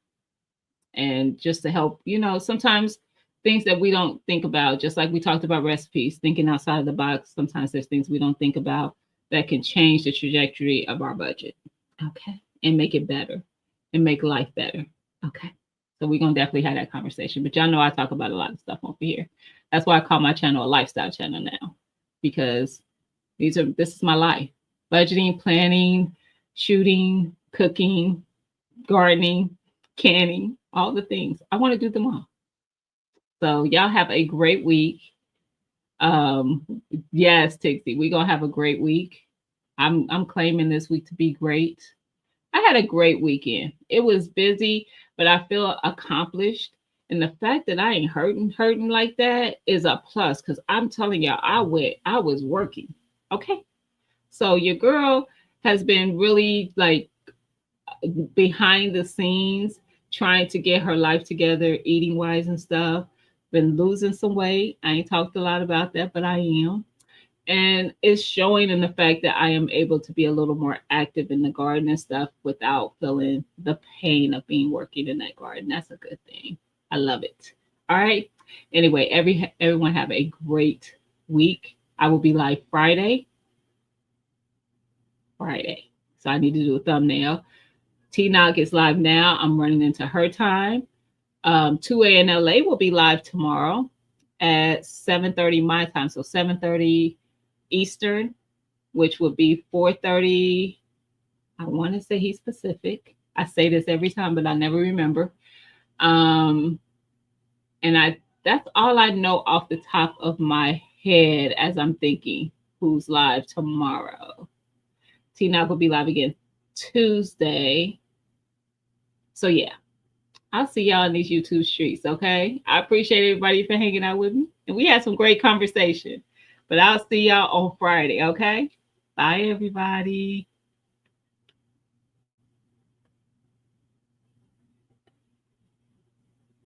[SPEAKER 1] just to help, sometimes things that we don't think about, just like we talked about recipes, thinking outside of the box. Sometimes there's things we don't think about that can change the trajectory of our budget. Okay. And make it better and make life better. Okay. So we're going to definitely have that conversation. But y'all know I talk about a lot of stuff over here. That's why I call my channel a lifestyle channel now, because this is my life. Budgeting, planning, shooting, cooking, gardening, canning, all the things. I want to do them all. So y'all have a great week. Yes, Tixie, we're gonna have a great week. I'm claiming this week to be great. I had a great weekend. It was busy, but I feel accomplished. And the fact that I ain't hurting like that is a plus, because I'm telling y'all, I was working. Okay. So your girl has been really like behind the scenes trying to get her life together, eating wise and stuff. been losing some weight. I ain't talked a lot about that, but I am. And it's showing in the fact that I am able to be a little more active in the garden and stuff without feeling the pain of being working in that garden. That's a good thing. I love it. All right. Anyway, everyone have a great week. I will be live Friday. Friday. So I need to do a thumbnail. T Knock is live now. I'm running into her time. 2A in LA will be live tomorrow at 7:30 my time. So 7:30 Eastern, which would be 4:30. I want to say he's Pacific. I say this every time, but I never remember. And that's all I know off the top of my head as I'm thinking who's live tomorrow. T Knock will be live again Tuesday. So yeah, I'll see y'all in these YouTube streets, okay? I appreciate everybody for hanging out with me. And we had some great conversation. But I'll see y'all on Friday, okay? Bye, everybody.